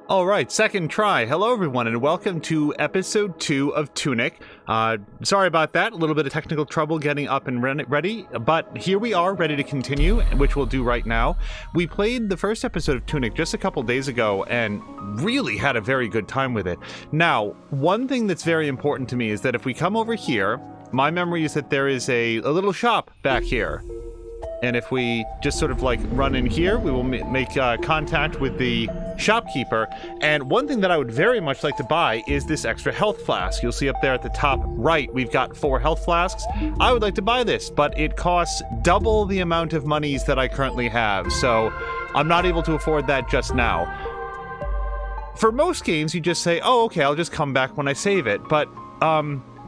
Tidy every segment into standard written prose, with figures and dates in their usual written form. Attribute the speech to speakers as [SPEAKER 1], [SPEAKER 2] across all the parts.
[SPEAKER 1] All right, second try. Hello, everyone, and welcome to episode 2 of Tunic. Sorry about that. A little bit of technical trouble getting up and ready, but here we are, ready to continue, which we'll do right now. We played the first episode of Tunic just a couple days ago and really had a very good time with it. Now, one thing that's very important to me is that if we come over here, my memory is that there is a little shop back here. And if we just sort of like run in here, we will make contact with the shopkeeper. And one thing that I would very much like to buy is this extra health flask. You'll see up there at the top right, we've got 4 health flasks. I would like to buy this, but it costs double the amount of monies that I currently have. So I'm not able to afford that just now. For most games, you just say, oh, okay, I'll just come back when I save it. But,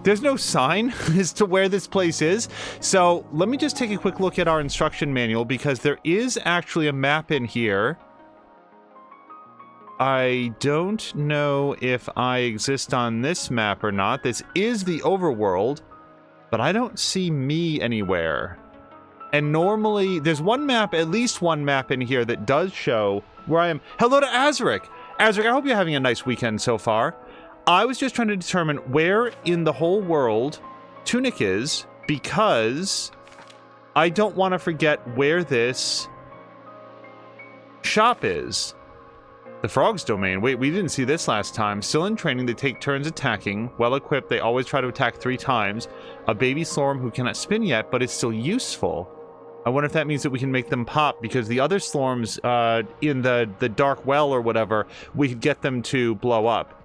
[SPEAKER 1] there's no sign as to where this place is, so let me just take a quick look at our instruction manual, because there is actually a map in here. I don't know if I exist on this map or not. This is the overworld, but I don't see me anywhere. And normally, there's one map, at least one map in here that does show where I am. Hello to Azric! Azric, I hope you're having a nice weekend so far. I was just trying to determine where in the whole world Tunic is, because I don't want to forget where this shop is. The Frog's Domain. Wait, we didn't see this last time. Still in training, they take turns attacking. Well equipped, they always try to attack 3 times. A baby Slorm who cannot spin yet, but is still useful. I wonder if that means that we can make them pop, because the other Slorms in the dark well or whatever, we could get them to blow up.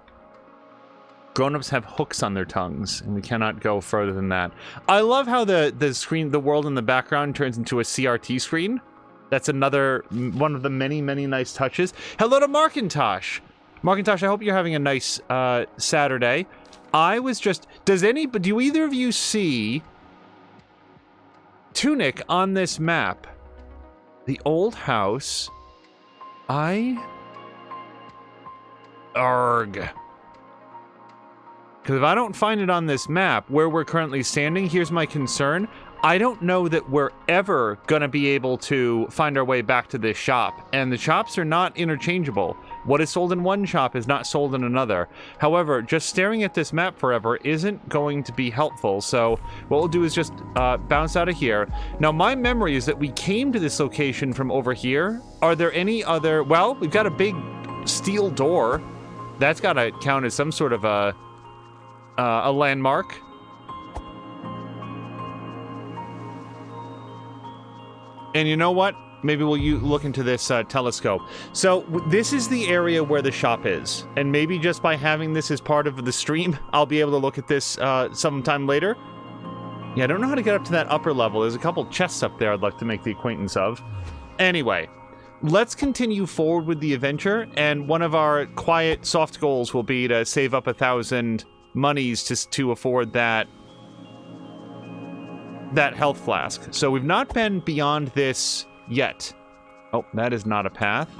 [SPEAKER 1] Grown-ups have hooks on their tongues, and we cannot go further than that. I love how the screen, the world in the background turns into a CRT screen. That's another one of the many, many nice touches. Hello to Markintosh. Markintosh, I hope you're having a nice Saturday. I was just... do either of you see Tunic on this map? The old house. Arg. Because if I don't find it on this map where we're currently standing, here's my concern. I don't know that we're ever going to be able to find our way back to this shop. And the shops are not interchangeable. What is sold in one shop is not sold in another. However, just staring at this map forever isn't going to be helpful. So what we'll do is just bounce out of here. Now, my memory is that we came to this location from over here. Are there any other... well, we've got a big steel door. That's got to count as some sort of a landmark. And you know what? Maybe we'll look into this telescope. So this is the area where the shop is. And maybe just by having this as part of the stream, I'll be able to look at this sometime later. Yeah, I don't know how to get up to that upper level. There's a couple chests up there I'd like to make the acquaintance of. Anyway, let's continue forward with the adventure. And one of our quiet, soft goals will be to save up 1,000... monies to afford that health flask. So we've not been beyond this yet. Oh, that is not a path.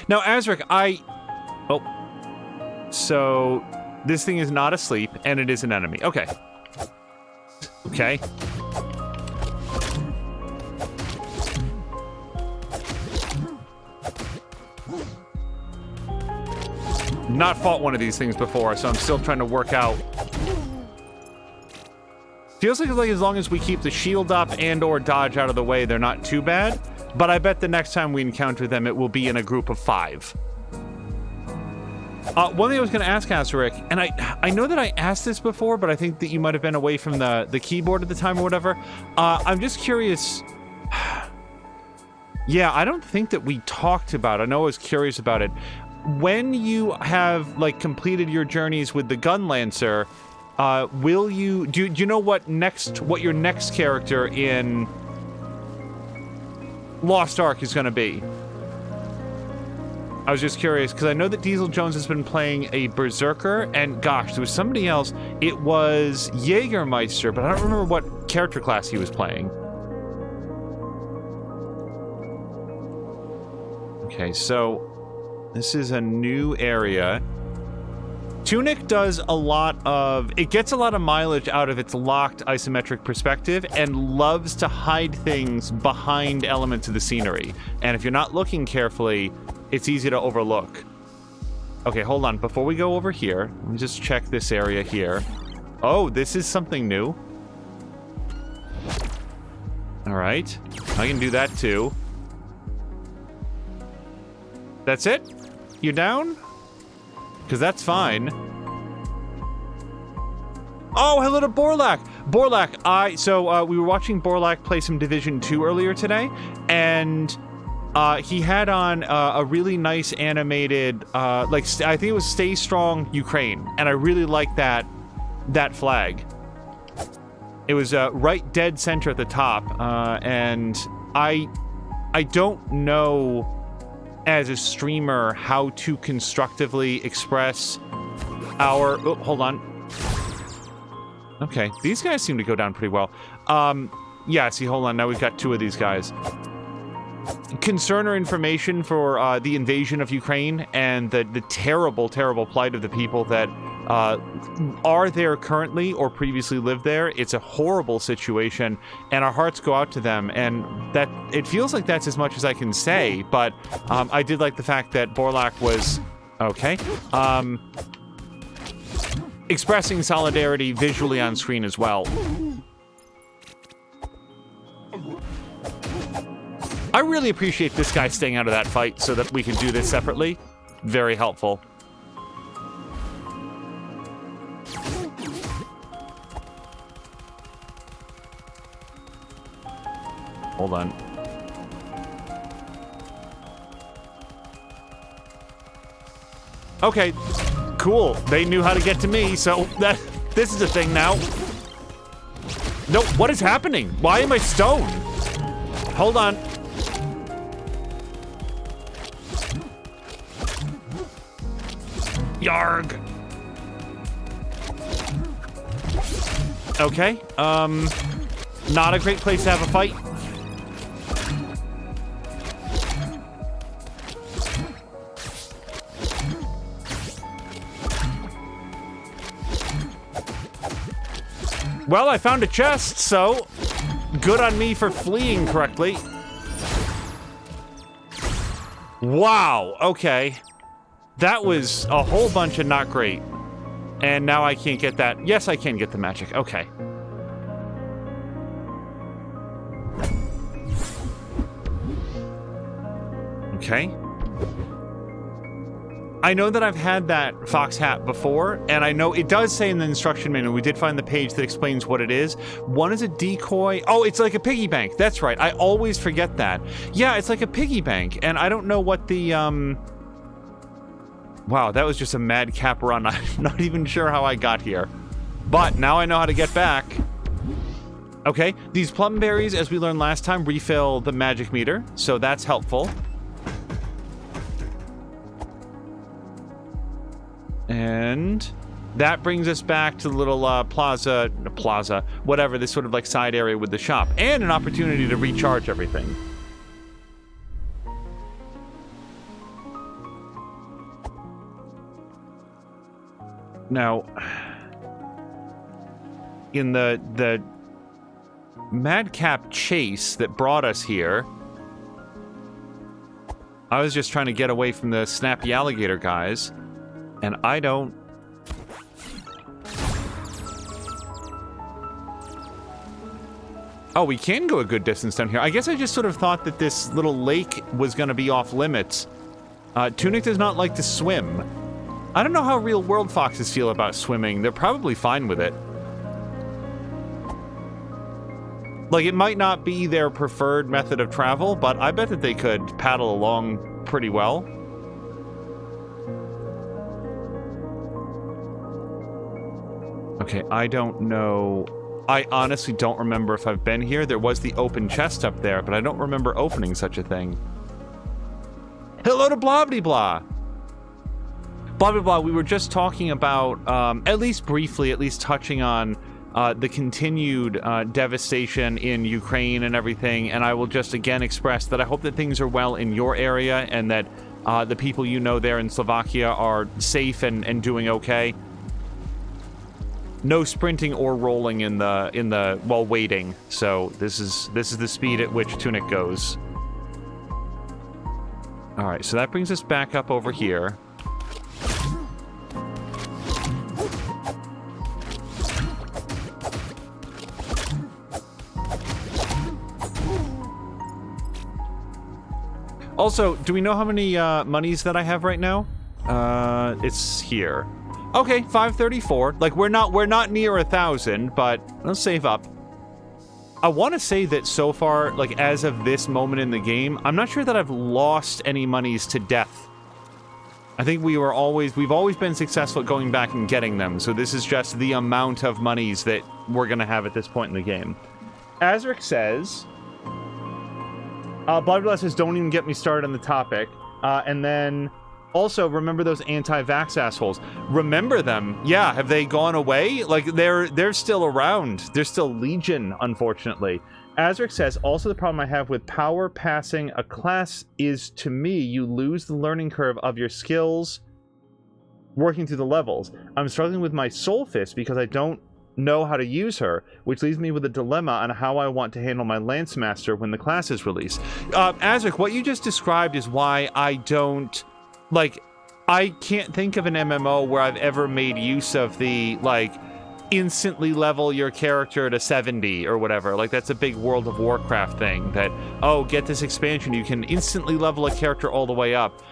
[SPEAKER 1] Now, Azric, oh. So this thing is not asleep, and it is an enemy. Okay. Okay. Not fought one of these things before, so I'm still trying to work out. Feels like as long as we keep the shield up and or dodge out of the way, they're not too bad. But I bet the next time we encounter them, it will be in a group of 5. One thing I was going to ask Azric, and I know that I asked this before, but I think that you might have been away from the keyboard at the time or whatever. I'm just curious. Yeah, I don't think that we talked about it. I know I was curious about it. When you have, like, completed your journeys with the Gun Lancer, will you... do you know what your next character in Lost Ark is going to be? I was just curious, because I know that Diesel Jones has been playing a Berserker, and gosh, there was somebody else. It was Jägermeister, but I don't remember what character class he was playing. Okay, so... this is a new area. Tunic does a lot of... It gets a lot of mileage out of its locked isometric perspective and loves to hide things behind elements of the scenery. And if you're not looking carefully, it's easy to overlook. Okay, hold on. Before we go over here, let me just check this area here. Oh, this is something new. All right. I can do that too. That's it? You down? Because that's fine. Oh, hello to Borlak. Borlak, we were watching Borlak play some Division 2 earlier today, and he had on a really nice animated, I think it was Stay Strong Ukraine, and I really like that flag. It was right dead center at the top, and I don't know as a streamer how to constructively express our... Oh, hold on. Okay, these guys seem to go down pretty well. Yeah, see, hold on, now we've got two of these guys. Concern or information for the invasion of Ukraine and the terrible, terrible plight of the people that are there currently or previously lived there. It's a horrible situation, and our hearts go out to them, and that it feels like that's as much as I can say, but I did like the fact that Borlak was... Okay. Expressing solidarity visually on screen as well. I really appreciate this guy staying out of that fight so that we can do this separately. Very helpful. Hold on. Okay, cool. They knew how to get to me, so this is a thing now. No, what is happening? Why am I stoned? Hold on. Yarg. Okay, not a great place to have a fight. Well, I found a chest, so good on me for fleeing correctly. Wow, okay. That was a whole bunch of not great. And now I can't get that. Yes, I can get the magic. Okay. Okay. I know that I've had that fox hat before, and I know it does say in the instruction manual, we did find the page that explains what it is. One is a decoy. Oh, it's like a piggy bank. That's right. I always forget that. Yeah, it's like a piggy bank, and I don't know what the, Wow, that was just a madcap run. I'm not even sure how I got here. But now I know how to get back. Okay, these plum berries, as we learned last time, refill the magic meter, so that's helpful. And that brings us back to the little plaza, whatever, this sort of like side area with the shop, and an opportunity to recharge everything. Now, in the madcap chase that brought us here, I was just trying to get away from the snappy alligator guys. And I don't... Oh, we can go a good distance down here. I guess I just sort of thought that this little lake was going to be off limits. Tunic does not like to swim. I don't know how real-world foxes feel about swimming. They're probably fine with it. Like, it might not be their preferred method of travel, but I bet that they could paddle along pretty well. Okay, I don't know. I honestly don't remember if I've been here. There was the open chest up there, but I don't remember opening such a thing. Hello to Blobbity Blah! Blobbity Blah, we were just talking about, at least briefly, at least touching on the continued devastation in Ukraine and everything, and I will just again express that I hope that things are well in your area and that the people you know there in Slovakia are safe and doing okay. no sprinting or rolling in the while waiting. So this is the speed at which Tunic goes. All right, so that brings us back up over here. Also, do we know how many monies that I have right now? It's here. Okay, 534. Like we're not near 1,000, but let's save up. I want to say that so far, like as of this moment in the game, I'm not sure that I've lost any monies to death. I think we've always been successful at going back and getting them. So this is just the amount of monies that we're gonna have at this point in the game. Azric says, Bloodbless says, don't even get me started on the topic. And then also, remember those anti-vax assholes. Remember them. Yeah, have they gone away? Like, they're still around. They're still legion, unfortunately. Azric says, also the problem I have with power passing a class is, to me, you lose the learning curve of your skills working through the levels. I'm struggling with my Soul Fist because I don't know how to use her, which leaves me with a dilemma on how I want to handle my Lance Master when the class is released. Azric, what you just described is why I don't... Like, I can't think of an MMO where I've ever made use of the, like, instantly level your character to 70 or whatever. Like, that's a big World of Warcraft thing that, oh, get this expansion, you can instantly level a character all the way up.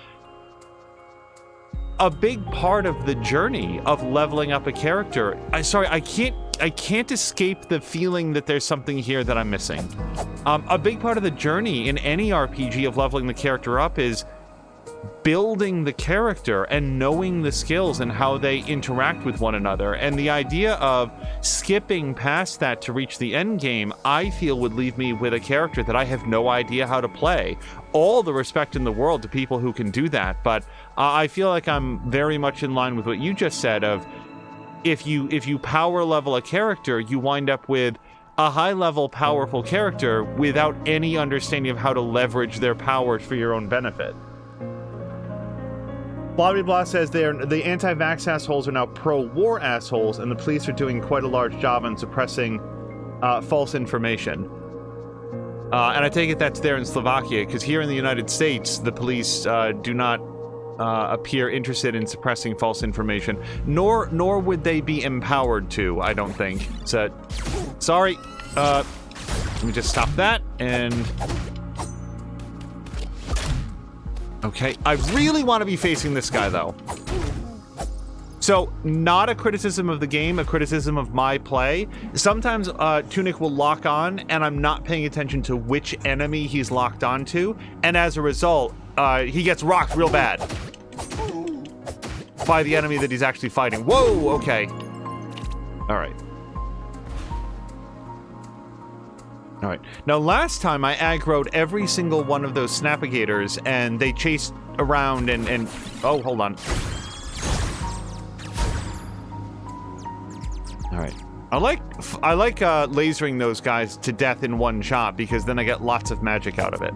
[SPEAKER 1] A big part of the journey of leveling up a character, I can't escape the feeling that there's something here that I'm missing. A big part of the journey in any RPG of leveling the character up is building the character and knowing the skills and how they interact with one another. And the idea of skipping past that to reach the end game, I feel would leave me with a character that I have no idea how to play. All the respect in the world to people who can do that, but I feel like I'm very much in line with what you just said of if you power level a character, you wind up with a high-level, powerful character without any understanding of how to leverage their powers for your own benefit. Blah blah says the anti-vax assholes are now pro-war assholes, and the police are doing quite a large job on suppressing false information. And I take it that's there in Slovakia, because here in the United States, the police do not appear interested in suppressing false information, nor would they be empowered to, I don't think. So, sorry. Let me just stop that, and... Okay, I really want to be facing this guy, though. So, not a criticism of the game, a criticism of my play. Sometimes Tunic will lock on, and I'm not paying attention to which enemy he's locked onto, and as a result, he gets rocked real bad by the enemy that he's actually fighting. Whoa, okay. All right. All right. Now, last time I aggroed every single one of those Snapigators, and they chased around and... Oh, hold on. All right. I like lasering those guys to death in one shot, because then I get lots of magic out of it.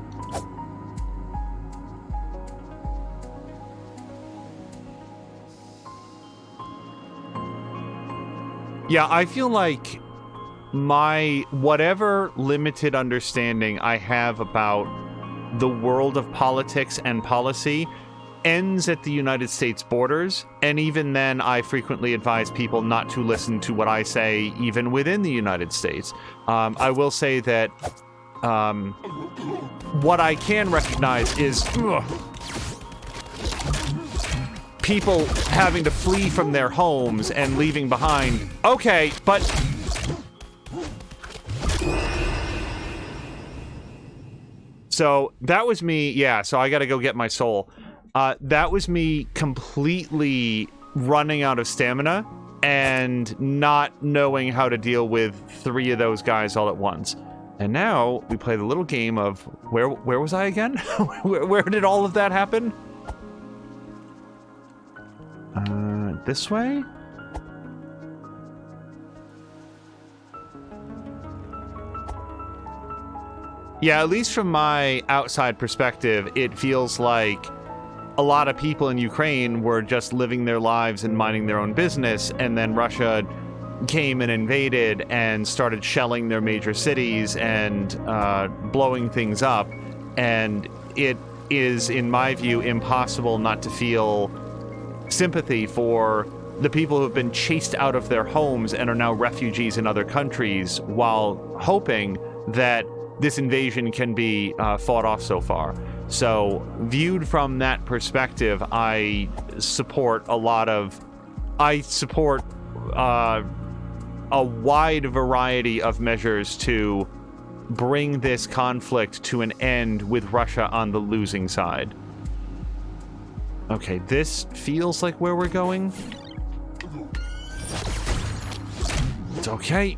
[SPEAKER 1] Yeah, I feel like my whatever limited understanding I have about the world of politics and policy ends at the United States borders, and even then I frequently advise people not to listen to what I say even within the United States. I will say that what I can recognize is people having to flee from their homes and leaving behind. Okay, but so that was me. Yeah, so I gotta go get my soul. That was me completely running out of stamina and not knowing how to deal with 3 of those guys all at once. And now we play the little game of where was I again? where did all of that happen? This way? Yeah, at least from my outside perspective, it feels like a lot of people in Ukraine were just living their lives and minding their own business, and then Russia came and invaded and started shelling their major cities and blowing things up. And it is, in my view, impossible not to feel sympathy for the people who have been chased out of their homes and are now refugees in other countries, while hoping that this invasion can be fought off so far. So, viewed from that perspective, I support a wide variety of measures to bring this conflict to an end with Russia on the losing side. Okay, this feels like where we're going. It's okay.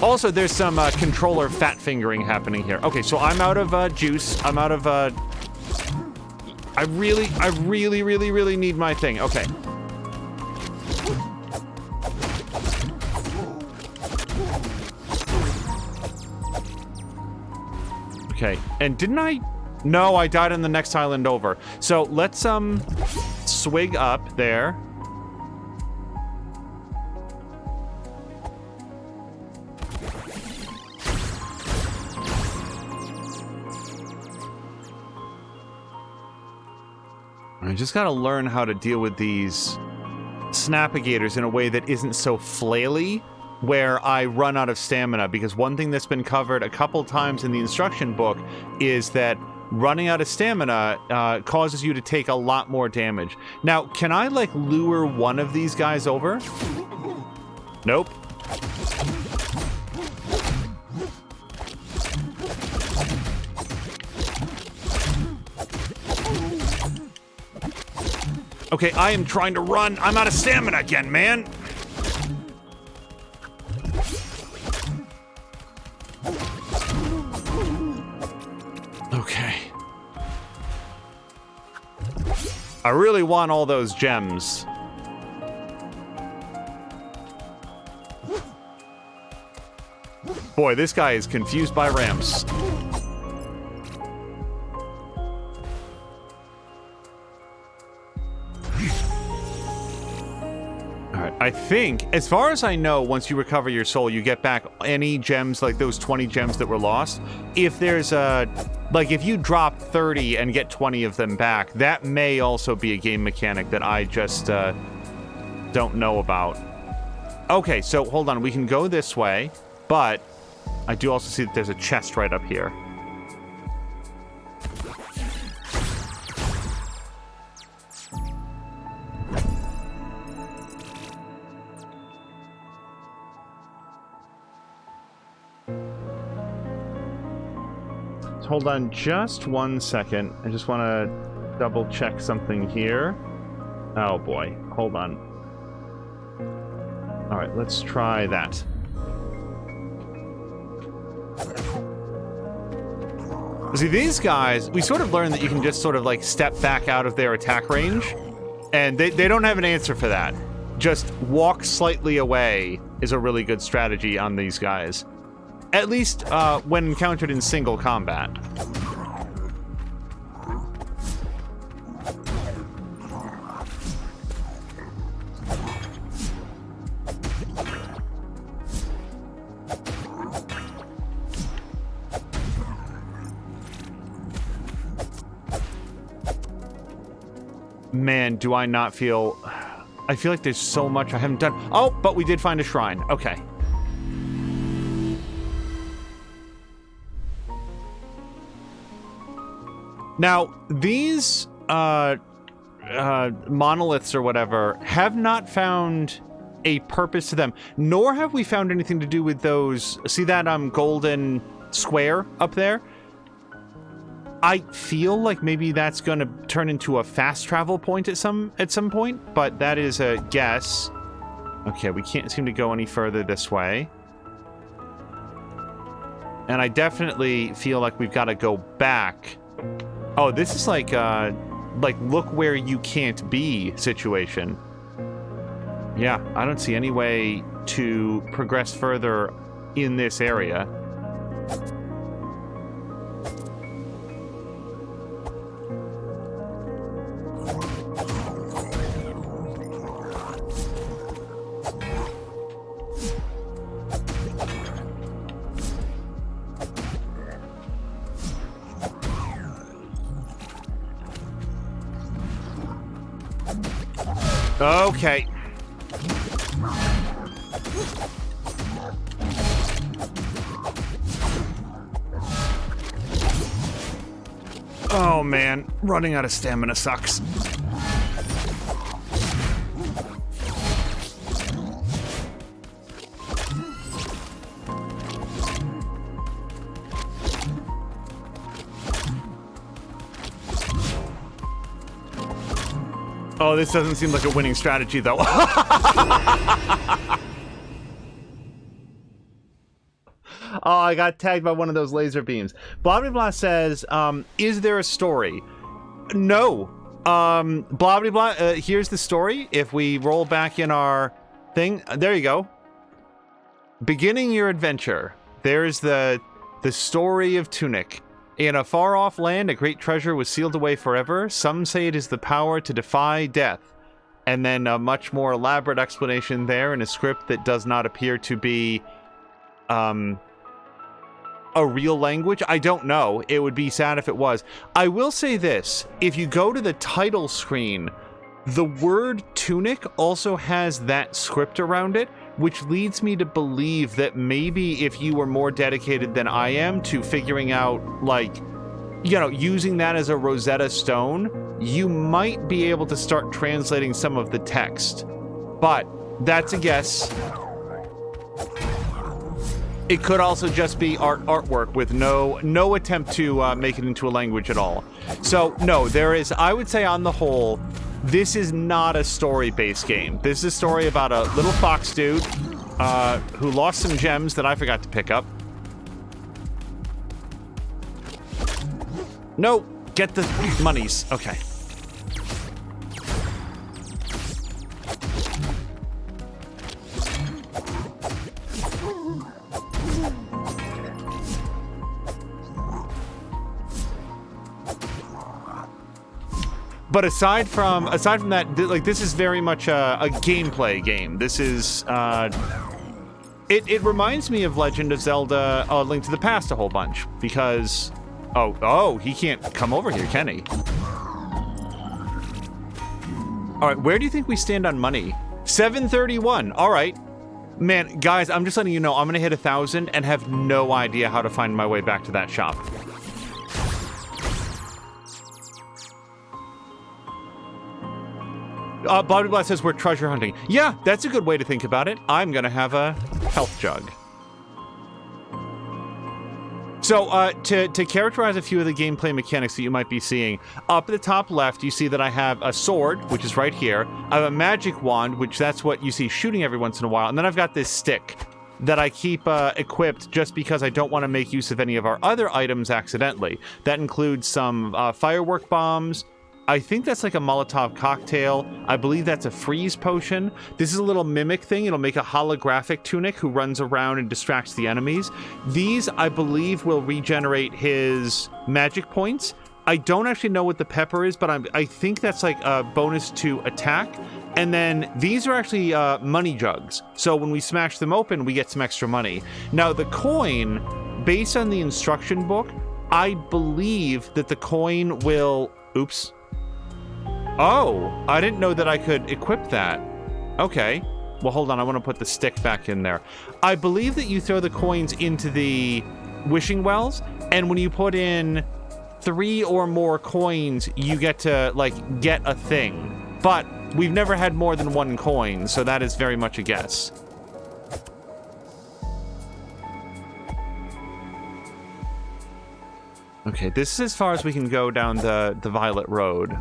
[SPEAKER 1] Also, there's some controller fat fingering happening here. Okay, so I'm out of juice. I'm out of I really need my thing. Okay. Okay, and didn't I? No, I died on the next island over. So let's swig up there. I just gotta learn how to deal with these snapigators in a way that isn't so flaily, where I run out of stamina, because one thing that's been covered a couple times in the instruction book is that running out of stamina causes you to take a lot more damage. Now, can I, like, lure one of these guys over? Nope. Okay, I am trying to run. I'm out of stamina again, man. Okay. I really want all those gems. Boy, this guy is confused by ramps. I think, as far as I know, once you recover your soul, you get back any gems, like those 20 gems that were lost. If there's like, if you drop 30 and get 20 of them back, that may also be a game mechanic that I just don't know about. Okay, so hold on, we can go this way, but I do also see that there's a chest right up here. Hold on just 1 second. I just want to double check something here. Oh boy, hold on. All right, let's try that. See, these guys, we sort of learned that you can just sort of like step back out of their attack range, and they don't have an answer for that. Just walk slightly away is a really good strategy on these guys. At least when encountered in single combat. Man, do I not feel... I feel like there's so much I haven't done. Oh, but we did find a shrine. Okay. Now, these monoliths or whatever have not found a purpose to them, nor have we found anything to do with those. See that golden square up there? I feel like maybe that's going to turn into a fast travel point at some point, but that is a guess. Okay, we can't seem to go any further this way. And I definitely feel like we've got to go back. Oh, this is like look where you can't be situation. Yeah, I don't see any way to progress further in this area. Okay. Oh man, running out of stamina sucks. Oh, this doesn't seem like a winning strategy, though. Oh, I got tagged by one of those laser beams. Blah, blah, blah says, is there a story? No. Blah, blah, blah, here's the story. If we roll back in our thing, there you go. Beginning your adventure. There's the story of Tunic. In a far-off land, a great treasure was sealed away forever. Some say it is the power to defy death. And then a much more elaborate explanation there in a script that does not appear to be a real language. I don't know. It would be sad if it was. I will say this. If you go to the title screen, the word Tunic also has that script around it, which leads me to believe that maybe if you were more dedicated than I am to figuring out, like, you know, using that as a Rosetta Stone, you might be able to start translating some of the text. But that's a guess. It could also just be artwork with no attempt to make it into a language at all. So, no, there is, I would say on the whole, this is not a story-based game. This is a story about a little fox dude who lost some gems that I forgot to pick up. No, get the monies. Okay. But aside from that, like, this is very much a gameplay game. This is it reminds me of Legend of Zelda: A Link to the Past a whole bunch, because oh, he can't come over here, can he? All right, where do you think we stand on money? 731. All right, man, guys, I'm just letting you know I'm gonna hit 1,000 and have no idea how to find my way back to that shop. Bobby Blatt says we're treasure hunting. Yeah, that's a good way to think about it. I'm gonna have a health jug. So, to characterize a few of the gameplay mechanics that you might be seeing, up at the top left, you see that I have a sword, which is right here. I have a magic wand, which that's what you see shooting every once in a while. And then I've got this stick that I keep equipped just because I don't want to make use of any of our other items accidentally. That includes some firework bombs. I think that's like a Molotov cocktail. I believe that's a freeze potion. This is a little mimic thing. It'll make a holographic Tunic who runs around and distracts the enemies. These, I believe, will regenerate his magic points. I don't actually know what the pepper is, but I think that's like a bonus to attack. And then these are actually money jugs. So when we smash them open, we get some extra money. Now, the coin, based on the instruction book, I believe that the coin will... Oops. Oh, I didn't know that I could equip that. Okay. Well, hold on. I want to put the stick back in there. I believe that you throw the coins into the wishing wells, and when you put in 3 or more coins, you get to, like, get a thing. But we've never had more than 1 coin, so that is very much a guess. Okay, this is as far as we can go down the Violet Road.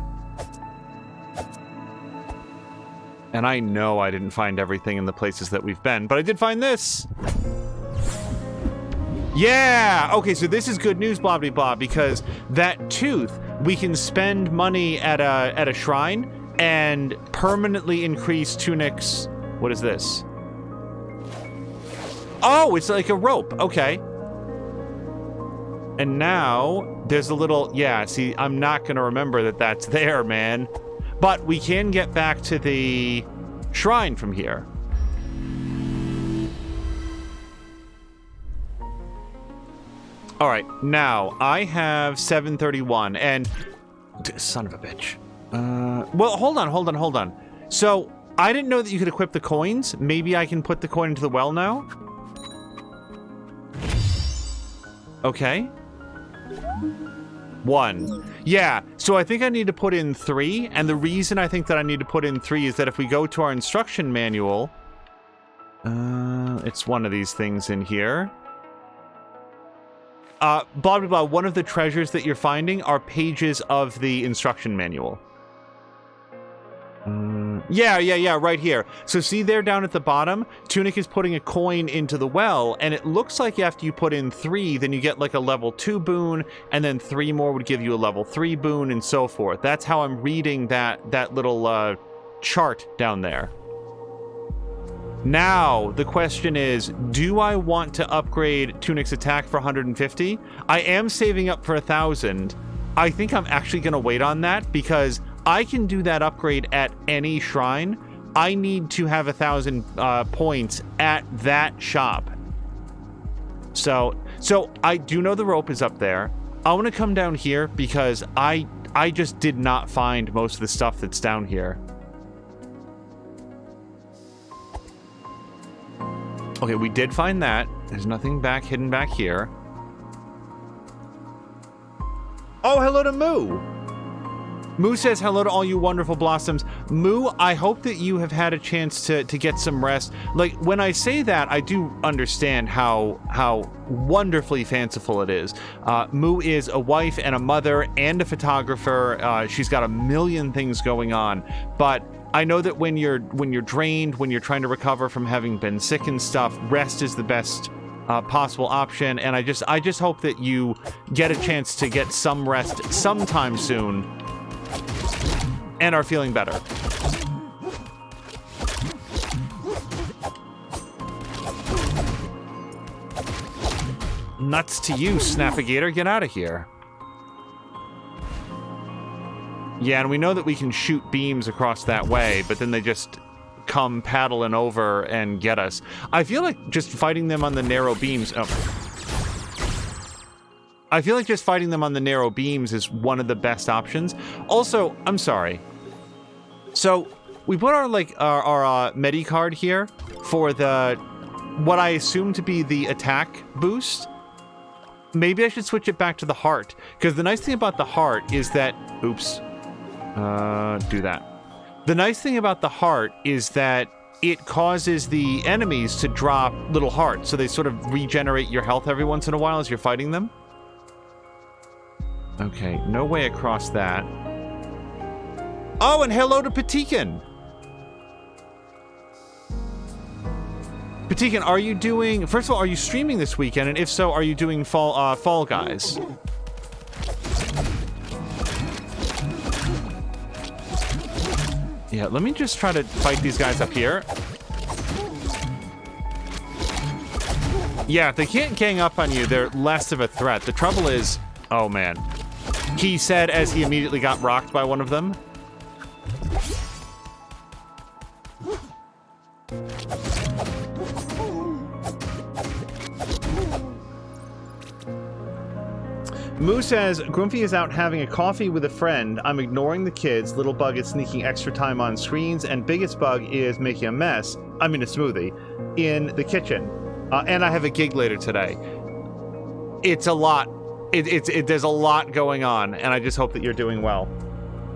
[SPEAKER 1] And I know I didn't find everything in the places that we've been, but I did find this. Yeah! Okay, so this is good news, blah, blah, blah, because that tooth, we can spend money at a shrine and permanently increase Tunic's... What is this? Oh, it's like a rope. Okay. And now there's a little... Yeah, see, I'm not going to remember that that's there, man. But we can get back to the shrine from here. All right, now I have 731, and son of a bitch. Well, hold on. So, I didn't know that you could equip the coins. Maybe I can put the coin into the well now? Okay. 1. Yeah, so I think I need to put in 3, and the reason I think that I need to put in 3 is that if we go to our instruction manual... it's one of these things in here. Blah, blah, blah. One of the treasures that you're finding are pages of the instruction manual. Yeah, right here. So see there down at the bottom? Tunic is putting a coin into the well, and it looks like after you put in 3, then you get like a level 2 boon, and then 3 more would give you a level 3 boon, and so forth. That's how I'm reading that little chart down there. Now, the question is, do I want to upgrade Tunic's attack for 150? I am saving up for 1,000. I think I'm actually going to wait on that because I can do that upgrade at any shrine. I need to have 1,000 points at that shop. So I do know the rope is up there. I want to come down here because I just did not find most of the stuff that's down here. Okay, we did find that. There's nothing hidden back here. Oh, hello to Moo! Moo says, hello to all you wonderful blossoms. Moo, I hope that you have had a chance to get some rest. Like, when I say that, I do understand how wonderfully fanciful it is. Moo is a wife and a mother and a photographer. She's got a million things going on, but I know that when you're drained, when you're trying to recover from having been sick and stuff, rest is the best possible option, and I just hope that you get a chance to get some rest sometime soon and are feeling better. Nuts to you, Snapigator. Get out of here. Yeah, and we know that we can shoot beams across that way, but then they just come paddling over and get us. I feel like just fighting them on the narrow beams... Oh. I feel like just fighting them on the narrow beams is one of the best options. Also, I'm sorry. So, we put our Medi card here for the... what I assume to be the attack boost. Maybe I should switch it back to the heart. Because the nice thing about the heart is that... Oops. Do that. The nice thing about the heart is that it causes the enemies to drop little hearts, so they sort of regenerate your health every once in a while as you're fighting them. Okay, no way across that. Oh, and hello to Patikin! Patikin, are you doing... First of all, are you streaming this weekend? And if so, are you doing Fall Guys? Yeah, let me just try to fight these guys up here. Yeah, if they can't gang up on you, they're less of a threat. The trouble is... Oh, man. He said as he immediately got rocked by one of them. Moo says, Grumpy is out having a coffee with a friend. I'm ignoring the kids. Little Bug is sneaking extra time on screens. And Biggest Bug is making a mess. I mean a smoothie. In the kitchen. And I have a gig later today. It's a lot. There's a lot going on. And I just hope that you're doing well.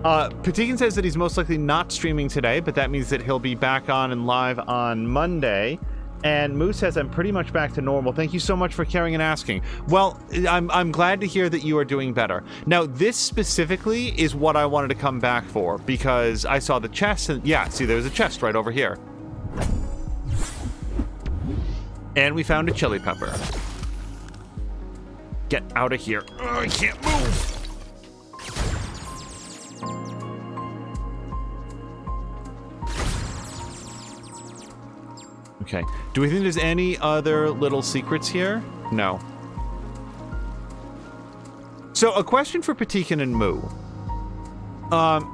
[SPEAKER 1] Patikin says that he's most likely not streaming today. But that means that he'll be back on and live on Monday. And Moo says, I'm pretty much back to normal. Thank you so much for caring and asking. Well, I'm glad to hear that you are doing better. Now, this specifically is what I wanted to come back for, because I saw the chest, and yeah, see, there's a chest right over here. And we found a chili pepper. Get out of here. I can't move. Okay. Do we think there's any other little secrets here? No. So, a question for Patikin and Moo.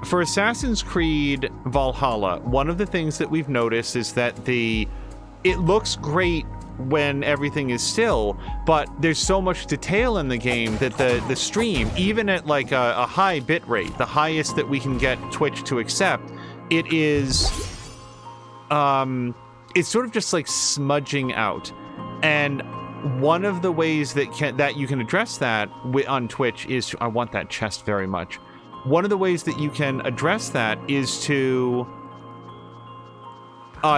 [SPEAKER 1] For Assassin's Creed Valhalla, one of the things that we've noticed is that it looks great when everything is still, but there's so much detail in the game that the stream, even at like a high bit rate, the highest that we can get Twitch to accept, it is, it's sort of just like smudging out. And one of the ways that you can address that on Twitch is I want that chest very much. One of the ways that you can address that is to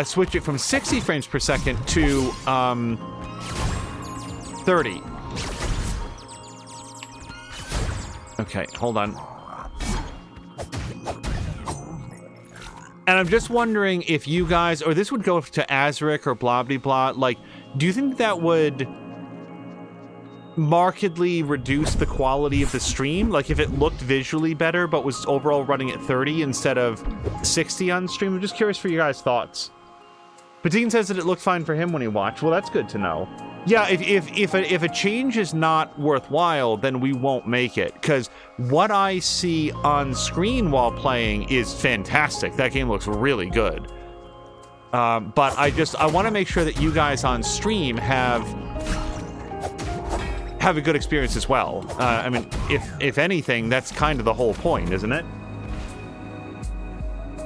[SPEAKER 1] switch it from 60 frames per second to 30. Okay, hold on. And I'm just wondering if you guys, or this would go to Azric or blah blah blah, like, do you think that would markedly reduce the quality of the stream? Like if it looked visually better but was overall running at 30 instead of 60 on stream? I'm just curious for you guys' thoughts. Patine says that it looked fine for him when he watched. Well, that's good to know. Yeah, if a change is not worthwhile, then we won't make it. Because what I see on screen while playing is fantastic. That game looks really good. But I want to make sure that you guys on stream have a good experience as well. I mean, if anything, that's kind of the whole point, isn't it?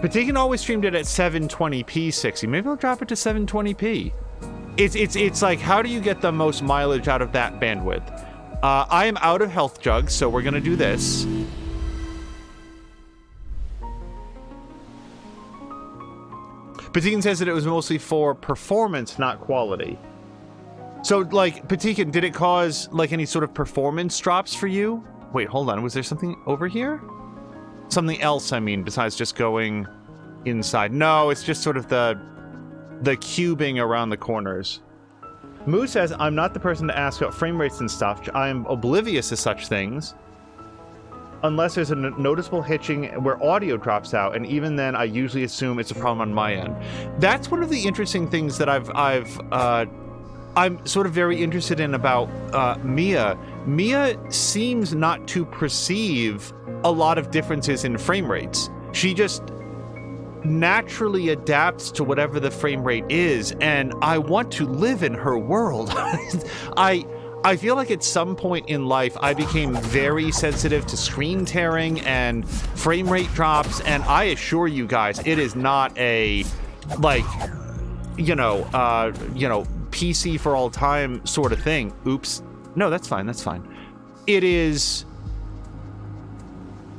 [SPEAKER 1] Patikin always streamed it at 720p 60. Maybe I'll drop it to 720p. It's like, how do you get the most mileage out of that bandwidth? I am out of health jugs, so we're gonna do this. Patikin says that it was mostly for performance, not quality. So, like, Patikin, did it cause, like, any sort of performance drops for you? Wait, hold on. Was there something over here? Something else, I mean, besides just going inside. No, it's just sort of the cubing around the corners. Moo says, I'm not the person to ask about frame rates and stuff. I'm oblivious to such things. Unless there's a noticeable hitching where audio drops out, and even then, I usually assume it's a problem on my end. That's one of the interesting things that I'm sort of very interested in about Mia. Mia seems not to perceive a lot of differences in frame rates. She just naturally adapts to whatever the frame rate is, and I want to live in her world. I feel like at some point in life, I became very sensitive to screen tearing and frame rate drops, and I assure you guys, it is not a, like, PC for all time sort of thing. Oops. No, that's fine. That's fine. It is.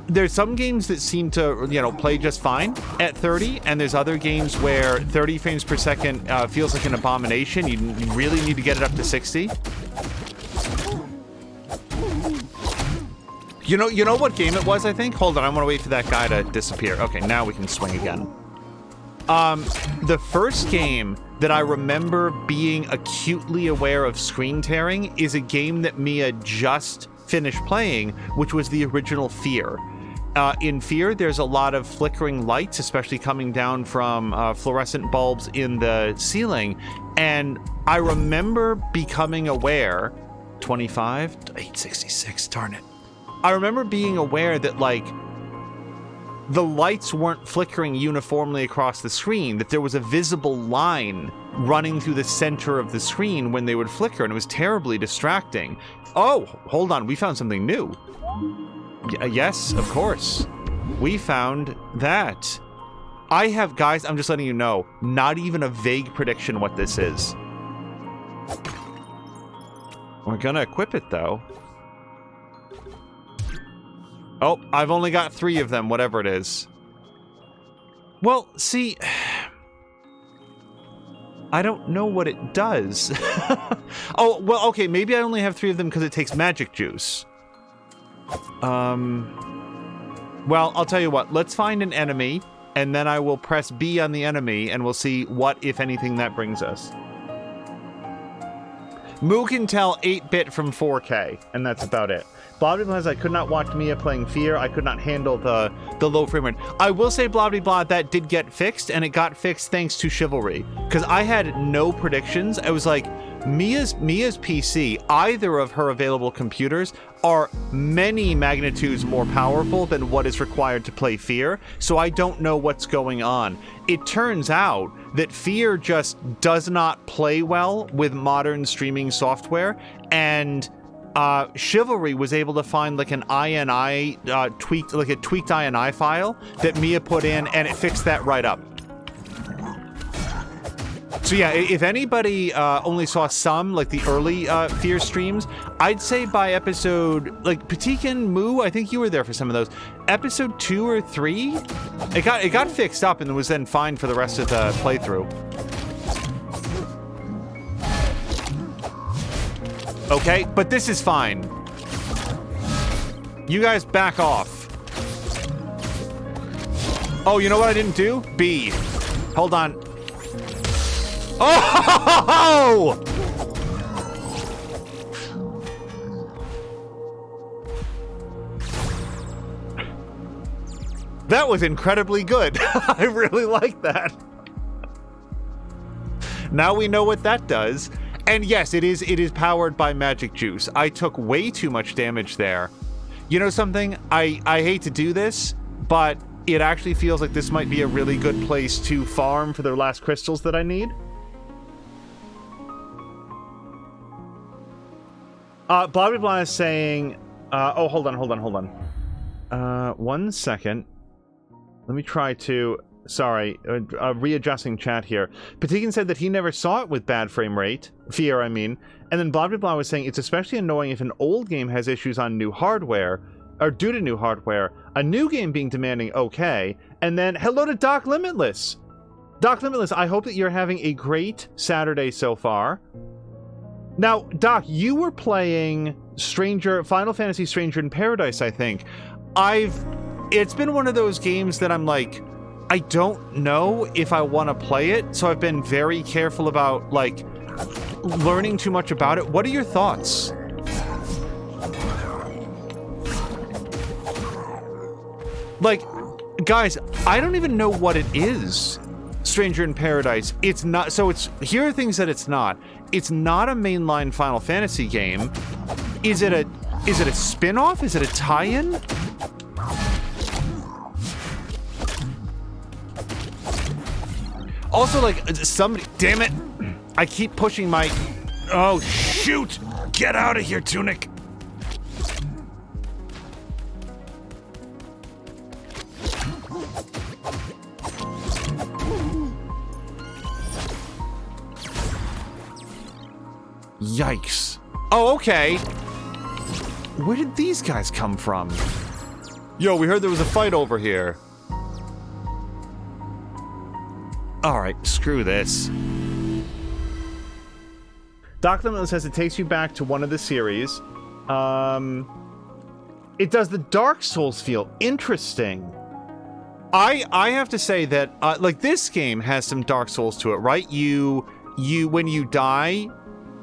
[SPEAKER 1] There's some games that seem to, play just fine at 30, and there's other games where 30 frames per second feels like an abomination. You really need to get it up to 60. You know what game it was, I think? Hold on, I want to wait for that guy to disappear. Okay, now we can swing again. The first game that I remember being acutely aware of screen tearing is a game that Mia just finished playing, which was the original Fear. In Fear, there's a lot of flickering lights, especially coming down from fluorescent bulbs in the ceiling, and I remember becoming aware, 25, 866, darn it. I remember being aware that, like, the lights weren't flickering uniformly across the screen, that there was a visible line running through the center of the screen when they would flicker, and it was terribly distracting. Oh, hold on, we found something new. Yes, of course. We found that. I have, guys, I'm just letting you know, not even a vague prediction what this is. We're gonna equip it, though. Oh, I've only got 3 of them, whatever it is. Well, see, I don't know what it does. Oh, well, okay, maybe I only have 3 of them because it takes magic juice. Well, I'll tell you what, let's find an enemy, and then I will press B on the enemy, and we'll see what, if anything, that brings us. Moo can tell 8-bit from 4K, and that's about it. Blobby Blah says, I could not watch Mia playing Fear. I could not handle the low frame rate. I will say, Blobby Blah, that did get fixed, and it got fixed thanks to Chivalry. Because I had no predictions. I was like, Mia's PC, either of her available computers, are many magnitudes more powerful than what is required to play Fear, so I don't know what's going on. It turns out that Fear just does not play well with modern streaming software, and Chivalry was able to find like an INI tweaked INI file that Mia put in, and it fixed that right up. So yeah, if anybody only saw some, like the early Fear streams, I'd say by episode, like Patikin, Moo, I think you were there for some of those. Episode 2 or 3, it got fixed up and was then fine for the rest of the playthrough. Okay, but this is fine. You guys back off. Oh, you know what I didn't do? B. Hold on. Oh! That was incredibly good. I really like that. Now we know what that does. And yes, it is powered by magic juice. I took way too much damage there. You know something? I hate to do this, but it actually feels like this might be a really good place to farm for the last crystals that I need. Blah blah blah is saying, oh, hold on. 1 second. Let me try to, sorry, readjusting chat here. Patikin said that he never saw it with bad frame rate, Fear, I mean. And then blah blah blah was saying, it's especially annoying if an old game has issues on new hardware, or due to new hardware, a new game being demanding okay. And then, hello to Doc Limitless. Doc Limitless, I hope that you're having a great Saturday so far. Now, Doc, you were playing Final Fantasy Stranger in Paradise, I think. It's been one of those games that I'm like, I don't know if I want to play it, so I've been very careful about, like, learning too much about it. What are your thoughts? Like, guys, I don't even know what it is. Stranger in Paradise. It's not, so it's, here are things that it's not. It's not a mainline Final Fantasy game. Is it a spin-off? Is it a tie-in? Also, like, somebody, damn it. I keep pushing my, oh, shoot. Get out of here, Tunic. Yikes. Oh, okay. Where did these guys come from? Yo, we heard there was a fight over here. Alright, screw this. Doc Limitless says it takes you back to one of the series. It does the Dark Souls feel. Interesting. I have to say that, like, this game has some Dark Souls to it, right? When you die,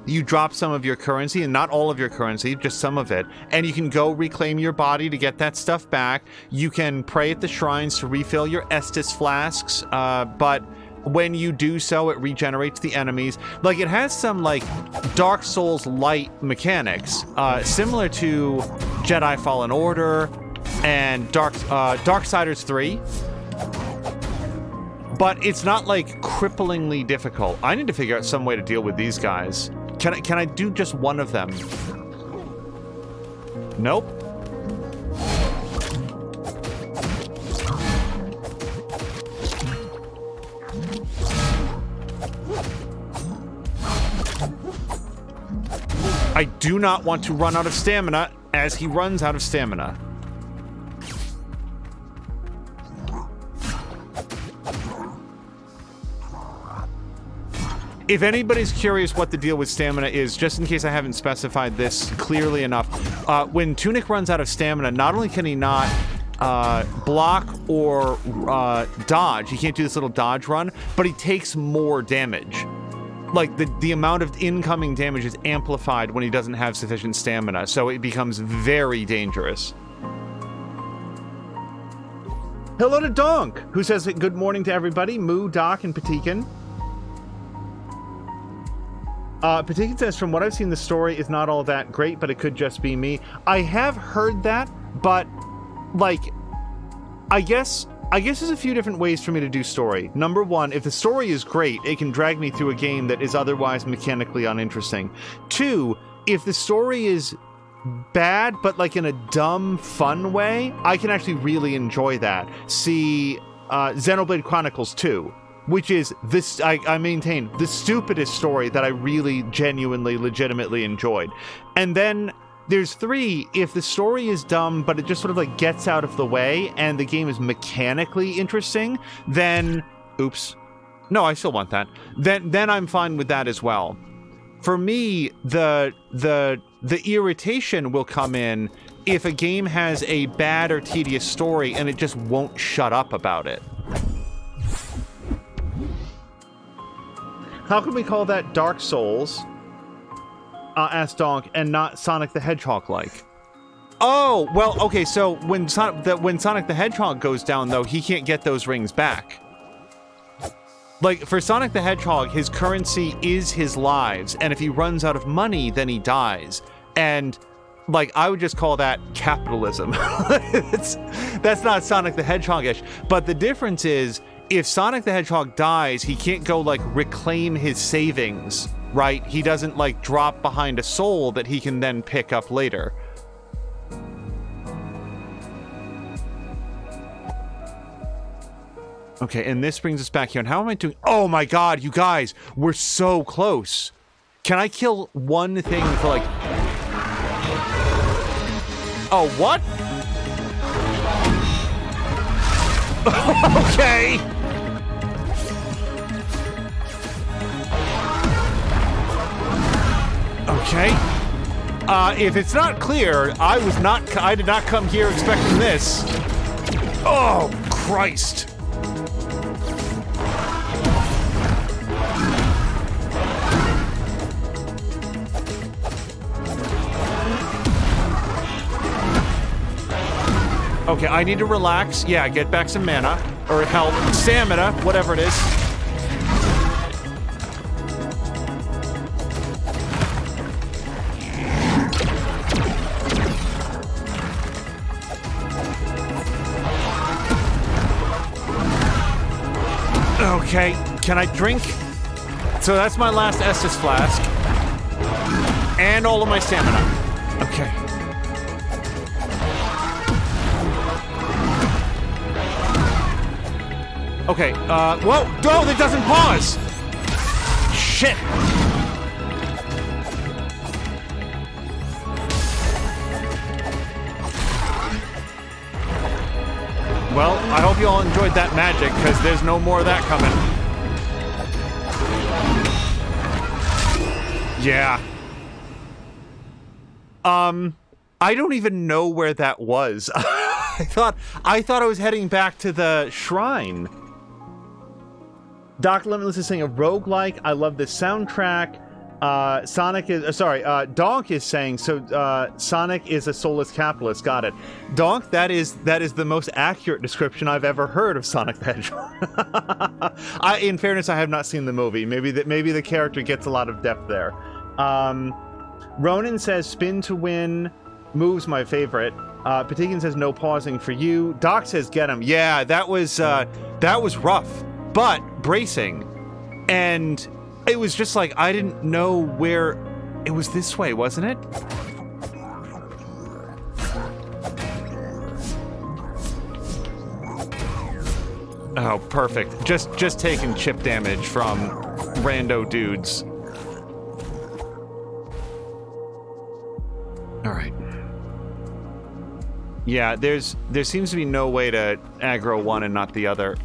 [SPEAKER 1] you drop some of your currency, and not all of your currency, just some of it, and you can go reclaim your body to get that stuff back. You can pray at the shrines to refill your Estus flasks, but when you do so, it regenerates the enemies. Like, it has some, like, Dark Souls light mechanics, similar to Jedi Fallen Order and Darksiders 3. But it's not, like, cripplingly difficult. I need to figure out some way to deal with these guys. Can I do just one of them? Nope. I do not want to run out of stamina as he runs out of stamina. If anybody's curious what the deal with stamina is, just in case I haven't specified this clearly enough, when Tunic runs out of stamina, not only can he not block or dodge, he can't do this little dodge run, but he takes more damage. Like, the amount of incoming damage is amplified when he doesn't have sufficient stamina, so it becomes very dangerous. Hello to Donk, who says good morning to everybody, Moo, Doc, and Patikin. Patikin says, from what I've seen, the story is not all that great, but it could just be me. I have heard that, but, like, I guess there's a few different ways for me to do story. Number one, if the story is great, it can drag me through a game that is otherwise mechanically uninteresting. Two, if the story is bad, but like in a dumb, fun way, I can actually really enjoy that. See Xenoblade Chronicles 2, which is this, I maintain, the stupidest story that I really, genuinely, legitimately enjoyed. And then there's 3, if the story is dumb, but it just sort of like gets out of the way and the game is mechanically interesting, then, oops, no, I still want that. Then I'm fine with that as well. For me, the irritation will come in if a game has a bad or tedious story and it just won't shut up about it. How can we call that Dark Souls, asked Donk, and not Sonic the Hedgehog-like? Oh, well, okay, so when Sonic the Hedgehog goes down, though, he can't get those rings back. Like, for Sonic the Hedgehog, his currency is his lives, and if he runs out of money, then he dies. And, like, I would just call that capitalism. That's not Sonic the Hedgehog-ish. But the difference is, if Sonic the Hedgehog dies, he can't go, like, reclaim his savings, right? He doesn't, like, drop behind a soul that he can then pick up later. Okay, and this brings us back here. And how am I doing? Oh my god, you guys, we're so close. Can I kill one thing for like... Oh, what? Okay. Okay. If it's not clear, I did not come here expecting this. Oh, Christ. Okay, I need to relax. Yeah, get back some mana. Or health. Stamina. Whatever it is. Okay, can I drink? So that's my last Estus flask. And all of my stamina. Okay. Okay, whoa! No, that doesn't pause! Shit! Well, I hope you all enjoyed that magic, because there's no more of that coming. Yeah. I don't even know where that was. I thought I was heading back to the shrine. Doc Limitless is saying a roguelike. I love this soundtrack. Donk is saying, so Sonic is a soulless capitalist. Got it. Donk, that is the most accurate description I've ever heard of Sonic the Hedgehog. In fairness, I have not seen the movie. Maybe the character gets a lot of depth there. Ronan says spin to win. Move's my favorite. Patikin says no pausing for you. Doc says get him. Yeah, that was rough, but bracing. And it was just like, I didn't know where... It was this way, wasn't it? Oh, perfect. Just taking chip damage from rando dudes. Alright. Yeah, there seems to be no way to aggro one and not the other.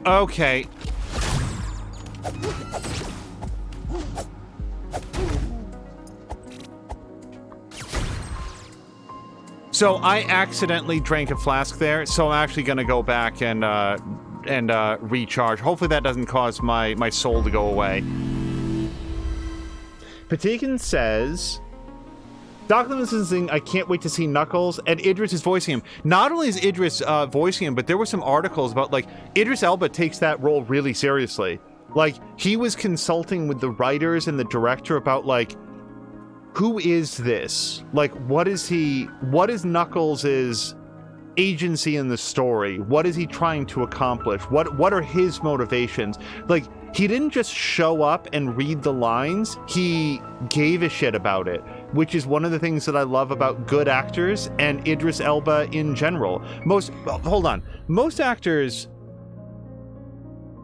[SPEAKER 1] Okay. So I accidentally drank a flask there, so I'm actually gonna go back and recharge. Hopefully that doesn't cause my soul to go away. Patikin says... Doc Lewis is saying, I can't wait to see Knuckles, and Idris is voicing him. Not only is Idris voicing him, but there were some articles about, like, Idris Elba takes that role really seriously. Like, he was consulting with the writers and the director about, like, who is this? Like, what is Knuckles' agency in the story? What is he trying to accomplish? What are his motivations? Like, he didn't just show up and read the lines, he gave a shit about it, which is one of the things that I love about good actors and Idris Elba in general. Most actors,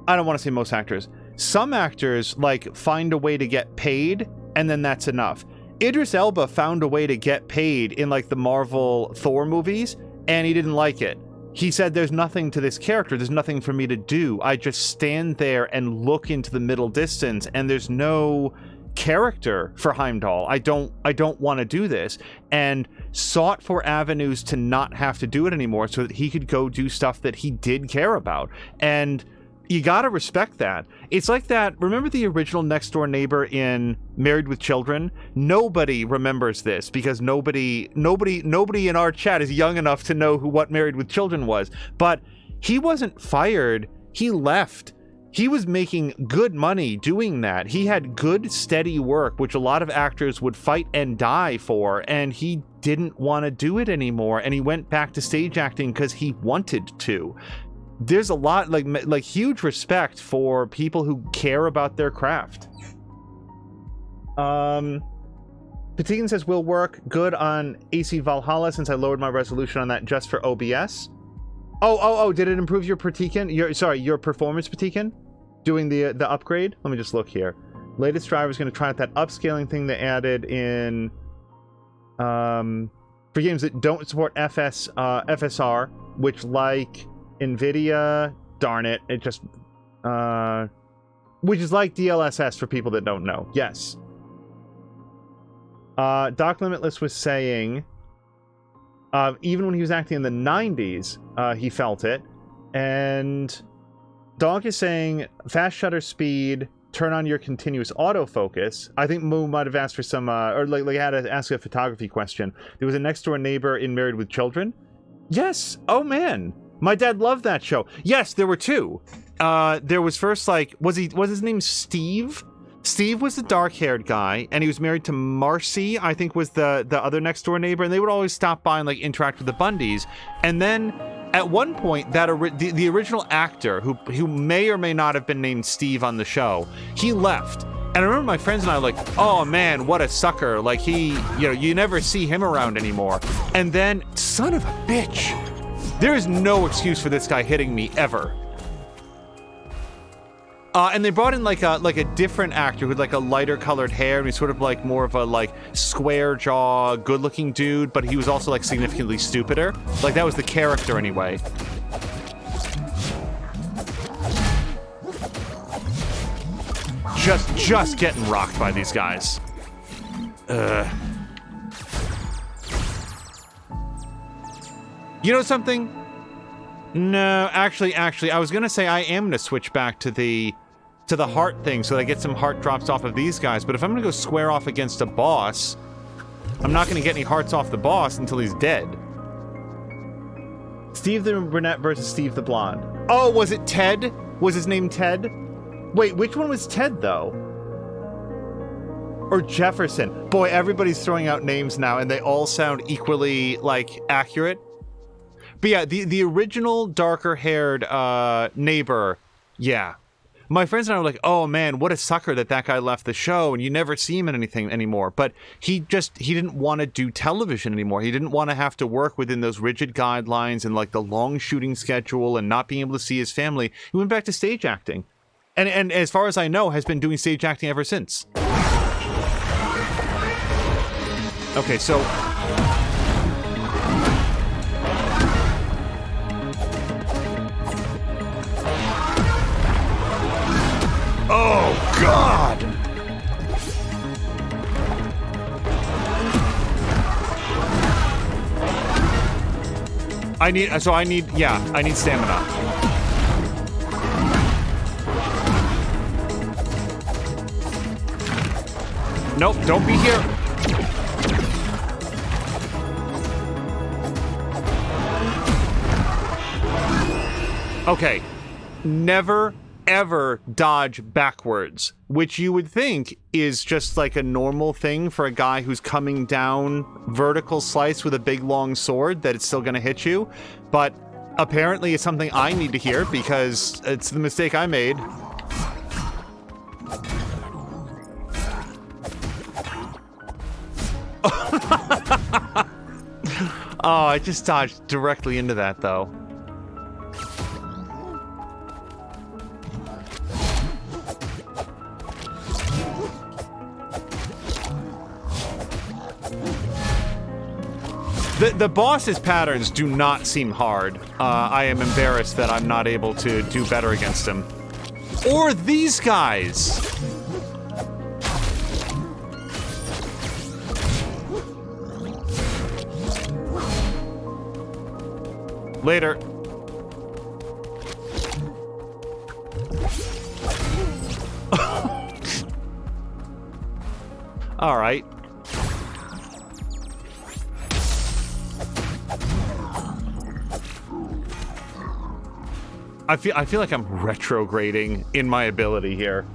[SPEAKER 1] I don't want to say most actors, some actors, like, find a way to get paid, and then that's enough. Idris Elba found a way to get paid in, like, the Marvel Thor movies, and he didn't like it. He said, there's nothing to this character. There's nothing for me to do. I just stand there and look into the middle distance, and there's no character for Heimdall. I don't want to do this. And sought for avenues to not have to do it anymore so that he could go do stuff that he did care about. And you gotta respect that. It's like that. Remember the original Next Door Neighbor in Married with Children? Nobody remembers this because nobody in our chat is young enough to know what Married with Children was. But he wasn't fired. He left. He was making good money doing that. He had good, steady work, which a lot of actors would fight and die for, and he didn't want to do it anymore. And he went back to stage acting because he wanted to. There's a lot, like huge respect for people who care about their craft. Patigan says, will work good on AC Valhalla since I lowered my resolution on that just for OBS. Oh, did it improve your Patigan? Your performance, Patigan? Doing the upgrade? Let me just look here. Latest driver is going to try out that upscaling thing they added in for games that don't support FSR, which, like NVIDIA, darn it just which is like DLSS for people that don't know. Yes. Doc Limitless was saying even when he was acting in the 90s, he felt it. And Dog is saying fast shutter speed, turn on your continuous autofocus. I think Moo might have asked for some or like had to ask a photography question. There was a Next Door Neighbor in Married with Children. Yes. Oh man, my dad loved that show. Yes, there were two. There was first, like, was his name Steve? Steve was the dark-haired guy, and he was married to Marcy, I think was the other Next Door Neighbor, and they would always stop by and, like, interact with the Bundys. And then at one point, the original actor, who may or may not have been named Steve on the show, he left. And I remember my friends and I were like, oh man, what a sucker. Like, he, you never see him around anymore. And then, son of a bitch, there is no excuse for this guy hitting me ever. And they brought in like a different actor with like a lighter colored hair, and he's sort of like more of a like square jaw, good looking dude, but he was also like significantly stupider. Like that was the character anyway. Just getting rocked by these guys. You know something? No, actually, I was gonna say I am gonna switch back to the heart thing so that I get some heart drops off of these guys, but if I'm gonna go square off against a boss, I'm not gonna get any hearts off the boss until he's dead. Steve the brunette versus Steve the blonde. Oh, was it Ted? Was his name Ted? Wait, which one was Ted, though? Or Jefferson? Boy, everybody's throwing out names now, and they all sound equally, like, accurate. But yeah, the original darker-haired neighbor, yeah. My friends and I were like, oh man, what a sucker that guy left the show, and you never see him in anything anymore. But he didn't want to do television anymore. He didn't want to have to work within those rigid guidelines and like the long shooting schedule and not being able to see his family. He went back to stage acting. And as far as I know, has been doing stage acting ever since. Okay, so... Oh, God! I need stamina. Nope, don't be here. Okay. Never ever dodge backwards, which you would think is just like a normal thing for a guy who's coming down vertical slice with a big long sword, that it's still going to hit you. But apparently it's something I need to hear because it's the mistake I made. Oh, I just dodged directly into that, though. The boss's patterns do not seem hard. I am embarrassed that I'm not able to do better against him. Or these guys! Later. All right. I feel like I'm retrograding in my ability here.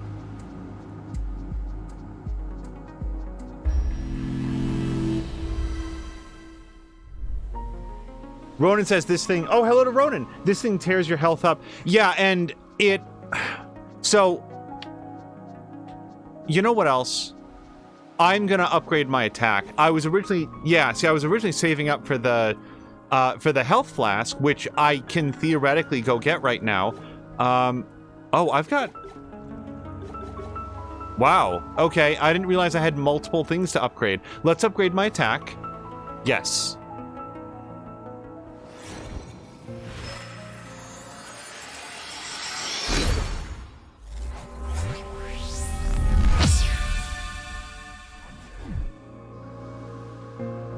[SPEAKER 1] Ronan says this thing... Oh, hello to Ronan. This thing tears your health up. Yeah, and it... So... You know what else? I'm gonna upgrade my attack. I was originally... Yeah, see, I was originally saving up for the health flask, which I can theoretically go get right now. Oh, I've got... Wow. Okay, I didn't realize I had multiple things to upgrade. Let's upgrade my attack. Yes.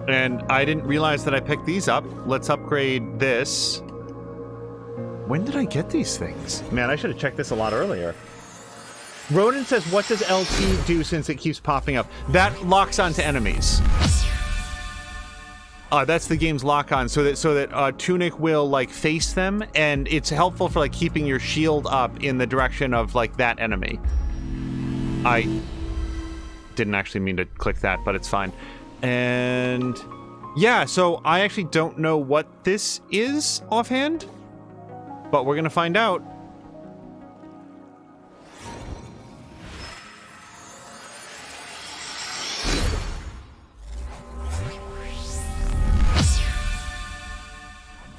[SPEAKER 1] And I didn't realize that I picked these up. Let's upgrade this. When did I get these things? Man, I should have checked this a lot earlier. Ronan says, what does LT do since it keeps popping up? That locks onto enemies. That's the game's lock-on, so that Tunic will, like, face them, and it's helpful for, like, keeping your shield up in the direction of, like, that enemy. I didn't actually mean to click that, but it's fine. And yeah, so I actually don't know what this is offhand, but we're gonna find out.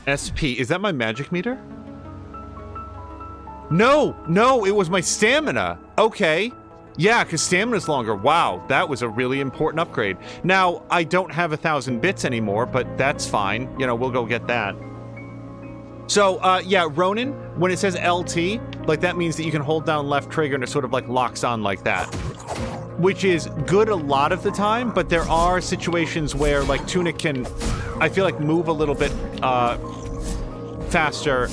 [SPEAKER 1] SP, is that my magic meter? No, it was my stamina. Okay. Yeah, because stamina's longer. Wow, that was a really important upgrade. Now, I don't have 1,000 bits anymore, but that's fine. You know, we'll go get that. So, yeah, Ronan, when it says LT, like, that means that you can hold down left trigger and it sort of, like, locks on like that. Which is good a lot of the time, but there are situations where, like, Tunic can, I feel like, move a little bit, faster.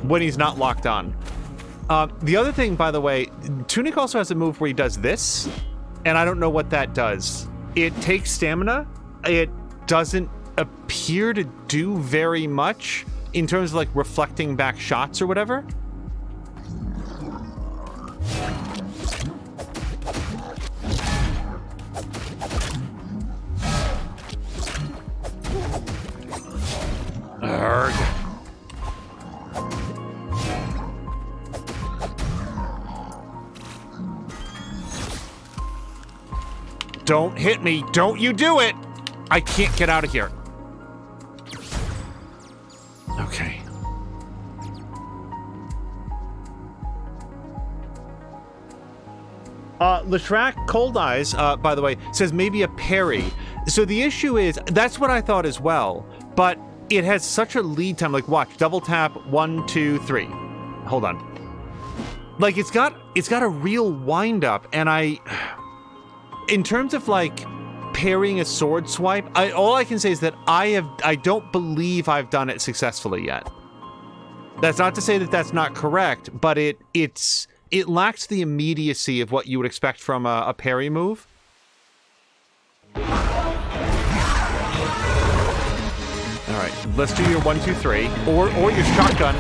[SPEAKER 1] When he's not locked on. The other thing, by the way, Tunic also has a move where he does this, and I don't know what that does. It takes stamina. It doesn't appear to do very much in terms of, like, reflecting back shots or whatever. Arrgh. Don't hit me. Don't you do it. I can't get out of here. Okay. Lashrak Cold Eyes, by the way, says maybe a parry. So the issue is, that's what I thought as well, but it has such a lead time. Like, watch, double tap, 1, 2, 3. Hold on. Like, it's got a real wind up, and in terms of, like, parrying a sword swipe, all I can say is that I don't believe I've done it successfully yet. That's not to say that that's not correct, but it lacks the immediacy of what you would expect from a parry move. All right, let's do your 1, 2, 3, or your shotgun.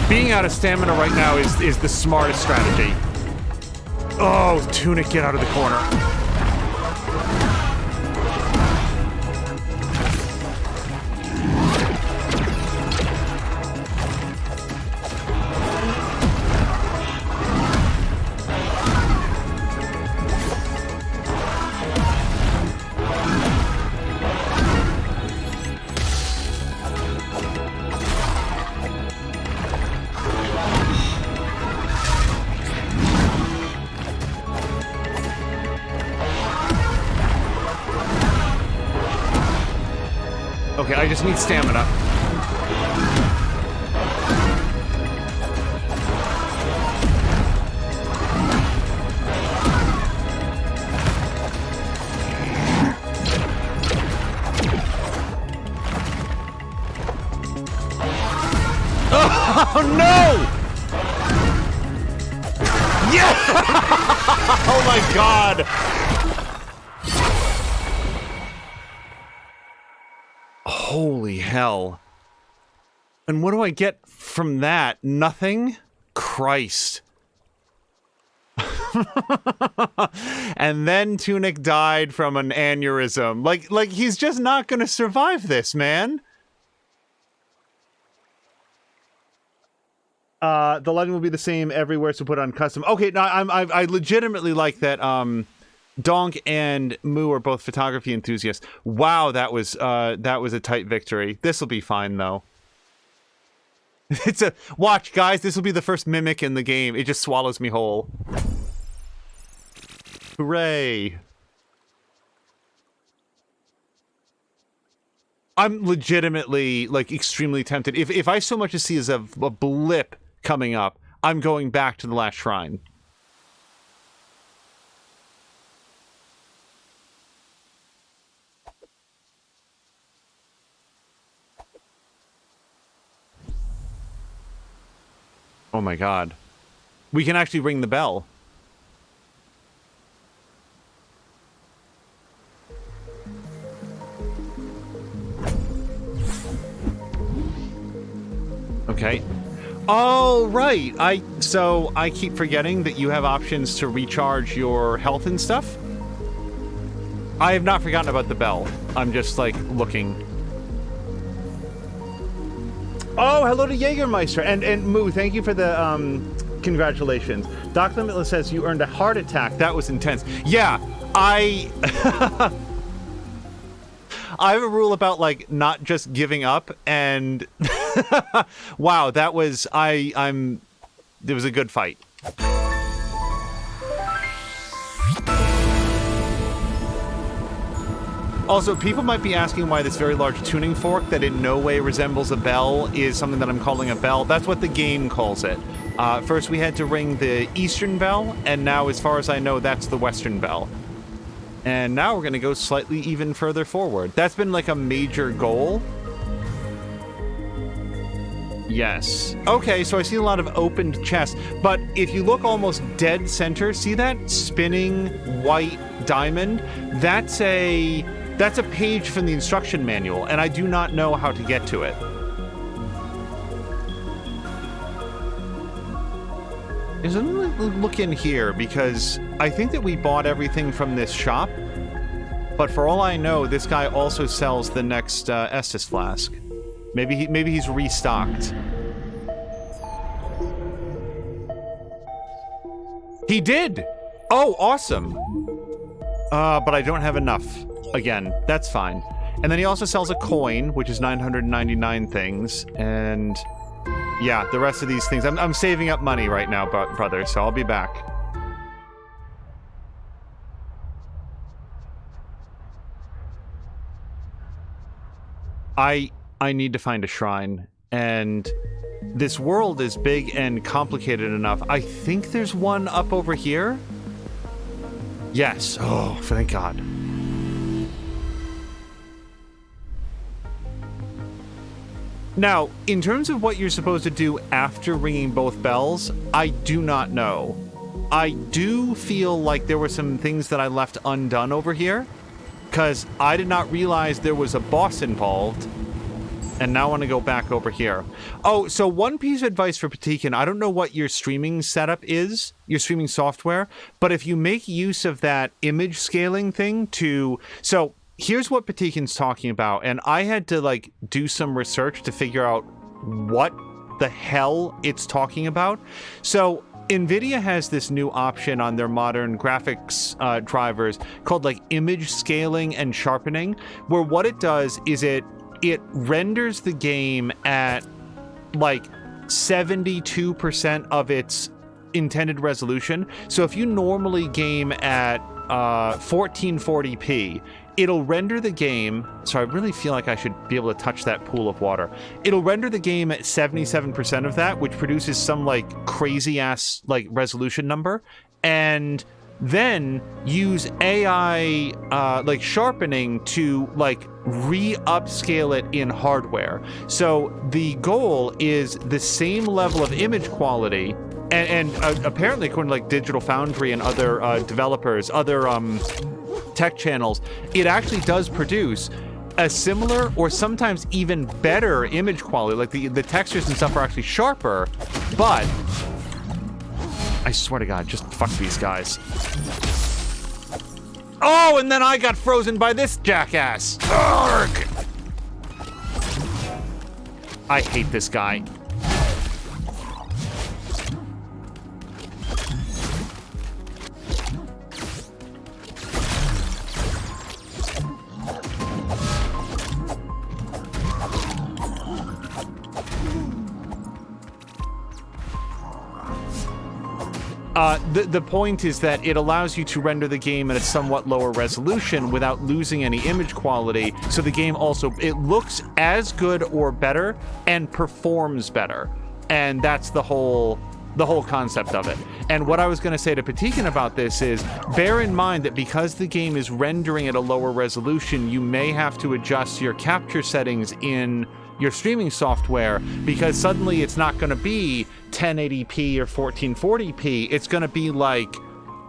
[SPEAKER 1] Being out of stamina right now is the smartest strategy. Oh, Tunic, get out of the corner. Okay, I just need stamina. Oh no! Yeah! Oh my god! Holy hell. And what do I get from that? Nothing? Christ. And then Tunic died from an aneurysm. Like he's just not gonna survive this, man. The lighting will be the same everywhere, so put on custom. Okay, now I legitimately like that. Donk and Moo are both photography enthusiasts. Wow, that was a tight victory. This will be fine though. Watch, guys. This will be the first mimic in the game. It just swallows me whole. Hooray! I'm legitimately like extremely tempted. If I so much as see as a blip coming up, I'm going back to the last shrine. Oh my god. We can actually ring the bell. Okay. Oh, right. So I keep forgetting that you have options to recharge your health and stuff. I have not forgotten about the bell. I'm just, like, looking. Oh, hello to Jägermeister. And Moo, thank you for the, congratulations. Doc Limitless says you earned a heart attack. That was intense. Yeah, I have a rule about, like, not just giving up, and wow, that was, it was a good fight. Also, people might be asking why this very large tuning fork that in no way resembles a bell is something that I'm calling a bell. That's what the game calls it. First we had to ring the eastern bell, and now, as far as I know, that's the western bell. And now we're going to go slightly even further forward. That's been like a major goal. Yes. Okay, so I see a lot of opened chests, but if you look almost dead center, see that spinning white diamond? That's a page from the instruction manual, and I do not know how to get to it. Let me look in here, because I think that we bought everything from this shop, but for all I know, this guy also sells the next Estus flask. Maybe he's restocked. He did! Oh, awesome! But I don't have enough. Again, that's fine. And then he also sells a coin, which is 999 things, and yeah, the rest of these things. I'm saving up money right now, brother, so I'll be back. I need to find a shrine, and this world is big and complicated enough. I think there's one up over here. Yes. Oh, thank God. Now, in terms of what you're supposed to do after ringing both bells, I do not know. I do feel like there were some things that I left undone over here, because I did not realize there was a boss involved, and now I want to go back over here. Oh, so one piece of advice for Patikin, I don't know what your streaming setup is, your streaming software, but if you make use of that image scaling thing to... So here's what Patikin's talking about, and I had to like do some research to figure out what the hell it's talking about. So NVIDIA has this new option on their modern graphics drivers called like image scaling and sharpening, where what it does is it renders the game at like 72% of its intended resolution. So if you normally game at 1440p, it'll render the game... So I really feel like I should be able to touch that pool of water. It'll render the game at 77% of that, which produces some like crazy ass like resolution number, and then use AI like sharpening to like re-upscale it in hardware. So the goal is the same level of image quality, and apparently according to like Digital Foundry and other developers, other tech channels, it actually does produce a similar or sometimes even better image quality. Like the textures and stuff are actually sharper, but I swear to God, just fuck these guys. Oh, and then I got frozen by this jackass. Arrgh! I hate this guy. The point is that it allows you to render the game at a somewhat lower resolution without losing any image quality, so the game also, it looks as good or better and performs better. And that's the whole concept of it. And what I was going to say to Patikin about this is, bear in mind that because the game is rendering at a lower resolution, you may have to adjust your capture settings in your streaming software, because suddenly it's not going to be 1080p or 1440p. It's going to be like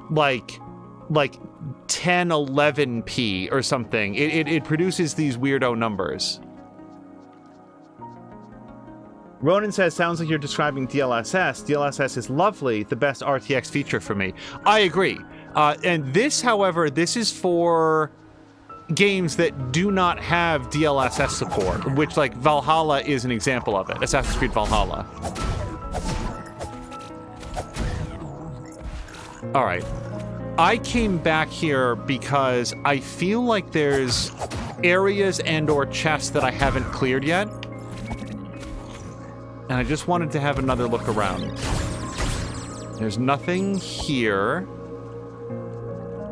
[SPEAKER 1] 1011p or something. It produces these weirdo numbers. Ronan says, sounds like you're describing DLSS. DLSS is lovely, the best RTX feature for me. I agree. And this, however, this is for games that do not have DLSS support, which, like, Valhalla is an example of it. Assassin's Creed Valhalla. All right. I came back here because I feel like there's areas and or chests that I haven't cleared yet. And I just wanted to have another look around. There's nothing here.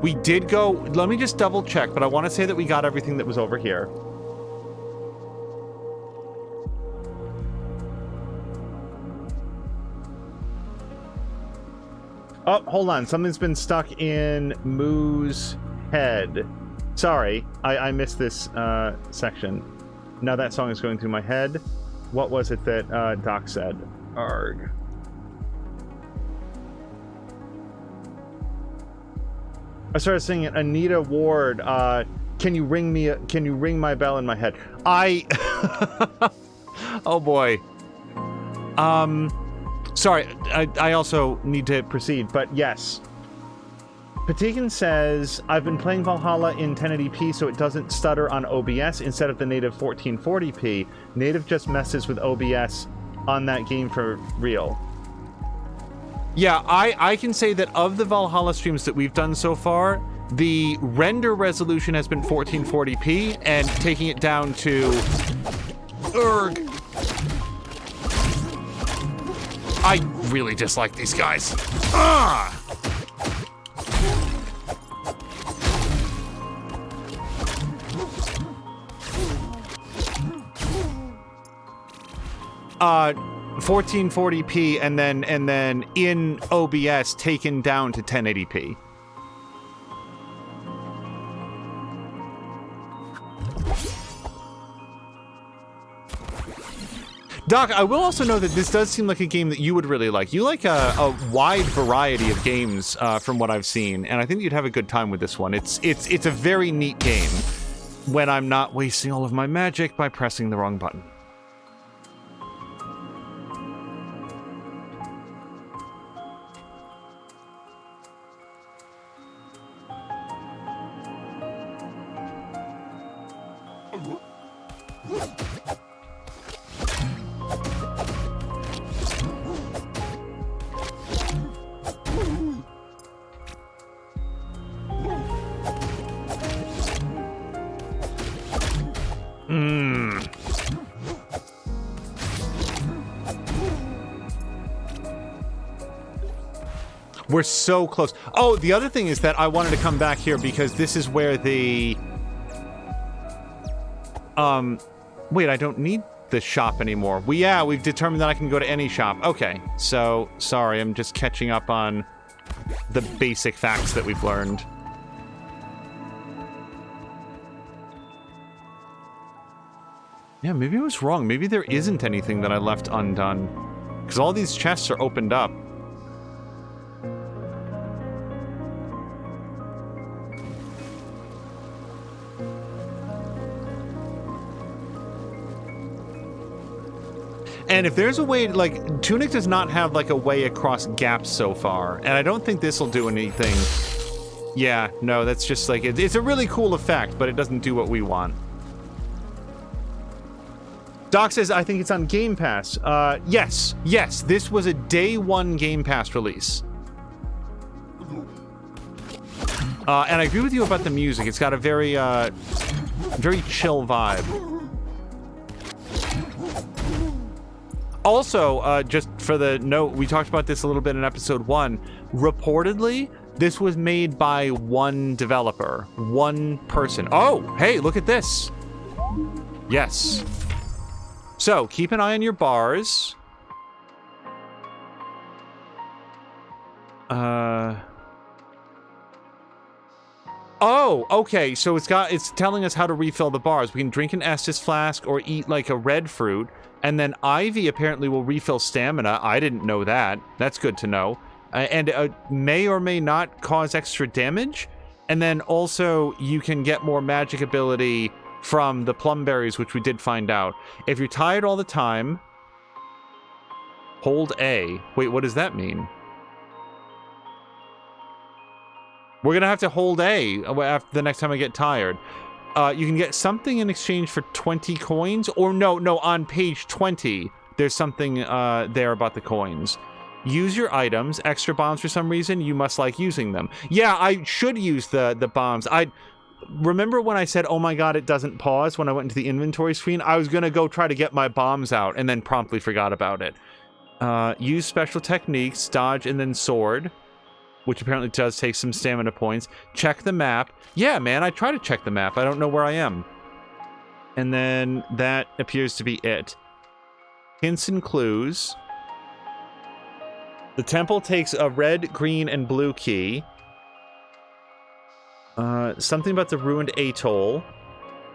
[SPEAKER 1] We did go... Let me just double check, but I want to say that we got everything that was over here. Oh, hold on. Something's been stuck in Moo's head. Sorry, I missed this section. Now that song is going through my head. What was it that Doc said? Arg. I started singing Anita Ward. Can you ring my bell in my head? Oh boy. Sorry, I also need to proceed, but yes. Patikin says, I've been playing Valhalla in 1080p so it doesn't stutter on OBS instead of the native 1440p. Native just messes with OBS on that game for real. Yeah, I can say that of the Valhalla streams that we've done so far, the render resolution has been 1440p, and taking it down to... Urgh. I really dislike these guys. Ah! 1440p and then in OBS taken down to 1080p. Doc, I will also know that this does seem like a game that you would really like. You like a wide variety of games from what I've seen, and I think you'd have a good time with this one. It's a very neat game when I'm not wasting all of my magic by pressing the wrong button. We're so close. Oh, the other thing is that I wanted to come back here because this is where the... Wait, I don't need the shop anymore. We've determined that I can go to any shop. Okay, so, sorry, I'm just catching up on the basic facts that we've learned. Yeah, maybe I was wrong. Maybe there isn't anything that I left undone. Because all these chests are opened up. And if there's a way, like, Tunic does not have, like, a way across gaps so far. And I don't think this will do anything. Yeah, no, that's just, like, it's a really cool effect, but it doesn't do what we want. Doc says, I think it's on Game Pass. Yes, this was a day one Game Pass release. And I agree with you about the music. It's got a very, very chill vibe. Also, just for the note, we talked about this a little bit in episode 1. Reportedly, this was made by one developer, one person. Oh, hey, look at this. Yes. So, keep an eye on your bars. Oh, okay, so it's telling us how to refill the bars. We can drink an Estus flask or eat, like, a red fruit. And then Ivy apparently will refill stamina. I didn't know that. That's good to know. And may or may not cause extra damage. And then also you can get more magic ability from the plum berries, which we did find out. If you're tired all the time, hold A. Wait, what does that mean? We're going to have to hold A after the next time I get tired. You can get something in exchange for 20 coins. Or no, on page 20, there's something there about the coins. Use your items. Extra bombs for some reason. You must like using them. Yeah, I should use the bombs. I remember when I said, oh my god, it doesn't pause when I went into the inventory screen. I was going to go try to get my bombs out and then promptly forgot about it. Use special techniques. Dodge and then sword. Which apparently does take some stamina points. Check the map. Yeah, man, I try to check the map. I don't know where I am. And then that appears to be it. Hints and clues. The temple takes a red, green, and blue key. Something about the ruined atoll.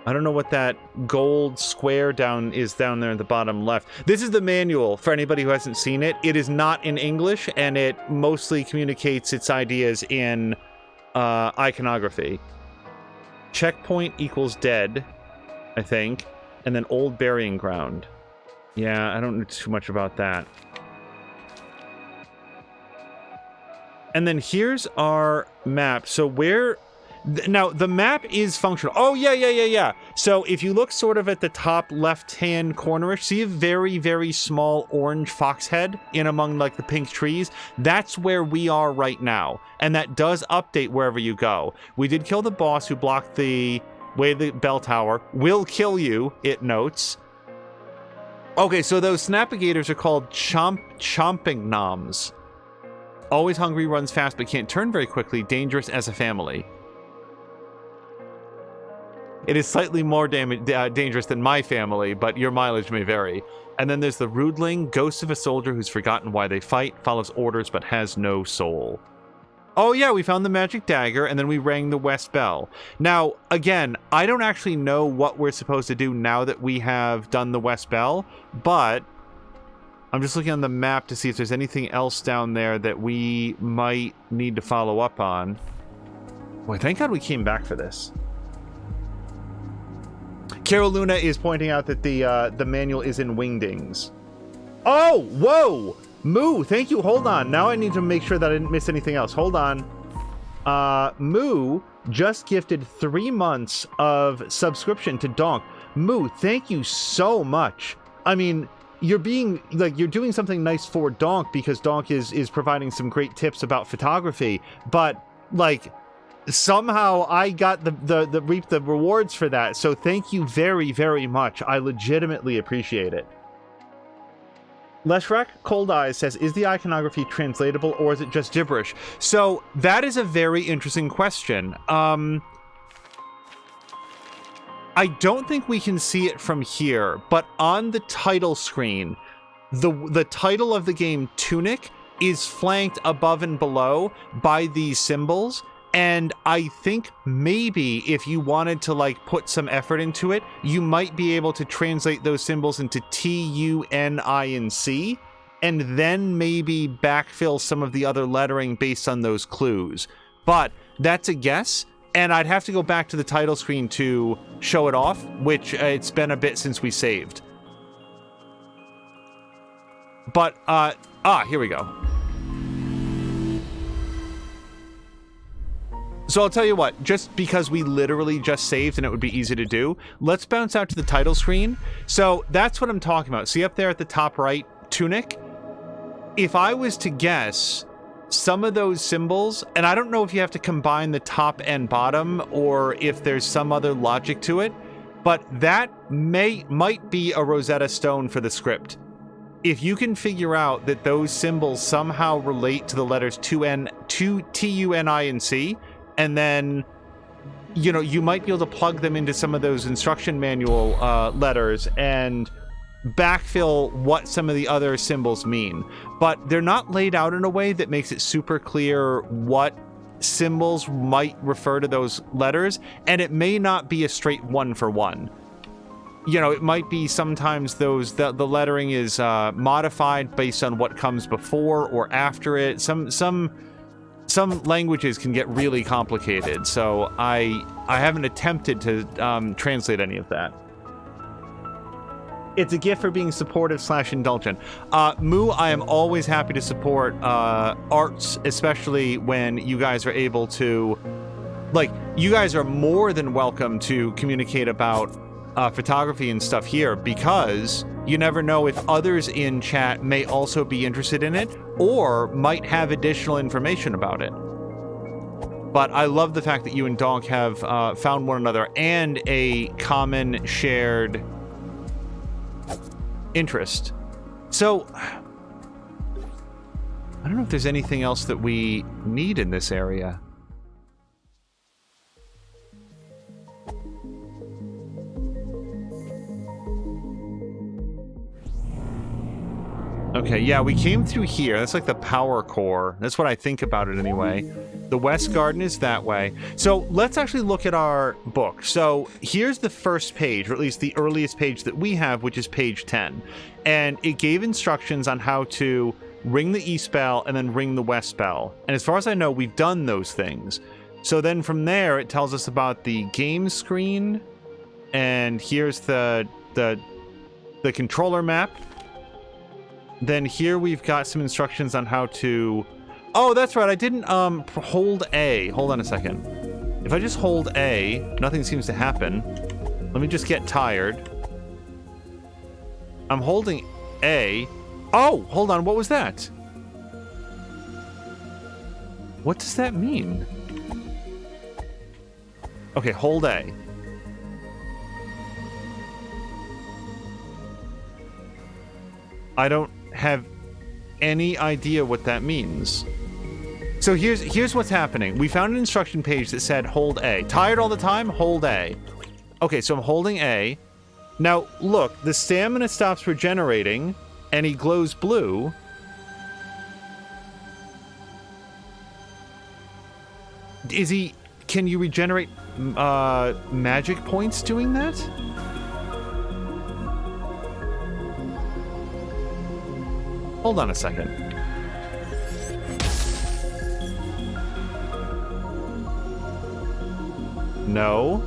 [SPEAKER 1] I don't know what that gold square down there in the bottom left. This is the manual for anybody who hasn't seen it. It is not in English, and it mostly communicates its ideas in iconography. Checkpoint equals dead, I think. And then old burying ground. Yeah, I don't know too much about that. And then here's our map. So where... Now, the map is functional. Oh, yeah. So if you look sort of at the top left-hand cornerish, see a very, very small orange fox head in among, like, the pink trees? That's where we are right now. And that does update wherever you go. We did kill the boss who blocked the way of the bell tower. Will kill you, it notes. Okay, so those snapigators are called chomping noms. Always hungry, runs fast, but can't turn very quickly. Dangerous as a family. It is slightly more dangerous than my family, but your mileage may vary. And then there's the Rudeling, ghost of a soldier who's forgotten why they fight, follows orders but has no soul. Oh yeah, we found the magic dagger, and then we rang the West Bell. Now, again, I don't actually know what we're supposed to do now that we have done the West Bell, but I'm just looking on the map to see if there's anything else down there that we might need to follow up on. Boy, thank God we came back for this. Carol Luna is pointing out that the manual is in Wingdings. Oh, whoa! Moo, thank you. Hold on. Now I need to make sure that I didn't miss anything else. Hold on. Moo just gifted 3 months of subscription to Donk. Moo, thank you so much. I mean, you're doing something nice for Donk because Donk is providing some great tips about photography, but like somehow I got the reap the rewards for that. So thank you very, very much. I legitimately appreciate it. Leshrak Cold Eyes says, is the iconography translatable or is it just gibberish? So that is a very interesting question. I don't think we can see it from here, but on the title screen, the title of the game, Tunic, is flanked above and below by these symbols. And I think maybe if you wanted to like put some effort into it, you might be able to translate those symbols into T-U-N-I-C and then maybe backfill some of the other lettering based on those clues. But that's a guess, and I'd have to go back to the title screen to show it off, which it's been a bit since we saved. But, here we go. So I'll tell you what, just because we literally just saved and it would be easy to do, let's bounce out to the title screen. So that's what I'm talking about. See up there at the top right, Tunic? If I was to guess, some of those symbols, and I don't know if you have to combine the top and bottom or if there's some other logic to it, but that might be a Rosetta Stone for the script. If you can figure out that those symbols somehow relate to the letters T-U-N-I-C, and then, you know, you might be able to plug them into some of those instruction manual letters and backfill what some of the other symbols mean. But they're not laid out in a way that makes it super clear what symbols might refer to those letters, and it may not be a straight one-for-one. You know, it might be sometimes the lettering is modified based on what comes before or after it. Some languages can get really complicated, so I haven't attempted to translate any of that. It's a gift for being supportive / indulgent. Moo, I am always happy to support arts, especially when you guys are able to, like, you guys are more than welcome to communicate about photography and stuff here, because you never know if others in chat may also be interested in it or might have additional information about it. But I love the fact that you and Donk have found one another and a common shared interest. So I don't know if there's anything else that we need in this area. Okay, yeah, we came through here. That's like the power core. That's what I think about it anyway. The West Garden is that way. So let's actually look at our book. So here's the first page, or at least the earliest page that we have, which is page 10. And it gave instructions on how to ring the East Bell and then ring the West Bell. And as far as I know, we've done those things. So then from there, it tells us about the game screen. And here's the controller map. Then here we've got some instructions on how to... Oh, that's right, I didn't hold A. Hold on a second. If I just hold A, nothing seems to happen. Let me just get tired. I'm holding A. Oh, hold on, what was that? What does that mean? Okay, hold A. I don't have any idea what that means. So here's what's happening. We found an instruction page that said hold A. Tired all the time? Hold A. Okay, so I'm holding A. Now, look, the stamina stops regenerating, and he glows blue. Is he... Can you regenerate magic points doing that? Hold on a second. No.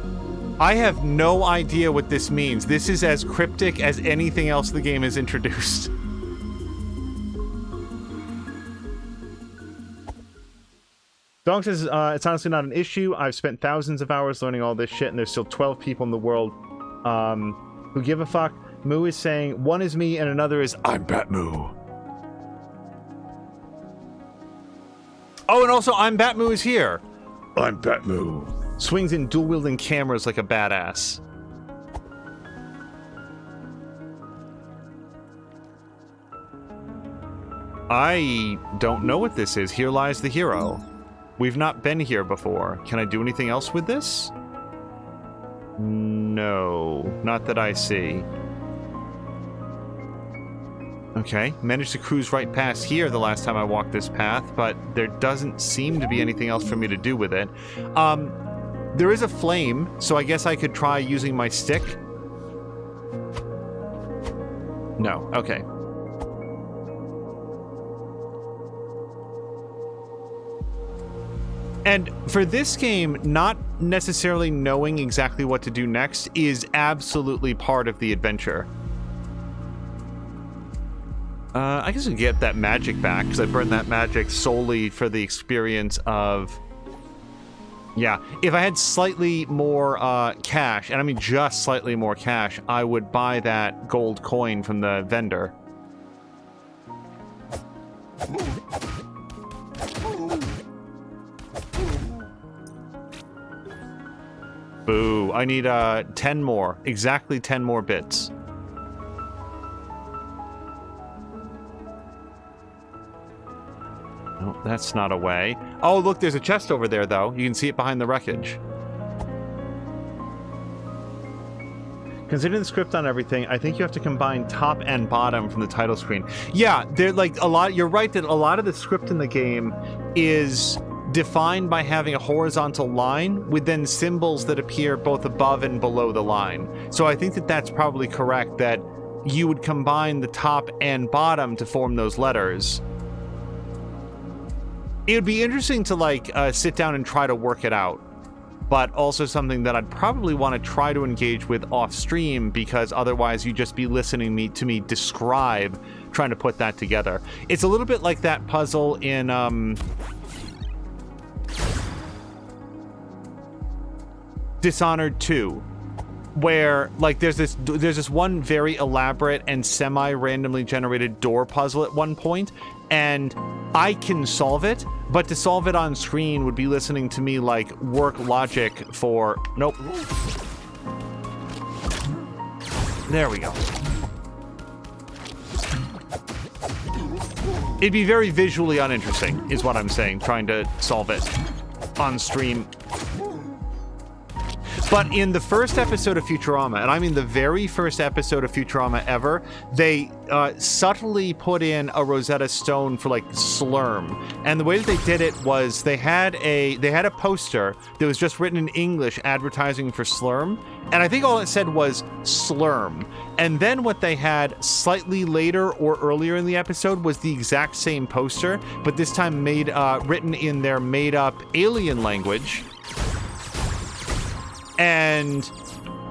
[SPEAKER 1] I have no idea what this means. This is as cryptic as anything else the game has introduced. Dong says, it's honestly not an issue. I've spent thousands of hours learning all this shit, and there's still 12 people in the world who give a fuck. Moo is saying, one is me and another is, I'm Batmoo. Oh, and also, I'm Batmoo is here. I'm Batmoo. Swings in dual-wielding cameras like a badass. I don't know what this is. Here lies the hero. We've not been here before. Can I do anything else with this? No, not that I see. Okay, managed to cruise right past here the last time I walked this path, but there doesn't seem to be anything else for me to do with it. There is a flame, so I guess I could try using my stick. No, okay. And for this game, not necessarily knowing exactly what to do next is absolutely part of the adventure. I guess I get that magic back, because I burned that magic solely for the experience of... Yeah, if I had slightly more cash, and I mean just slightly more cash, I would buy that gold coin from the vendor. Boo, I need 10 more, exactly 10 more bits. No, that's not a way. Oh, look, there's a chest over there, though. You can see it behind the wreckage. Considering the script on everything, I think you have to combine top and bottom from the title screen. Yeah, they're like a lot. You're right that a lot of the script in the game is defined by having a horizontal line with then symbols that appear both above and below the line. So I think that that's probably correct, that you would combine the top and bottom to form those letters. It would be interesting to, like, sit down and try to work it out, but also something that I'd probably want to try to engage with off-stream, because otherwise you'd just be listening to me describe trying to put that together. It's a little bit like that puzzle in, Dishonored 2, where, like, there's this one very elaborate and semi-randomly generated door puzzle at one point, and I can solve it, but to solve it on screen would be listening to me, like, work logic for... Nope. There we go. It'd be very visually uninteresting, is what I'm saying, trying to solve it on stream. But in the first episode of Futurama, and I mean the very first episode of Futurama ever, they subtly put in a Rosetta Stone for, like, Slurm. And the way that they did it was they had a poster that was just written in English advertising for Slurm, and I think all it said was Slurm. And then what they had slightly later or earlier in the episode was the exact same poster, but this time written in their made-up alien language. And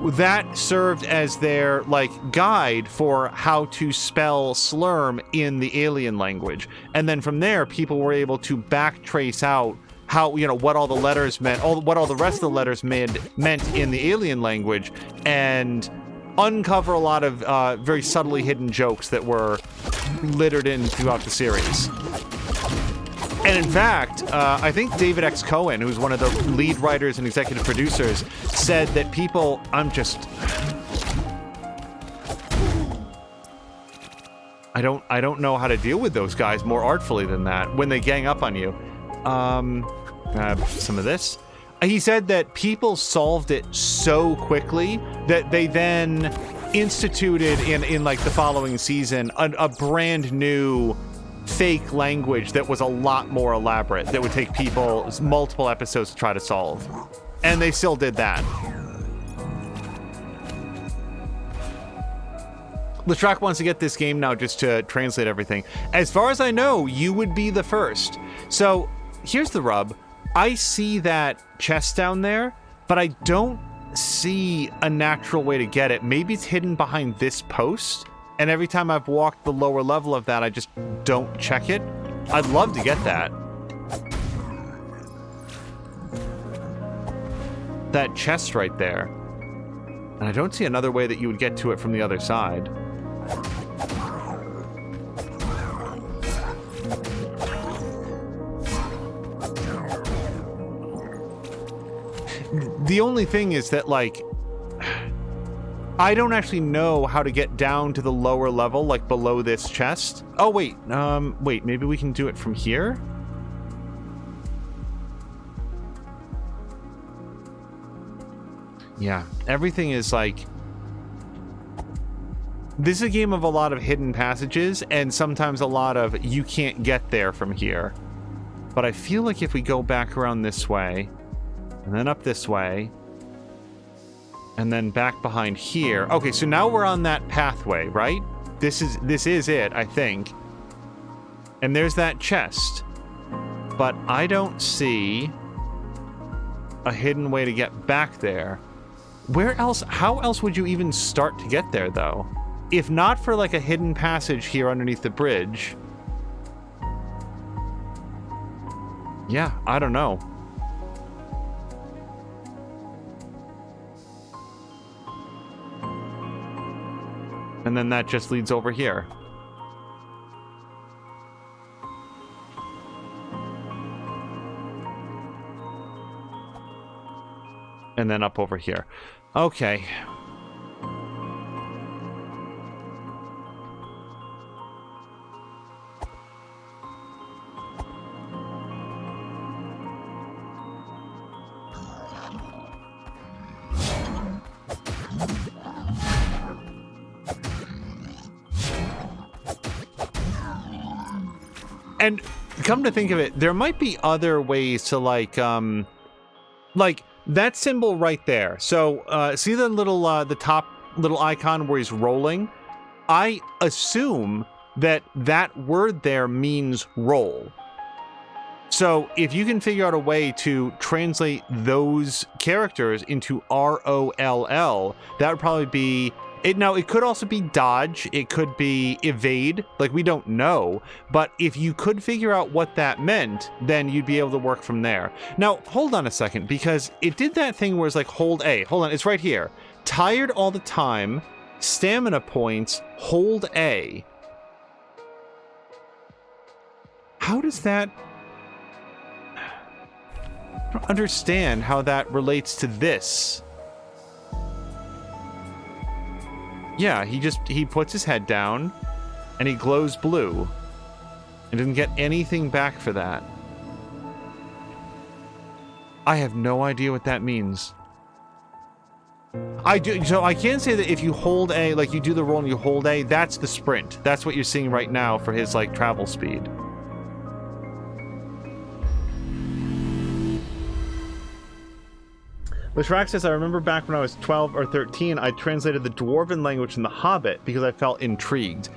[SPEAKER 1] that served as their, like, guide for how to spell slurm in the alien language. And then from there, people were able to backtrace out how, you know, what all the letters meant, what all the rest of the letters meant in the alien language, and uncover a lot of very subtly hidden jokes that were littered in throughout the series. And in fact, I think David X. Cohen, who's one of the lead writers and executive producers, said that people... I don't know how to deal with those guys more artfully than that when they gang up on you. Grab some of this. He said that people solved it so quickly that they then instituted in like the following season a brand new fake language that was a lot more elaborate, that would take people multiple episodes to try to solve. And they still did that. Leshrac wants to get this game now just to translate everything. As far as I know, you would be the first. So here's the rub. I see that chest down there, but I don't see a natural way to get it. Maybe it's hidden behind this post, and every time I've walked the lower level of that, I just don't check it. I'd love to get that. That chest right there. And I don't see another way that you would get to it from the other side. The only thing is that, like, I don't actually know how to get down to the lower level, like below this chest. Oh, wait, maybe we can do it from here? Yeah, everything is like... This is a game of a lot of hidden passages, and sometimes a lot of you can't get there from here. But I feel like if we go back around this way, and then up this way, and then back behind here. Okay, so now we're on that pathway, right? This is it, I think. And there's that chest. But I don't see a hidden way to get back there. Where else? How else would you even start to get there, though? If not for, like, a hidden passage here underneath the bridge. Yeah, I don't know. And then that just leads over here. And then up over here. Okay. And come to think of it, there might be other ways to, like that symbol right there. So, see the little, the top little icon where he's rolling? I assume that that word there means roll. So, if you can figure out a way to translate those characters into R-O-L-L, that would probably be... Now, it could also be dodge, it could be evade, like, we don't know, but if you could figure out what that meant, then you'd be able to work from there. Now, hold on a second, because it did that thing where it's like, hold A. Hold on, it's right here. Tired all the time, stamina points, hold A. How does that... I don't understand how that relates to this. Yeah, he puts his head down, and he glows blue, and doesn't get anything back for that. I have no idea what that means. So I can say that if you hold A, like you do the roll and you hold A, that's the sprint. That's what you're seeing right now for his, like, travel speed. Leshrac says, I remember back when I was 12 or 13, I translated the Dwarven language in The Hobbit because I felt intrigued.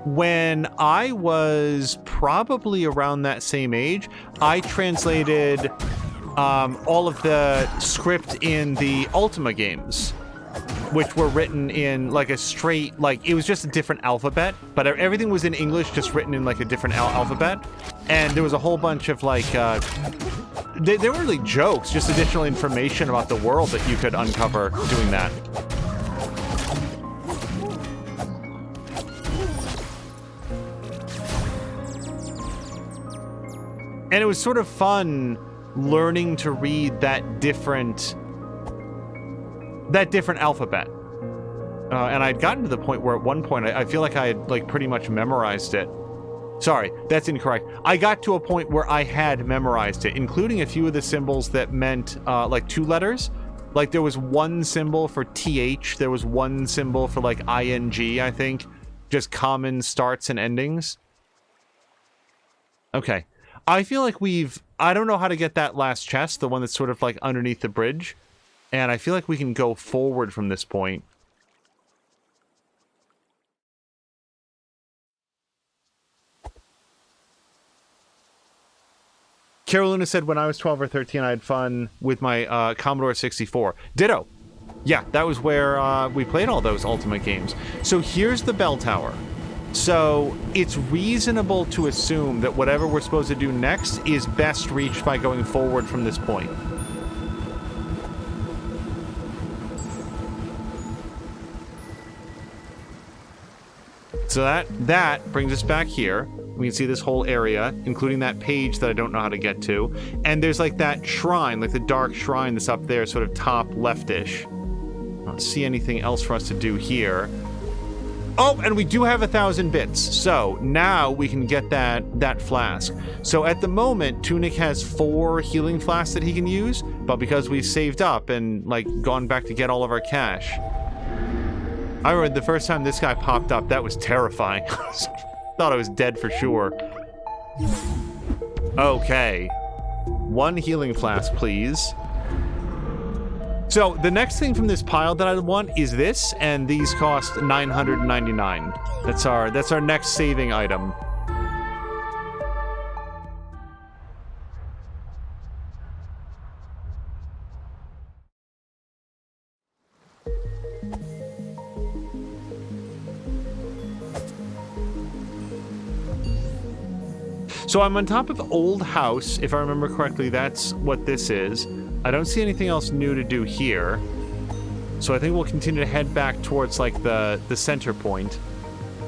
[SPEAKER 1] When I was probably around that same age, I translated all of the script in the Ultima games, which were written in, like, a straight, like, it was just a different alphabet, but everything was in English, just written in, like, a different alphabet. And there was a whole bunch of, like, they weren't really jokes, just additional information about the world that you could uncover doing that. And it was sort of fun learning to read that different alphabet. And I'd gotten to the point where at one point I feel like I had, like, pretty much memorized it. Sorry, that's incorrect. I got to a point where I had memorized it, including a few of the symbols that meant like 2 letters. Like there was one symbol for TH, there was one symbol for like ING, I think. Just common starts and endings. Okay. I feel like I don't know how to get that last chest, the one that's sort of like underneath the bridge. And I feel like we can go forward from this point. Carolina said when I was 12 or 13, I had fun with my Commodore 64. Ditto. Yeah, that was where we played all those Ultimate games. So here's the bell tower. So it's reasonable to assume that whatever we're supposed to do next is best reached by going forward from this point. So that brings us back here. We can see this whole area, including that page that I don't know how to get to. And there's like that shrine, like the dark shrine that's up there, sort of top leftish. I don't see anything else for us to do here. Oh, and we do have 1,000 bits. So now we can get that flask. So at the moment, Tunic has 4 healing flasks that he can use, but because we've saved up and like gone back to get all of our cash. I remember the first time this guy popped up, that was terrifying. Thought I was dead for sure. Okay. 1 healing flask, please. So, the next thing from this pile that I want is this, and these cost 999. That's our next saving item. So I'm on top of Old House, if I remember correctly, that's what this is. I don't see anything else new to do here. So I think we'll continue to head back towards like the center point.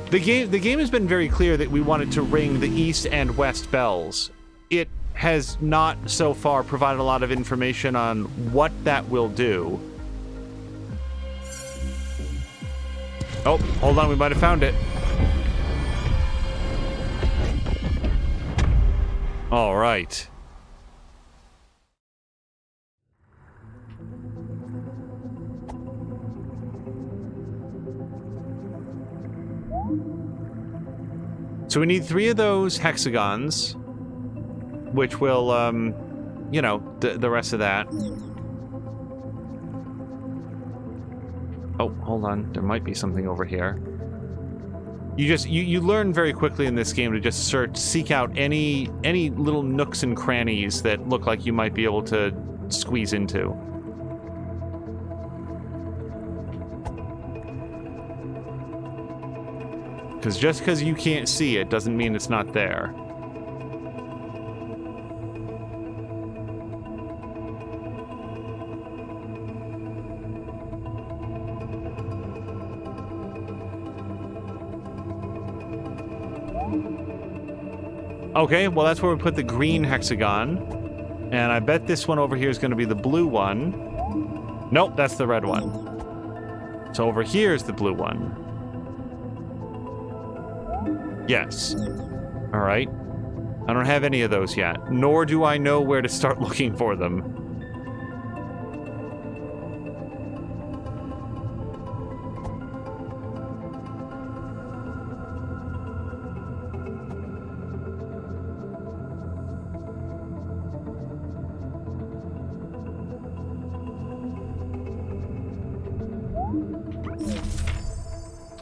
[SPEAKER 1] The game has been very clear that we wanted to ring the east and west bells. It has not so far provided a lot of information on what that will do. Oh, hold on, we might have found it. All right. So we need 3 of those hexagons, which will, you know, the rest of that. Oh, hold on. There might be something over here. You learn very quickly in this game to just seek out any little nooks and crannies that look like you might be able to squeeze into. Because just because you can't see it doesn't mean it's not there. Okay, well that's where we put the green hexagon. And I bet this one over here is going to be the blue one. Nope, that's the red one. So over here is the blue one. Yes. Alright. I don't have any of those yet, nor do I know where to start looking for them.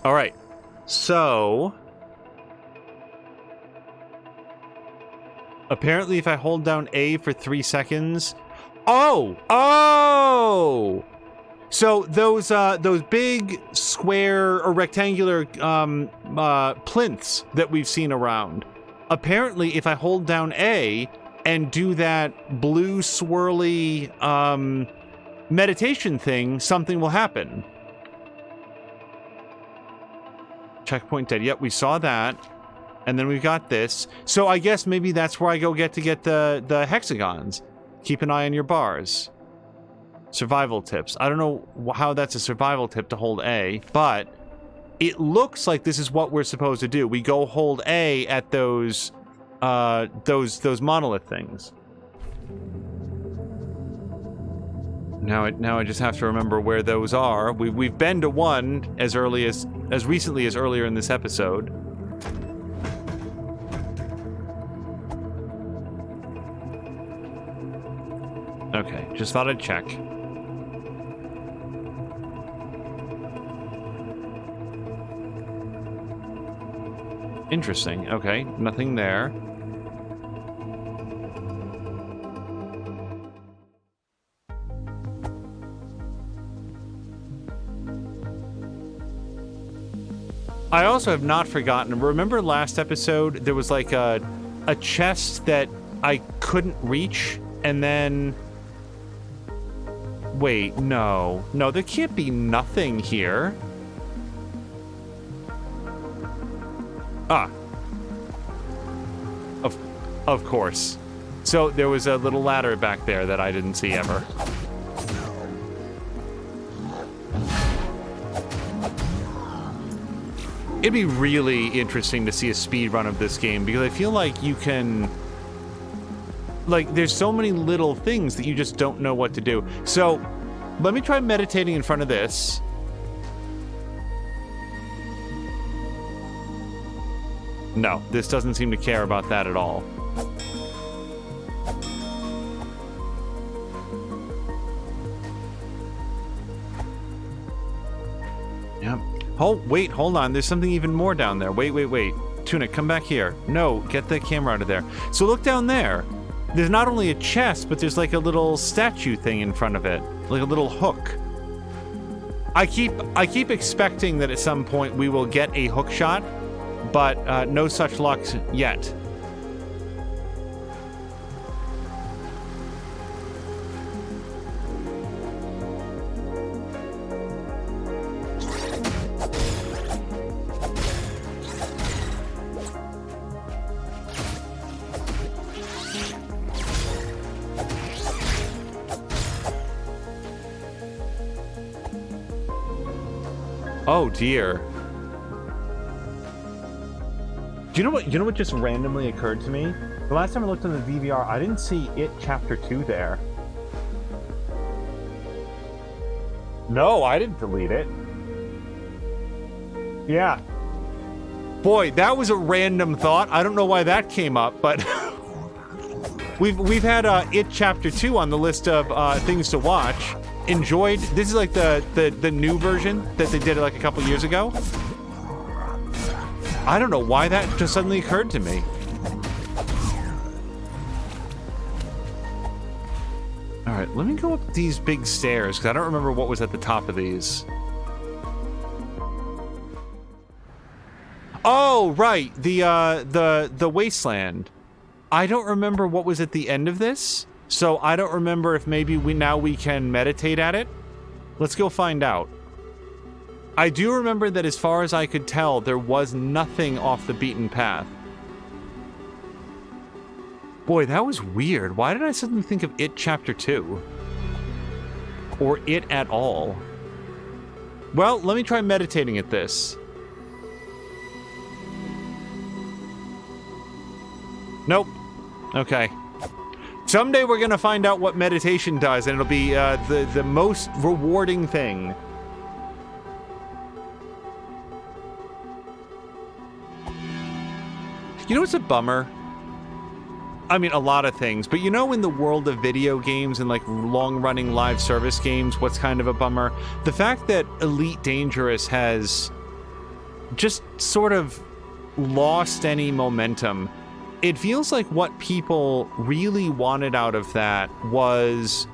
[SPEAKER 1] Alright. So apparently if I hold down A for 3 seconds... Oh! So those big square or rectangular plinths that we've seen around. Apparently if I hold down A and do that blue swirly meditation thing, something will happen. Checkpoint dead. Yep, we saw that. And then we've got this. So I guess maybe that's where I go get the hexagons. Keep an eye on your bars. Survival tips. I don't know how that's a survival tip to hold A, but it looks like this is what we're supposed to do. We go hold A at those monolith things. Now I just have to remember where those are. We've been to one as recently as earlier in this episode. Okay, just thought I'd check. Interesting. Okay, nothing there. I also have not forgotten. Remember last episode, there was like a chest that I couldn't reach, and then... Wait, no. No, there can't be nothing here. Ah. Of course. So there was a little ladder back there that I didn't see ever. It'd be really interesting to see a speed run of this game, because I feel like you can... Like, there's so many little things that you just don't know what to do. So, let me try meditating in front of this. No, this doesn't seem to care about that at all. Yep. Oh, wait, hold on. There's something even more down there. Wait. Tunic, come back here. No, get the camera out of there. So look down there. There's not only a chest, but there's like a little statue thing in front of it. Like a little hook. I keep expecting that at some point we will get a hook shot, but no such luck yet. Oh dear. Do you know what just randomly occurred to me? The last time I looked on the DVR, I didn't see It Chapter 2 there. No, I didn't delete it. Yeah. Boy, that was a random thought. I don't know why that came up, but we've had It Chapter 2 on the list of things to watch. Enjoyed. This is like the new version that they did like a couple years ago. I don't know why that just suddenly occurred to me. All right, let me go up these big stairs because I don't remember what was at the top of these. Oh, right, the wasteland. I don't remember what was at the end of this. So I don't remember if maybe we can meditate at it. Let's go find out. I do remember that as far as I could tell, there was nothing off the beaten path. Boy, that was weird. Why did I suddenly think of It Chapter 2? Or It at all? Well, let me try meditating at this. Nope. Okay. Someday we're gonna find out what meditation does, and it'll be the most rewarding thing. You know what's a bummer? I mean, a lot of things, but you know, in the world of video games and like long-running live service games, what's kind of a bummer? The fact that Elite Dangerous has just sort of lost any momentum. It feels like what people really wanted out of that was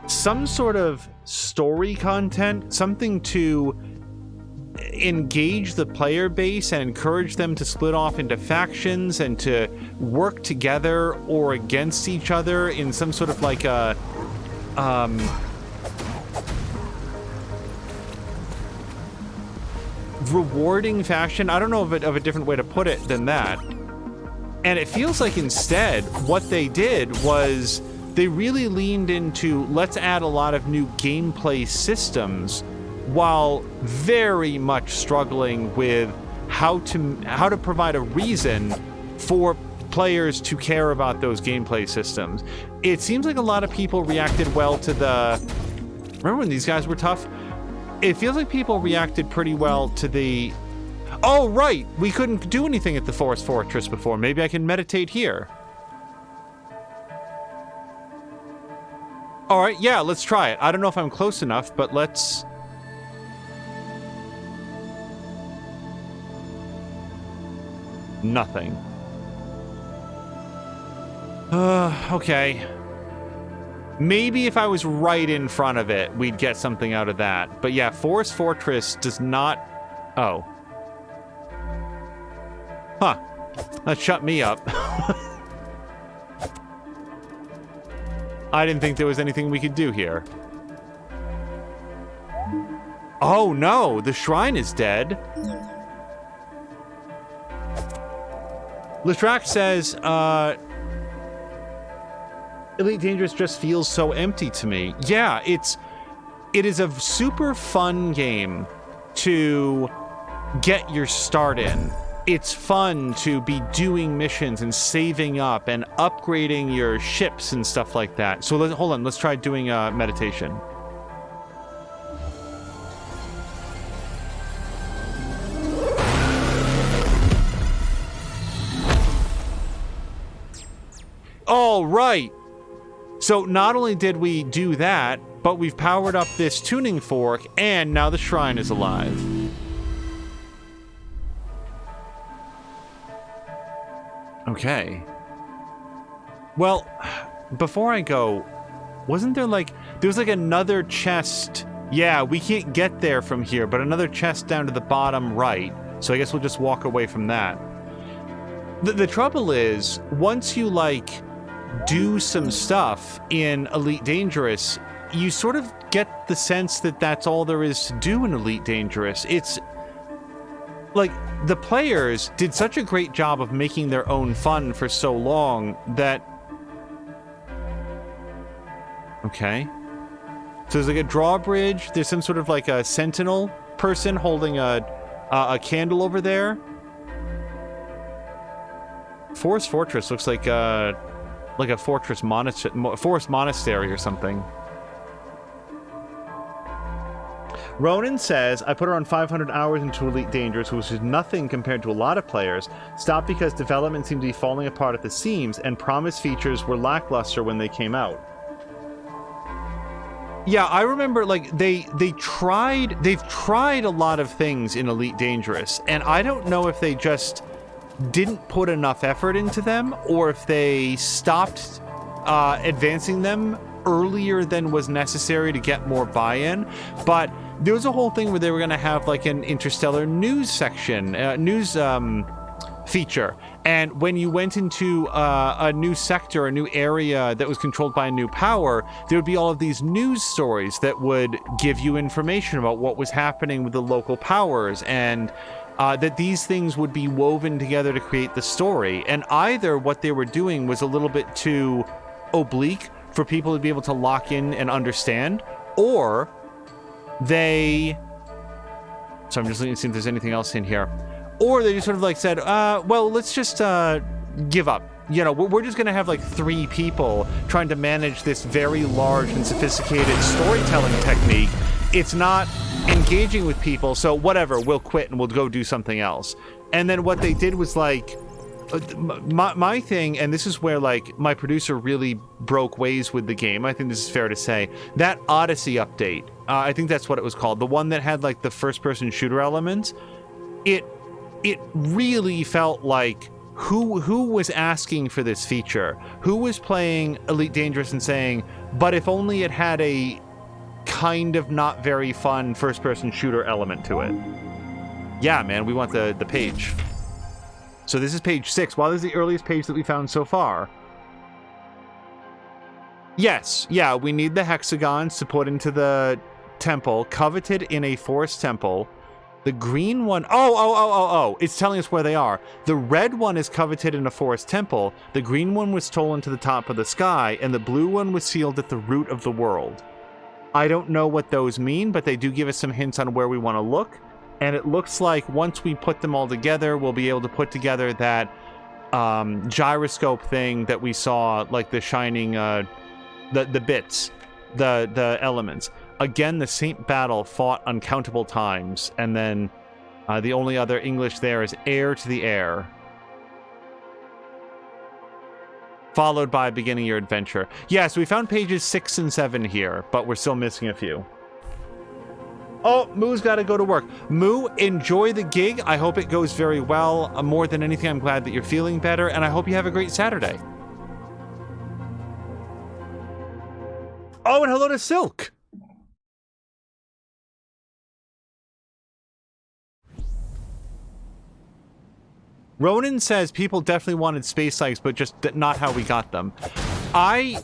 [SPEAKER 1] some sort of story content, something to engage the player base and encourage them to split off into factions and to work together or against each other in some sort of like a rewarding fashion. I don't know of a different way to put it than that. And it feels like instead what they did was they really leaned into, let's add a lot of new gameplay systems while very much struggling with how to provide a reason for players to care about those gameplay systems. It seems like a lot of people reacted well to the... Remember when these guys were tough? It feels like people reacted pretty well to the... Oh, right! We couldn't do anything at the Forest Fortress before. Maybe I can meditate here. Alright, yeah, let's try it. I don't know if I'm close enough, but let's... Nothing. Okay. Maybe if I was right in front of it, we'd get something out of that. But yeah, Forest Fortress does not... Oh. Huh. That shut me up. I didn't think there was anything we could do here. Oh no, the shrine is dead. Lestrak says, Elite Dangerous just feels so empty to me. Yeah, it is a super fun game to get your start in. It's fun to be doing missions and saving up and upgrading your ships and stuff like that. So hold on, let's try doing meditation. All right. So not only did we do that, but we've powered up this tuning fork, and now the shrine is alive. Okay. Well, before I go, wasn't there there was another chest? Yeah, we can't get there from here, but another chest down to the bottom right. So I guess we'll just walk away from that. The trouble is, once you do some stuff in Elite Dangerous, you sort of get the sense that that's all there is to do in Elite Dangerous. It's the players did such a great job of making their own fun for so long that... Okay. So there's a drawbridge, there's some sort of a sentinel person holding a candle over there. Forest Fortress looks like a forest monastery or something. Ronan says, I put around 500 hours into Elite Dangerous, which is nothing compared to a lot of players. Stopped because development seemed to be falling apart at the seams, and promised features were lackluster when they came out. Yeah, I remember, they've tried a lot of things in Elite Dangerous, and I don't know if they just didn't put enough effort into them, or if they stopped advancing them earlier than was necessary to get more buy-in. But there was a whole thing where they were going to have an interstellar news section, news feature. And when you went into a new sector, a new area that was controlled by a new power, there would be all of these news stories that would give you information about what was happening with the local powers, and that these things would be woven together to create the story. And either what they were doing was a little bit too oblique for people to be able to lock in and understand, or they... So I'm just looking to see if there's anything else in here. Or they just sort of said, well, let's just give up. You know, we're just going to have 3 people trying to manage this very large and sophisticated storytelling technique. It's not engaging with people, so whatever, we'll quit and we'll go do something else. And then what they did was my thing, and this is where my producer really broke ways with the game, I think this is fair to say, that Odyssey update, I think that's what it was called, the one that had the first person shooter elements, it really felt who was asking for this feature? Who was playing Elite Dangerous and saying, but if only it had a kind of not very fun first-person shooter element to it? Yeah, man, we want the page. So this is page 6. Well, this is the earliest page that we found so far. Yes, yeah, we need the hexagons to put into the temple, coveted in a forest temple. The green one... Oh, it's telling us where they are. The red one is coveted in a forest temple. The green one was stolen to the top of the sky, and the blue one was sealed at the root of the world. I don't know what those mean, but they do give us some hints on where we want to look. And it looks like once we put them all together, we'll be able to put together that gyroscope thing that we saw, like the shining, the bits, the elements. Again, the same battle fought uncountable times, and then the only other English there is heir to the heir. Followed by beginning your adventure. Yeah, so we found pages 6 and 7 here, but we're still missing a few. Oh, Moo's got to go to work. Moo, enjoy the gig. I hope it goes very well. More than anything, I'm glad that you're feeling better, and I hope you have a great Saturday. Oh, and hello to Silk. Ronan says people definitely wanted space hikes, but just not how we got them. I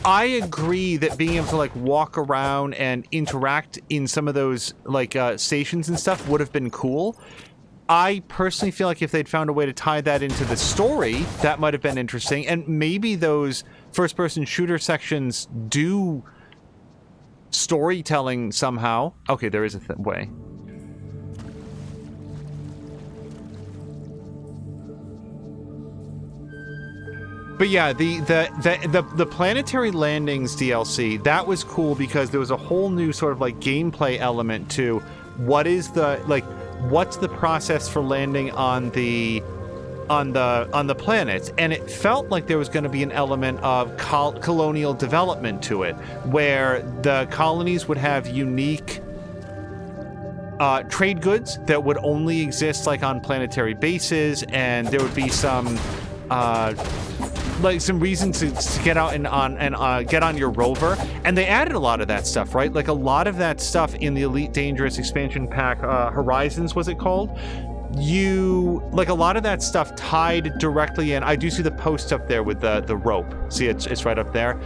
[SPEAKER 1] agree that being able to like walk around and interact in some of those like stations and stuff would have been cool. I personally feel like if they'd found a way to tie that into the story, that might have been interesting. And maybe those first-person shooter sections do storytelling somehow. Okay, there is a way. But yeah, the planetary landings DLC, that was cool because there was a whole new sort of like gameplay element to what is the like what's the process for landing on the planets, and it felt like there was going to be an element of colonial development to it, where the colonies would have unique trade goods that would only exist like on planetary bases, and there would be some like some reason to get out and get on your rover, and they added a lot of that stuff, right? Like a lot of that stuff in the Elite Dangerous expansion pack, Horizons was it called? Like a lot of that stuff tied directly in. I do see the post up there with the rope. See, it's right up there.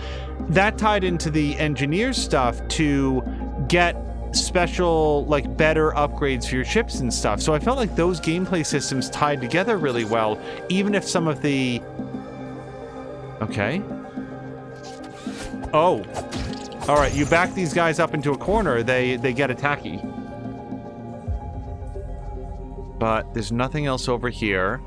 [SPEAKER 1] That tied into the engineers stuff to get special, like better upgrades for your ships and stuff. So I felt like those gameplay systems tied together really well, even if some of the okay. Oh. All right, you back these guys up into a corner, they get attacky. But there's nothing else over here.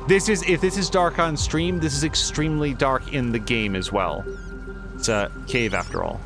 [SPEAKER 1] If this is dark on stream, this is extremely dark in the game as well. It's a cave after all.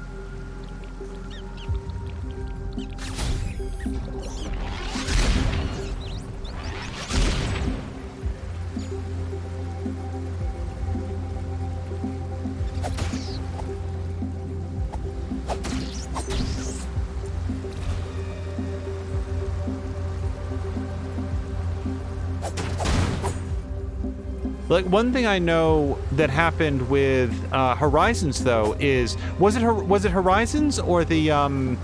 [SPEAKER 1] Like, one thing I know that happened with Horizons, though, is was it Horizons or the Odyssey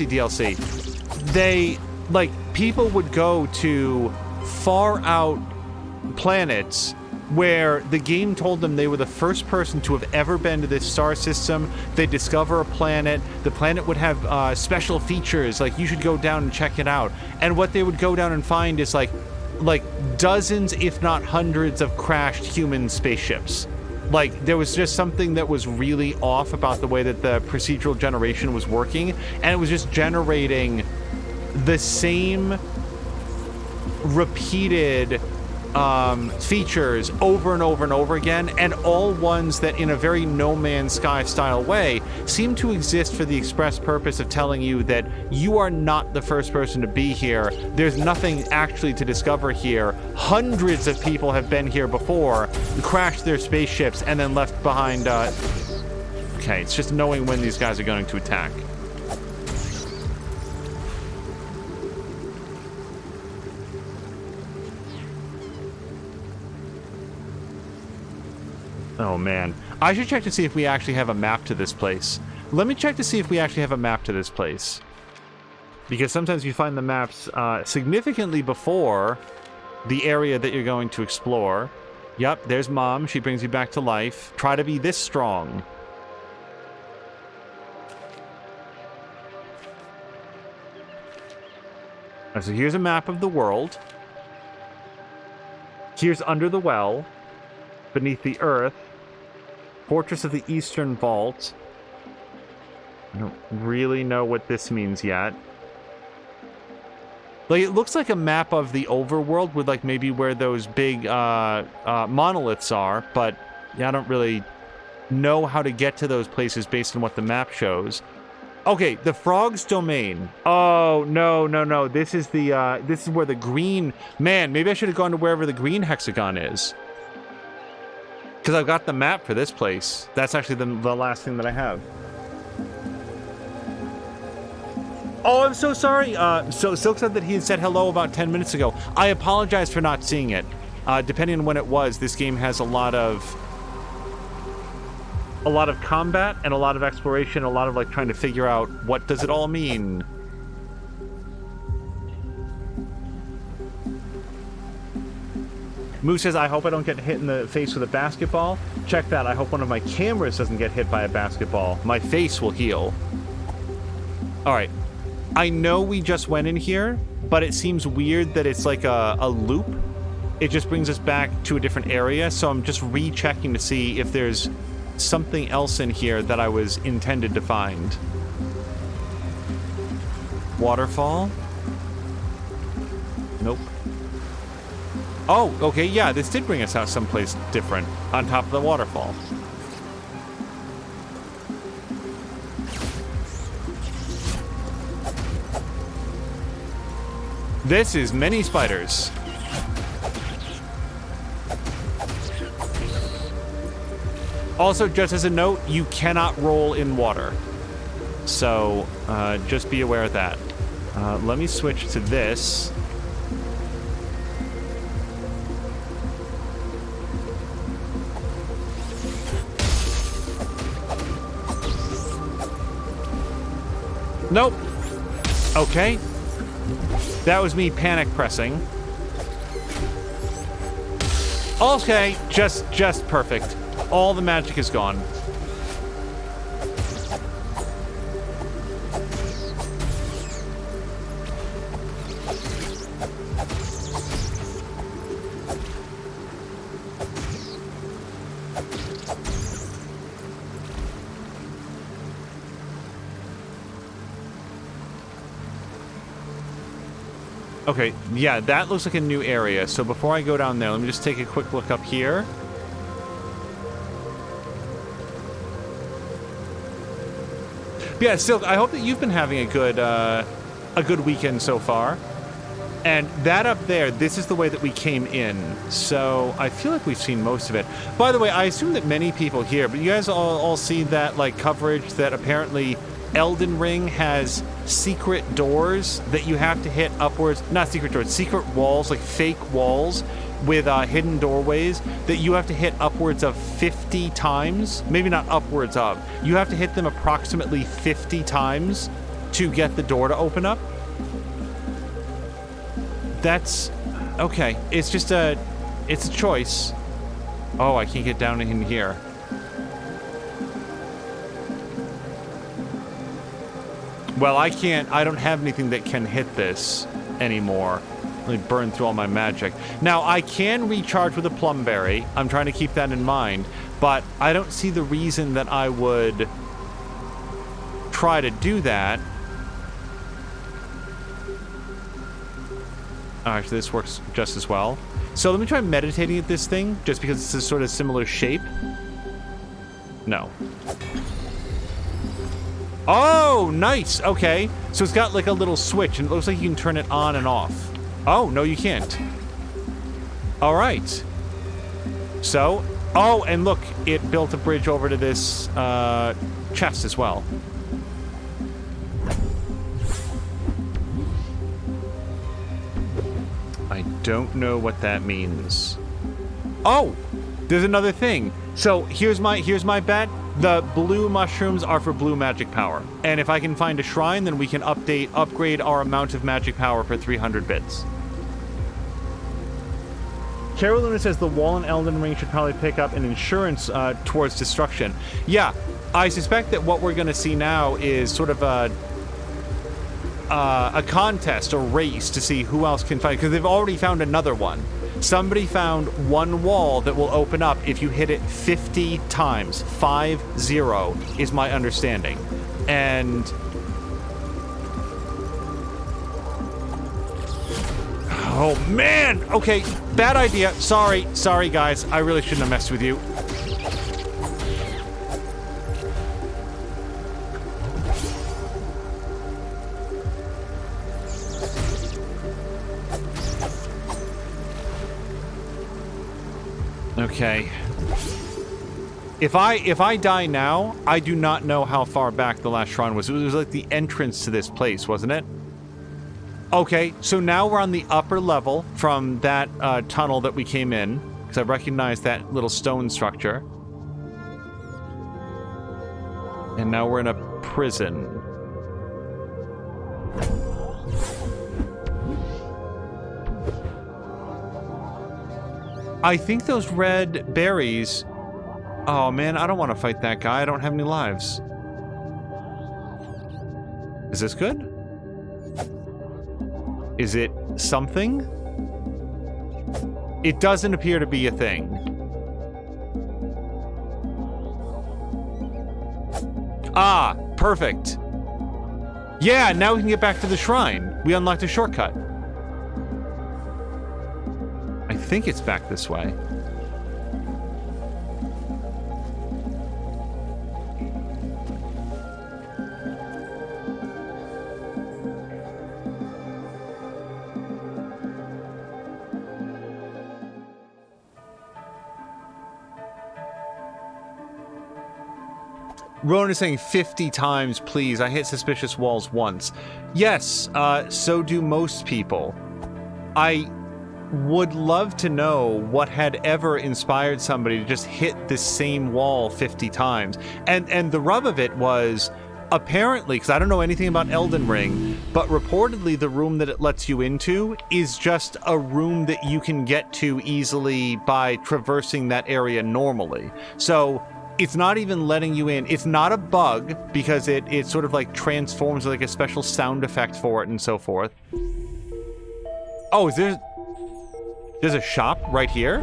[SPEAKER 1] DLC? They, like, people would go to far out planets where the game told them they were the first person to have ever been to this star system. They'd discover a planet. The planet would have special features, like you should go down and check it out. And what they would go down and find is like dozens, if not hundreds, of crashed human spaceships. Like, there was just something that was really off about the way that the procedural generation was working, and it was just generating the same repeated features over and over and over again, and all ones that in a very No Man's Sky style way seem to exist for the express purpose of telling you that you are not the first person to be here. There's nothing actually to discover here. Hundreds of people have been here before, crashed their spaceships, and then left behind okay, it's just knowing when these guys are going to attack. Oh man, I should check to see if we actually have a map to this place. Let me check to see if we actually have a map to this place. Because sometimes you find the maps significantly before the area that you're going to explore. Yep, there's Mom. She brings you back to life. Try to be this strong. Right, so here's a map of the world. Here's under the well, beneath the earth. Fortress of the Eastern Vault. I don't really know what this means yet. Like, it looks like a map of the overworld with, like, maybe where those big monoliths are, but yeah, I don't really know how to get to those places based on what the map shows. Okay, the Frog's Domain. Oh, no. This is the, this is where the green... Man, maybe I should have gone to wherever the green hexagon is. Because I've got the map for this place. That's actually the last thing that I have. Oh, I'm so sorry. So Silk said that he had said hello about 10 minutes ago. I apologize for not seeing it. Depending on when it was, this game has a lot of combat and a lot of exploration, a lot of like trying to figure out what does it all mean. Moose says, I hope I don't get hit in the face with a basketball. Check that. I hope one of my cameras doesn't get hit by a basketball. My face will heal. All right. I know we just went in here, but it seems weird that it's like a loop. It just brings us back to a different area, so I'm just rechecking to see if there's something else in here that I was intended to find. Waterfall? Nope. Oh, okay, yeah, this did bring us out someplace different, on top of the waterfall. This is many spiders. Also, just as a note, you cannot roll in water. So, just be aware of that. Let me switch to this. Nope. Okay. That was me panic pressing. Okay, just perfect. All the magic is gone. Okay, yeah, that looks like a new area. So before I go down there, let me just take a quick look up here. Yeah, Silk, I hope that you've been having a good weekend so far. And that up there, this is the way that we came in. So I feel like we've seen most of it. By the way, I assume that many people here, but you guys all see that like coverage that apparently Elden Ring has secret doors that you have to hit upwards. Not secret doors, secret walls, like fake walls with hidden doorways that you have to hit upwards of 50 times. Maybe not upwards of. You have to hit them approximately 50 times to get the door to open up. That's okay. It's just it's a choice. Oh, I can't get down in here. Well, I don't have anything that can hit this anymore. Really burn through all my magic. Now, I can recharge with a plum berry. I'm trying to keep that in mind, but I don't see the reason that I would try to do that. Actually, this works just as well. So let me try meditating at this thing, just because it's a sort of similar shape. No. Oh, nice. Okay. So it's got like a little switch, and it looks like you can turn it on and off. Oh, no, you can't. All right. So, oh, and look, it built a bridge over to this chest as well. I don't know what that means. Oh, there's another thing. So here's my bet. The blue mushrooms are for blue magic power. And if I can find a shrine, then we can upgrade our amount of magic power for 300 bits. Carolina says the wall in Elden Ring should probably pick up an insurance towards destruction. Yeah, I suspect that what we're going to see now is sort of a contest, a race to see who else can find, because they've already found another one. Somebody found one wall that will open up if you hit it 50 times. 50 is my understanding. And... oh, man! Okay, bad idea. Sorry, guys. I really shouldn't have messed with you. Okay. If I die now, I do not know how far back the last shrine was. It was like the entrance to this place, wasn't it? Okay, so now we're on the upper level from that tunnel that we came in, because I recognize that little stone structure. And now we're in a prison. I think those red berries... oh, man, I don't want to fight that guy. I don't have any lives. Is this good? Is it something? It doesn't appear to be a thing. Ah, perfect. Yeah, now we can get back to the shrine. We unlocked a shortcut. I think it's back this way. Ronan is saying 50 times, please. I hit suspicious walls once. Yes, so do most people. I would love to know what had ever inspired somebody to just hit the same wall 50 times. And the rub of it was, apparently, because I don't know anything about Elden Ring, but reportedly the room that it lets you into is just a room that you can get to easily by traversing that area normally. So it's not even letting you in. It's not a bug because it sort of like transforms like a special sound effect for it and so forth. Oh, there's a shop right here?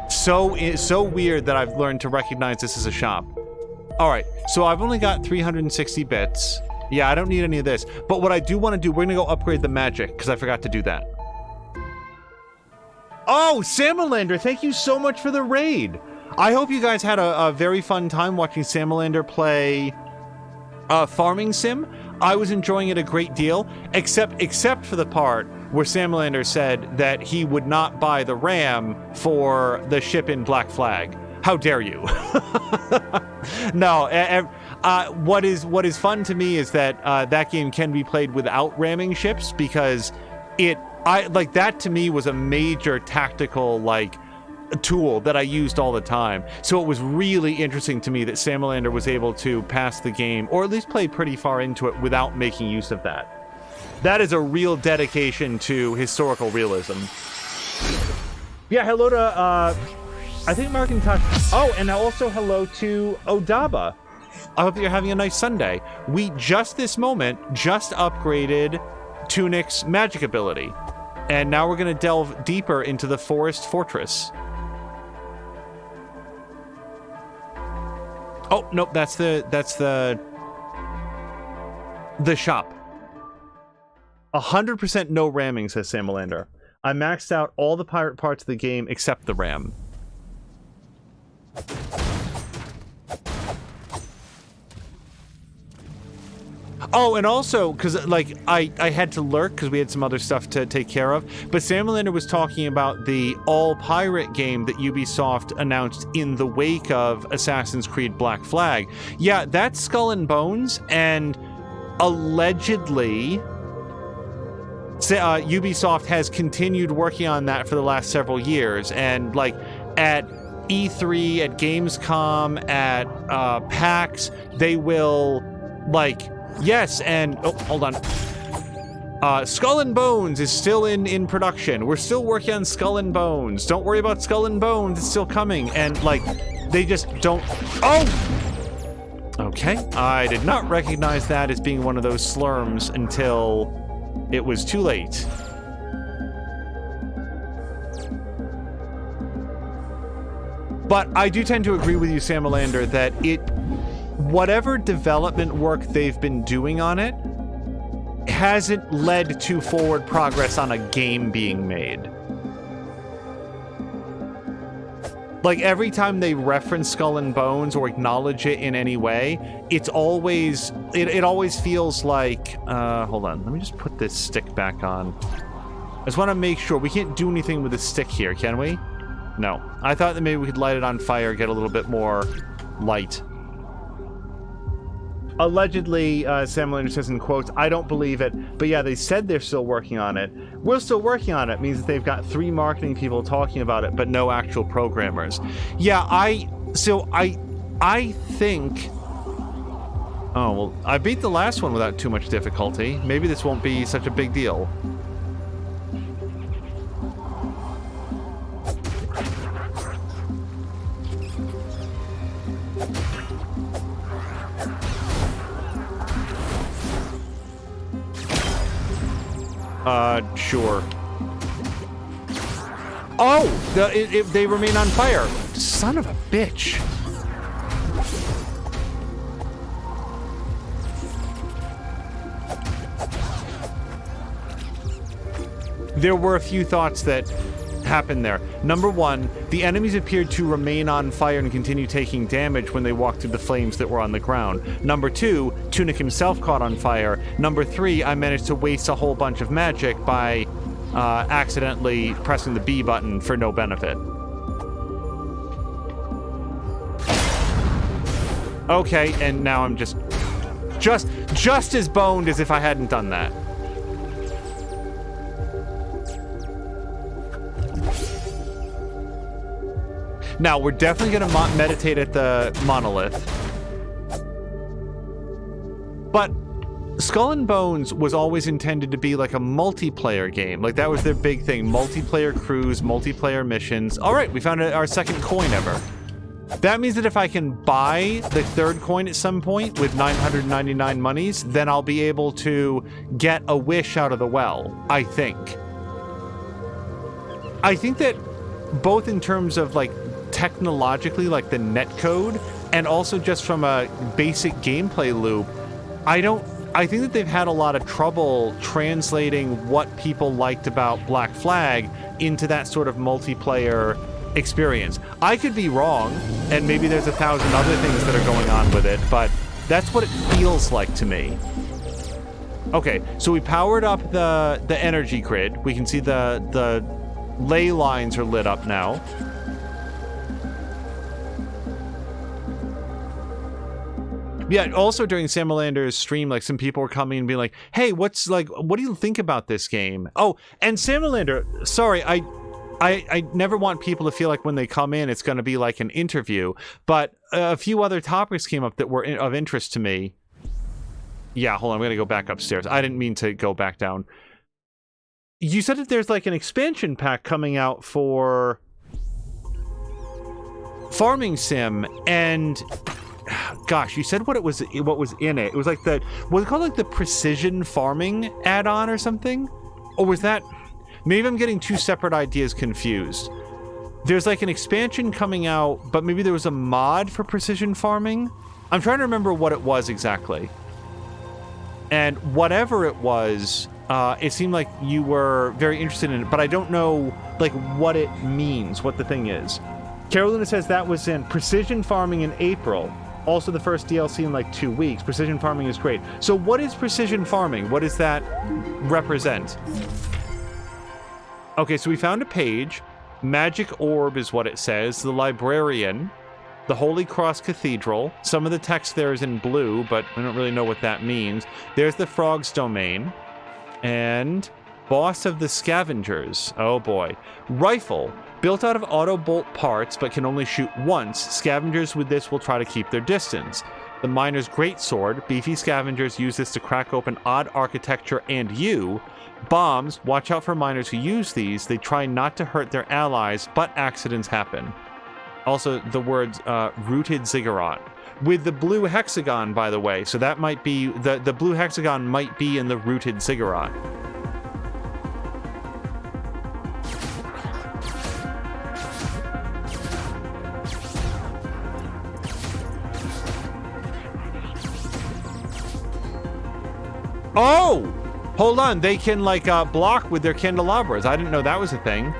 [SPEAKER 1] So weird that I've learned to recognize this as a shop. All right, so I've only got 360 bits. Yeah, I don't need any of this. But what I do want to do, we're going to go upgrade the magic because I forgot to do that. Oh, Samalander, thank you so much for the raid. I hope you guys had a very fun time watching Samalander play Farming Sim. I was enjoying it a great deal, except for the part where Samalander said that he would not buy the RAM for the ship in Black Flag. How dare you? No, what is fun to me is that that game can be played without ramming ships because that to me was a major tactical tool that I used all the time. So it was really interesting to me that Samalander was able to pass the game, or at least play pretty far into it without making use of that. That is a real dedication to historical realism. Yeah, hello to, I think Markintosh. Oh, and also hello to Odaba. I hope that you're having a nice Sunday. We just this moment upgraded Tunic's magic ability. And now we're going to delve deeper into the forest fortress. Oh, nope, that's the shop. 100% no ramming, says Samalander. I maxed out all the pirate parts of the game except the ram. Oh, and also, because, I had to lurk because we had some other stuff to take care of, but Samalander was talking about the all-pirate game that Ubisoft announced in the wake of Assassin's Creed Black Flag. Yeah, that's Skull and Bones, and allegedly, Ubisoft has continued working on that for the last several years, and, at E3, at Gamescom, at PAX, they will, yes, and... oh, hold on. Skull and Bones is still in production. We're still working on Skull and Bones. Don't worry about Skull and Bones. It's still coming. And, they just don't... oh! Okay. I did not recognize that as being one of those slurms until it was too late. But I do tend to agree with you, Samalander, that whatever development work they've been doing on it hasn't led to forward progress on a game being made. Like, every time they reference Skull and Bones or acknowledge it in any way, it's always... It always feels like... hold on. Let me just put this stick back on. I just want to make sure. We can't do anything with the stick here, can we? No. I thought that maybe we could light it on fire, get a little bit more light. Allegedly, Sam Lander says in quotes, I don't believe it, but yeah, they said they're still working on it. We're still working on it means that they've got 3 marketing people talking about it, but no actual programmers. Yeah, I think... Oh, well, I beat the last one without too much difficulty. Maybe this won't be such a big deal. Sure. Oh! They remain on fire. Son of a bitch. There were a few thoughts that happened there. Number 1, the enemies appeared to remain on fire and continue taking damage when they walked through the flames that were on the ground. Number 2, Tunic himself caught on fire. Number 3, I managed to waste a whole bunch of magic by accidentally pressing the B button for no benefit. Okay, and now I'm just as boned as if I hadn't done that. Now, we're definitely going to meditate at the monolith. But Skull and Bones was always intended to be like a multiplayer game. Like, that was their big thing. Multiplayer crews, multiplayer missions. All right, we found our second coin ever. That means that if I can buy the 3rd coin at some point with 999 monies, then I'll be able to get a wish out of the well, I think. I think that both in terms of, like, technologically, like the netcode, and also just from a basic gameplay loop, I think that they've had a lot of trouble translating what people liked about Black Flag into that sort of multiplayer experience. I could be wrong, and maybe there's 1,000 other things that are going on with it, but that's what it feels like to me. Okay, so we powered up the energy grid. We can see the ley lines are lit up now. Yeah, also during Samalander's stream, like, some people were coming and being like, hey, what do you think about this game? Oh, and Samalander, sorry, I never want people to feel like when they come in, it's going to be like an interview, but a few other topics came up that were of interest to me. Yeah, hold on, I'm going to go back upstairs. I didn't mean to go back down. You said that there's like an expansion pack coming out for Farming Sim, and... Gosh, you said what was in it. It was like was it called like the Precision Farming add-on or something? Or was that... Maybe I'm getting 2 separate ideas confused. There's like an expansion coming out, but maybe there was a mod for Precision Farming? I'm trying to remember what it was exactly. And whatever it was, it seemed like you were very interested in it, but I don't know like what it means, what the thing is. Carolina says that was in Precision Farming in April. Also the first DLC in like 2 weeks. Precision Farming is great. So what is Precision Farming? What does that represent? Okay, so we found a page. Magic Orb is what it says. The Librarian. The Holy Cross Cathedral. Some of the text there is in blue, but I don't really know what that means. There's the Frog's Domain. And Boss of the Scavengers. Oh boy. Rifle. Built out of auto bolt parts, but can only shoot once, scavengers with this will try to keep their distance. The Miner's Greatsword. Beefy scavengers use this to crack open odd architecture and you. Bombs. Watch out for miners who use these. They try not to hurt their allies, but accidents happen. Also, the words Rooted Ziggurat. With the blue hexagon, by the way. So that might be... The blue hexagon might be in the Rooted Ziggurat. Oh! Hold on, they can, like, block with their candelabras. I didn't know that was a thing.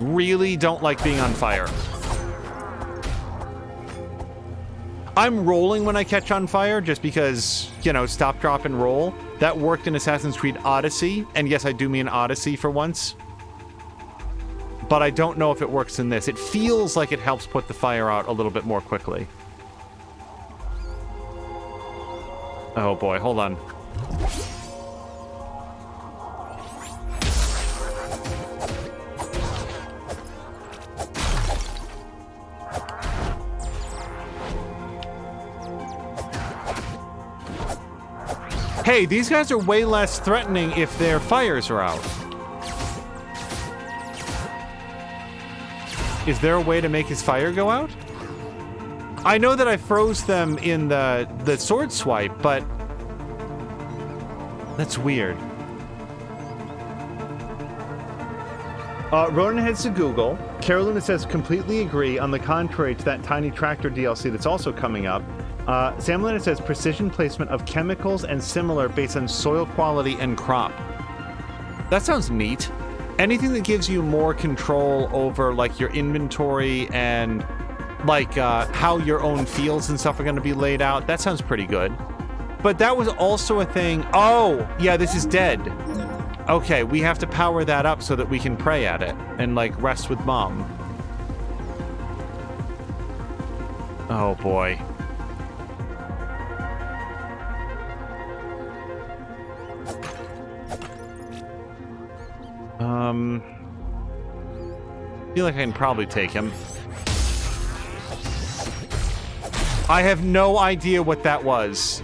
[SPEAKER 1] Really don't like being on fire. I'm rolling when I catch on fire just because, you know, stop, drop, and roll. That worked in Assassin's Creed Odyssey, and yes, I do mean Odyssey for once. But I don't know if it works in this. It feels like it helps put the fire out a little bit more quickly. Oh boy, hold on. Hey, these guys are way less threatening if their fires are out. Is there a way to make his fire go out? I know that I froze them in the sword swipe, but that's weird. Ronan heads to Google. Carolina says, completely agree. On the contrary to that Tiny Tractor DLC that's also coming up. Sam Leonard says, precision placement of chemicals and similar based on soil quality and crop. That sounds neat. Anything that gives you more control over, like, your inventory and, like, how your own fields and stuff are going to be laid out, that sounds pretty good. But that was also a thing. Oh, yeah, this is dead. Okay, we have to power that up so that we can pray at it and, like, rest with Mom. Oh, boy. I feel like I can probably take him. I have no idea what that was.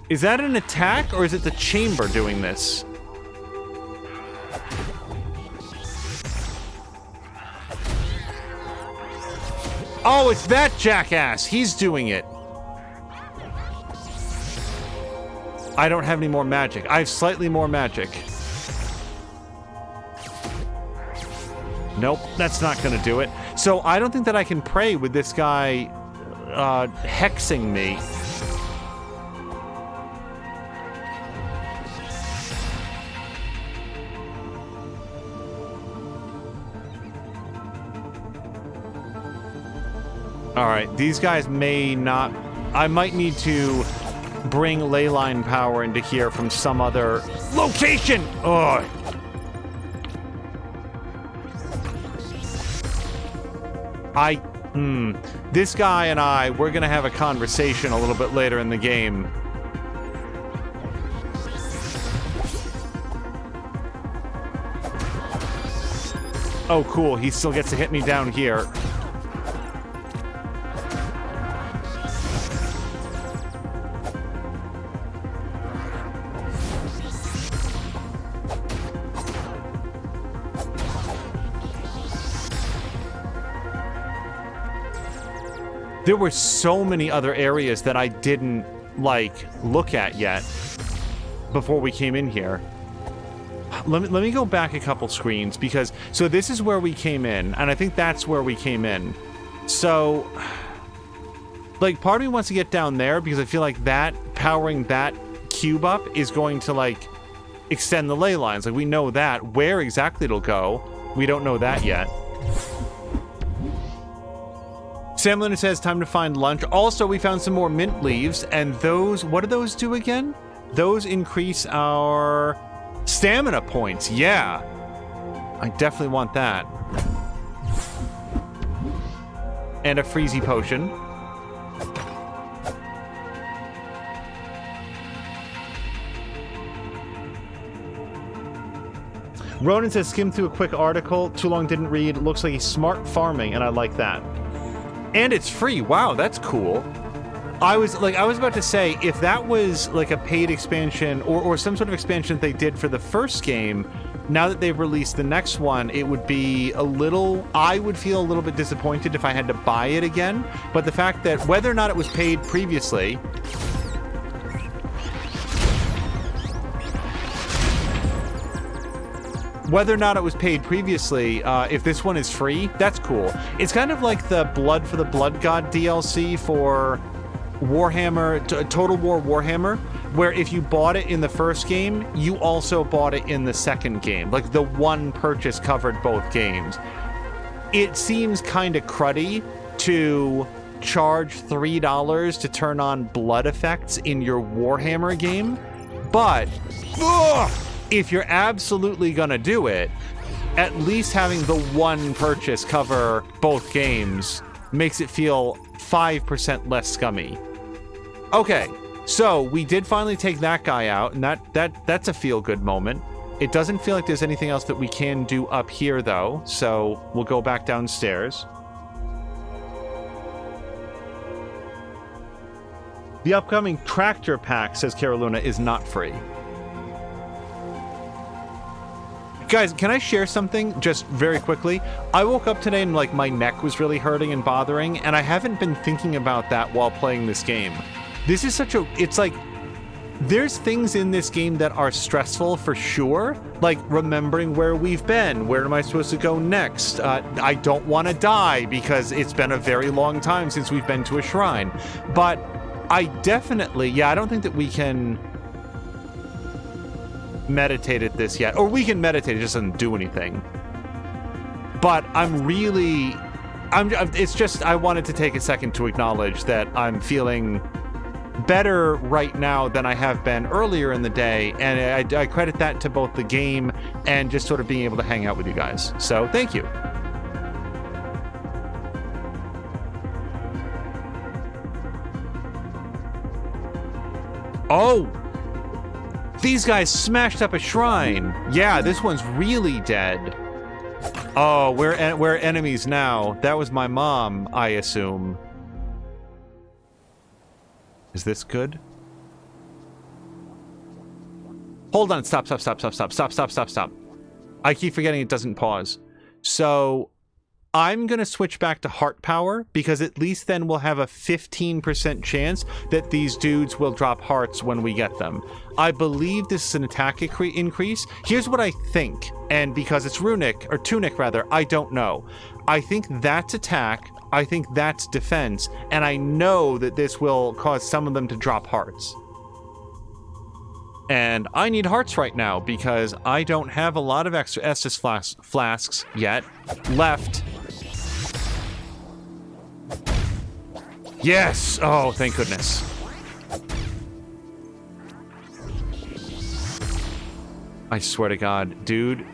[SPEAKER 1] Is that an attack, or is it the chamber doing this? Oh, it's that jackass! He's doing it! I don't have any more magic. I have slightly more magic. Nope, that's not gonna do it. So I don't think that I can pray with this guy hexing me. Alright, these guys may not... I might need to bring leyline power into here from some other location! Ugh. This guy and I, we're gonna have a conversation a little bit later in the game. Oh, cool. He still gets to hit me down here. There were so many other areas that I didn't, like, look at yet before we came in here. Let me go back a couple screens, because... So this is where we came in, and I think that's where we came in. So... Like, part of me wants to get down there, because I feel like that, powering that cube up is going to, like, extend the ley lines. Like, we know that. Where exactly it'll go, we don't know that yet. Sam Leonard says, time to find lunch. Also, we found some more mint leaves, and those... What do those do again? Those increase our stamina points. Yeah. I definitely want that. And a freezy potion. Ronan says, skim through a quick article. Too long, didn't read. Looks like he's smart farming, and I like that. And it's free. Wow, that's cool. I was about to say, if that was like a paid expansion or some sort of expansion that they did for the first game, now that they've released the next one, it would be a little... I would feel a little bit disappointed if I had to buy it again. But the fact that whether or not it was paid previously... whether or not it was paid previously, if this one is free, that's cool. It's kind of like the Blood for the Blood God DLC for Warhammer, Total War Warhammer, where if you bought it in the first game, you also bought it in the second game. Like, the one purchase covered both games. It seems kind of cruddy to charge $3 to turn on blood effects in your Warhammer game, but if you're absolutely gonna do it, at least having the one purchase cover both games makes it feel 5% less scummy. Okay, so we did finally take that guy out, and that's a feel-good moment. It doesn't feel like there's anything else that we can do up here, though, so we'll go back downstairs. The upcoming Tractor Pack, says Caroluna, is not free. Guys, can I share something just very quickly? I woke up today and, like, my neck was really hurting and bothering, and I haven't been thinking about that while playing this game. This is such a... It's like... There's things in this game that are stressful for sure, like remembering where we've been. Where am I supposed to go next? I don't want to die because it's been a very long time since we've been to a shrine. But I definitely... Yeah, I don't think that we can meditate at this yet. Or we can meditate, it just doesn't do anything. But I'm really... It's just, I wanted to take a second to acknowledge that I'm feeling better right now than I have been earlier in the day, and I credit that to both the game and just sort of being able to hang out with you guys. So, thank you. Oh! These guys smashed up a shrine! Yeah, this one's really dead. Oh, we're enemies now. That was my mom, I assume. Is this good? Hold on, stop. I keep forgetting it doesn't pause. So, I'm gonna switch back to heart power, because at least then we'll have a 15% chance that these dudes will drop hearts when we get them. I believe this is an attack increase. Here's what I think, and because it's runic, or tunic rather, I don't know. I think that's attack, I think that's defense, and I know that this will cause some of them to drop hearts. And I need hearts right now, because I don't have a lot of extra Estus flasks yet left. Yes! Oh, thank goodness. I swear to God, dude.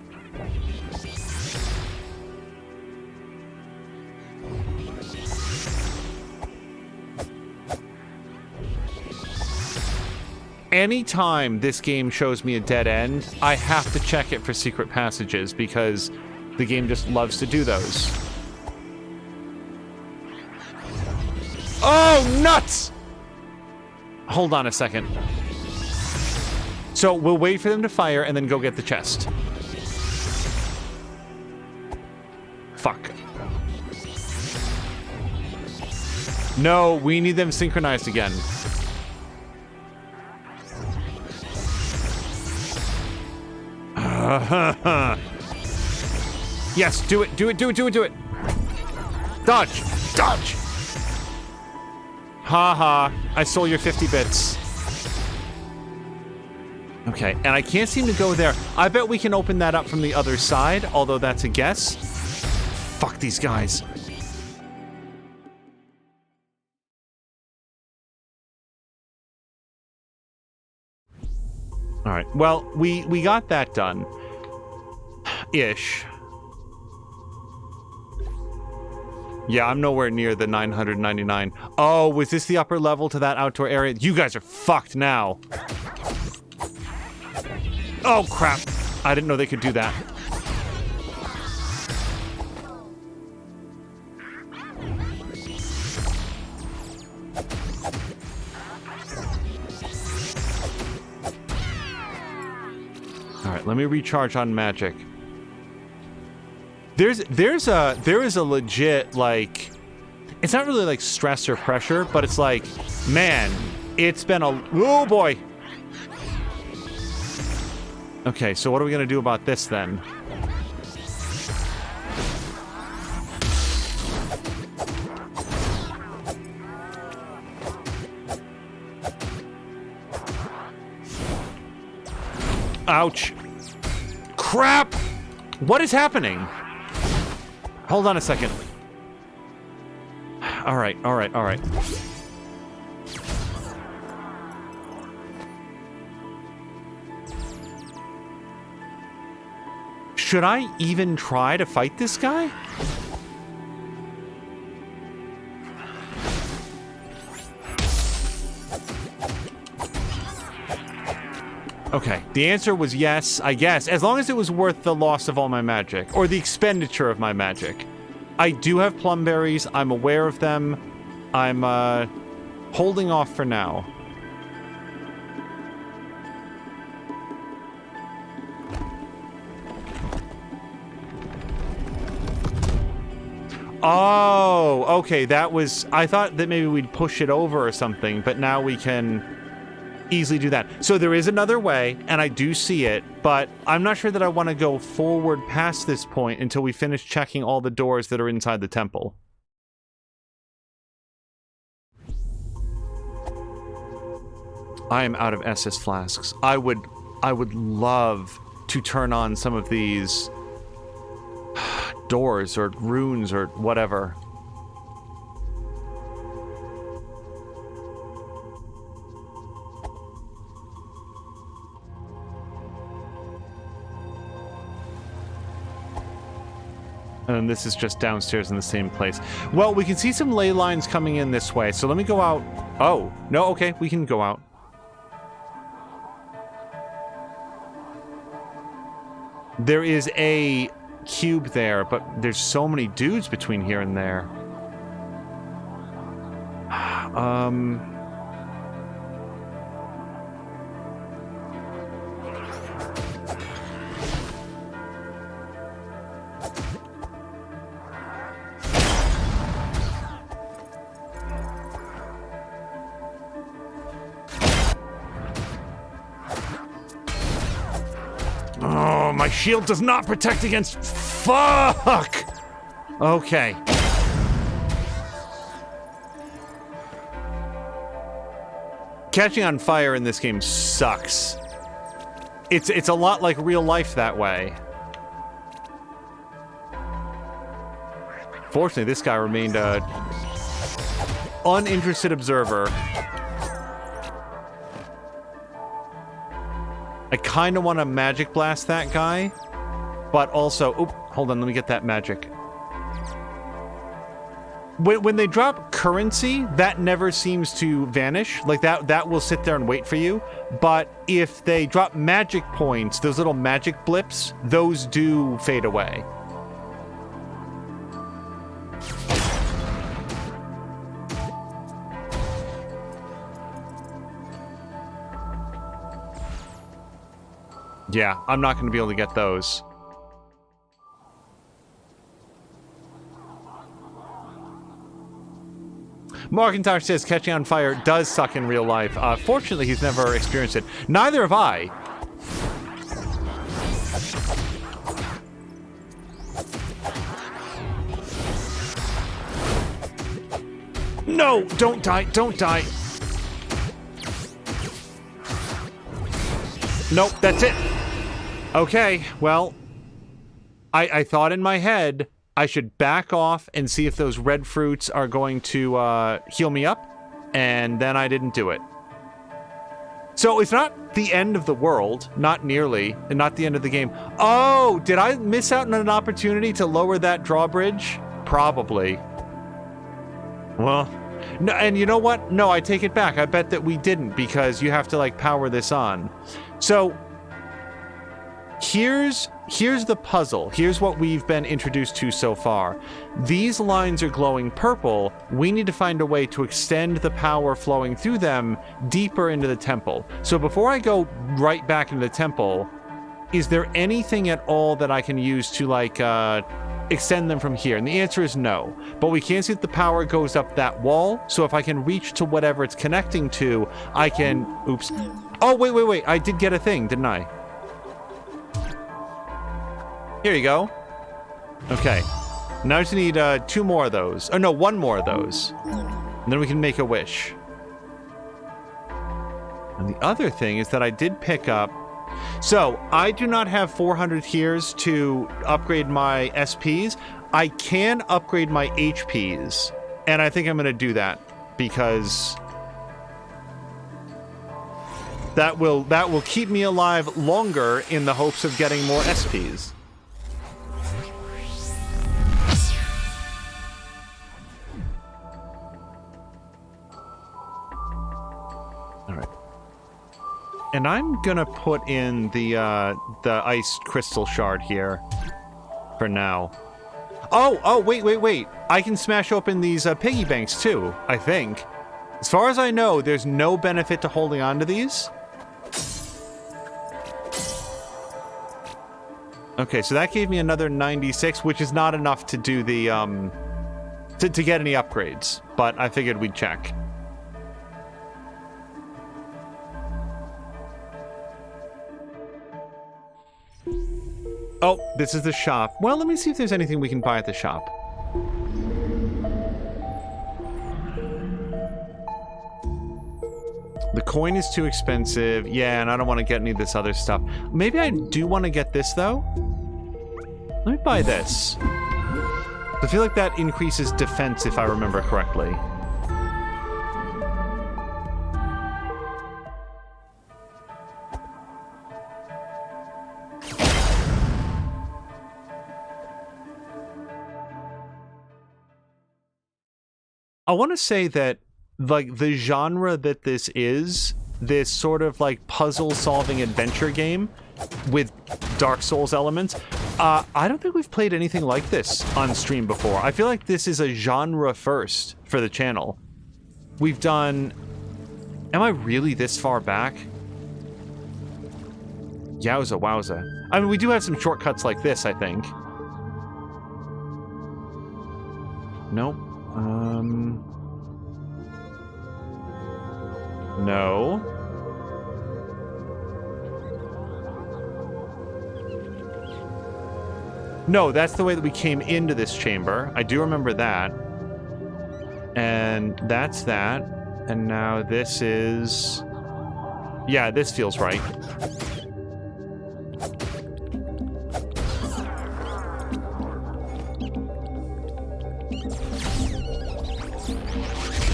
[SPEAKER 1] Anytime this game shows me a dead end, I have to check it for secret passages, because the game just loves to do those. Oh, nuts! Hold on a second. So we'll wait for them to fire and then go get the chest. Fuck. No, we need them synchronized again. Yes, do it. Dodge! Haha, I stole your 50 bits. Okay, and I can't seem to go there. I bet we can open that up from the other side, although that's a guess. Fuck these guys. Alright, well, we got that done. Ish. Yeah, I'm nowhere near the 999. Oh, was this the upper level to that outdoor area? You guys are fucked now. Oh, crap. I didn't know they could do that. All right, let me recharge on magic. There is a legit, like, it's not really like stress or pressure, but it's like, man, it's been a, oh boy. Okay, so what are we gonna do about this then? Ouch. Crap! What is happening? Hold on a second. Alright, alright, alright. Should I even try to fight this guy? Okay, the answer was yes, I guess, as long as it was worth the loss of all my magic, or the expenditure of my magic. I do have plum berries, I'm aware of them. I'm, holding off for now. Oh, okay, that was... I thought that maybe we'd push it over or something, but now we can easily do that. So there is another way, and I do see it, but I'm not sure that I want to go forward past this point until we finish checking all the doors that are inside the temple. I am out of Estus flasks. I would love to turn on some of these doors or runes or whatever. And this is just downstairs in the same place. Well, we can see some ley lines coming in this way, so let me go out. Oh, no, okay, we can go out. There is a cube there, but there's so many dudes between here and there. Oh, my shield does not protect against... Fuck! Okay. Catching on fire in this game sucks. It's a lot like real life that way. Fortunately, this guy remained a uninterested observer. I kind of want to magic blast that guy, but also... Oop, hold on, let me get that magic. When they drop currency, that never seems to vanish. Like, that will sit there and wait for you. But if they drop magic points, those little magic blips, those do fade away. Yeah, I'm not going to be able to get those. Markintosh says catching on fire does suck in real life. Fortunately, he's never experienced it. Neither have I. No! Don't die! Don't die! Nope, that's it. Okay, well, I thought in my head I should back off and see if those red fruits are going to heal me up, and then I didn't do it. So it's not the end of the world, not nearly, and not the end of the game. Oh, did I miss out on an opportunity to lower that drawbridge? Probably. Well, no, and you know what? No, I take it back. I bet that we didn't, because you have to, like, power this on. So, here's the puzzle. Here's what we've been introduced to so far. These lines are glowing purple. We need to find a way to extend the power flowing through them deeper into the temple. So before I go right back into the temple, is there anything at all that I can use to, like, extend them from here? And the answer is no. But we can see that the power goes up that wall, so if I can reach to whatever it's connecting to, I can... Oops. Oh, wait. I did get a thing, didn't I? Here you go. Okay. Now I just need 2 more of those. Oh, no, 1 more of those. And then we can make a wish. And the other thing is that I did pick up So, I do not have 400 heres to upgrade my SPs. I can upgrade my HPs, and I think I'm going to do that because that will keep me alive longer in the hopes of getting more SPs. All right. And I'm gonna put in the ice crystal shard here for now. Oh, wait. I can smash open these piggy banks too, I think. As far as I know, there's no benefit to holding on to these. Okay, so that gave me another 96, which is not enough to do the, to get any upgrades. But I figured we'd check. Oh, this is the shop. Well, let me see if there's anything we can buy at the shop. The coin is too expensive. Yeah, and I don't want to get any of this other stuff. Maybe I do want to get this, though. Let me buy this. I feel like that increases defense, if I remember correctly. I want to say that, like, the genre that this is, this sort of, like, puzzle-solving adventure game with Dark Souls elements, I don't think we've played anything like this on stream before. I feel like this is a genre first for the channel. We've done... Am I really this far back? Yowza wowza. I mean, we do have some shortcuts like this, I think. Nope. No. No, that's the way that we came into this chamber. I do remember that. And that's that. And now this is... Yeah, this feels right.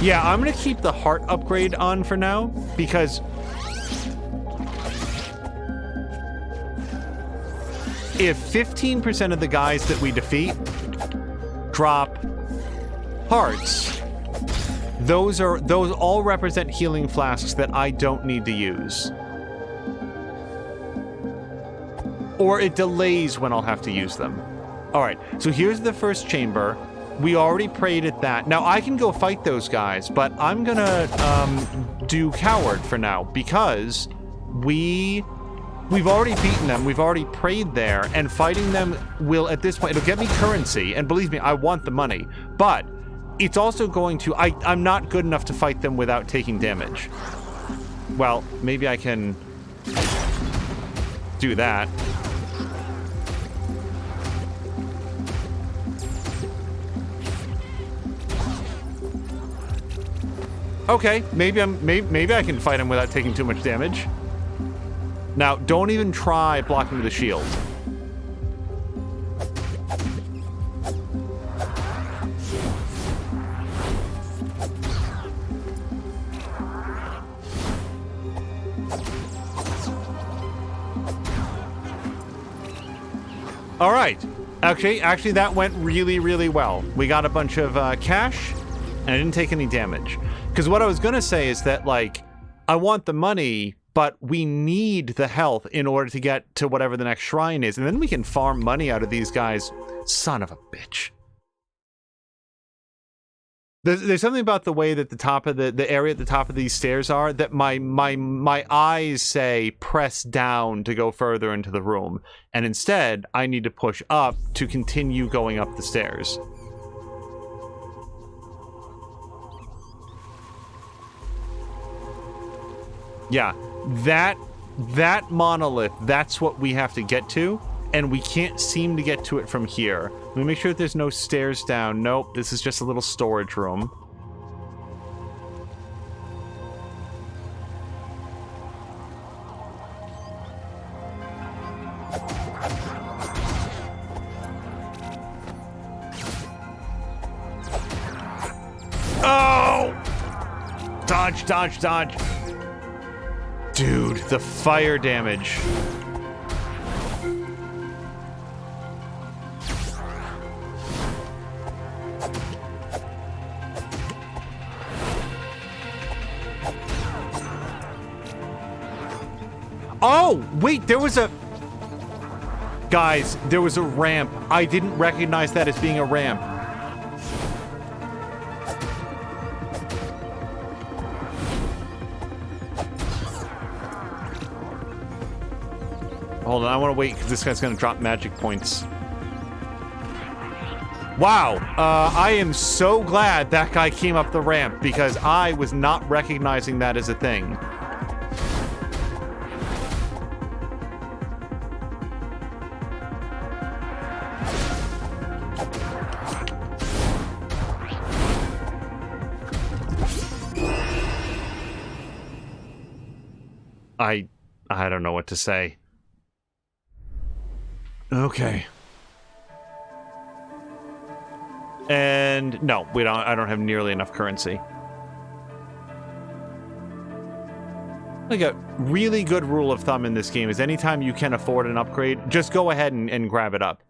[SPEAKER 1] Yeah, I'm gonna keep the heart upgrade on for now, because if 15% of the guys that we defeat drop hearts, those all represent healing flasks that I don't need to use. Or it delays when I'll have to use them. Alright, so here's the first chamber. We already prayed at that. Now, I can go fight those guys, but I'm gonna do Coward for now, because we've already beaten them, we've already prayed there, and fighting them will, at this point, it'll get me currency, and believe me, I want the money, but it's also going to... I'm not good enough to fight them without taking damage. Well, maybe I can do that. Okay, maybe I can fight him without taking too much damage. Now, don't even try blocking with a shield. All right. Actually, that went really, really well. We got a bunch of cash, and I didn't take any damage. Because what I was going to say is that, like, I want the money, but we need the health in order to get to whatever the next shrine is. And then we can farm money out of these guys. Son of a bitch. There's something about the way that the top of the area at the top of these stairs are that my eyes say press down to go further into the room. And instead, I need to push up to continue going up the stairs. Yeah, that monolith, that's what we have to get to, and we can't seem to get to it from here. Let me make sure that there's no stairs down. Nope, this is just a little storage room. Dodge, dodge, dodge. Dude, the fire damage. Oh, wait, there was a... Guys, there was a ramp. I didn't recognize that as being a ramp. Hold on, I want to wait because this guy's going to drop magic points. Wow, I am so glad that guy came up the ramp because I was not recognizing that as a thing. I don't know what to say. Okay. And no, I don't have nearly enough currency. Like a really good rule of thumb in this game is anytime you can afford an upgrade, just go ahead and grab it up.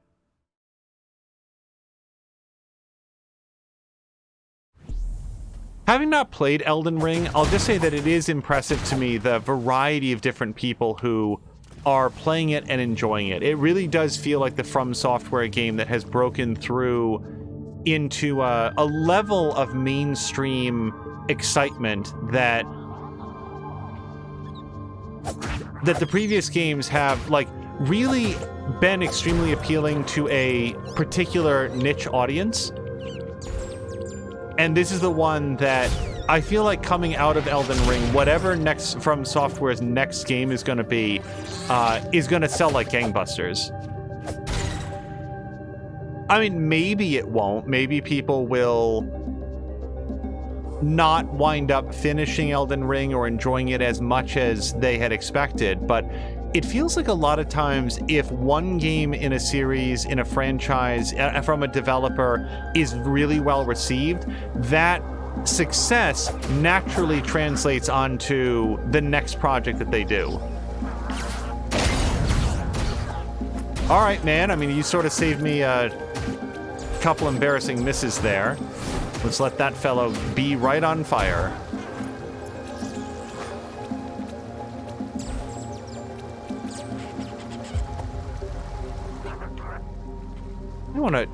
[SPEAKER 1] Having not played Elden Ring, I'll just say that it is impressive to me the variety of different people who are playing it and enjoying it. It really does feel like the From Software game that has broken through into a level of mainstream excitement that the previous games have, like, really been extremely appealing to a particular niche audience. And this is the one that I feel like coming out of Elden Ring, whatever next From Software's next game is going to be, is going to sell like gangbusters. I mean, maybe it won't. Maybe people will not wind up finishing Elden Ring or enjoying it as much as they had expected, but it feels like a lot of times if one game in a series, in a franchise, from a developer is really well received, that success naturally translates onto the next project that they do. All right, man. I mean, you sort of saved me a couple embarrassing misses there. Let's let that fellow be right on fire. I want to...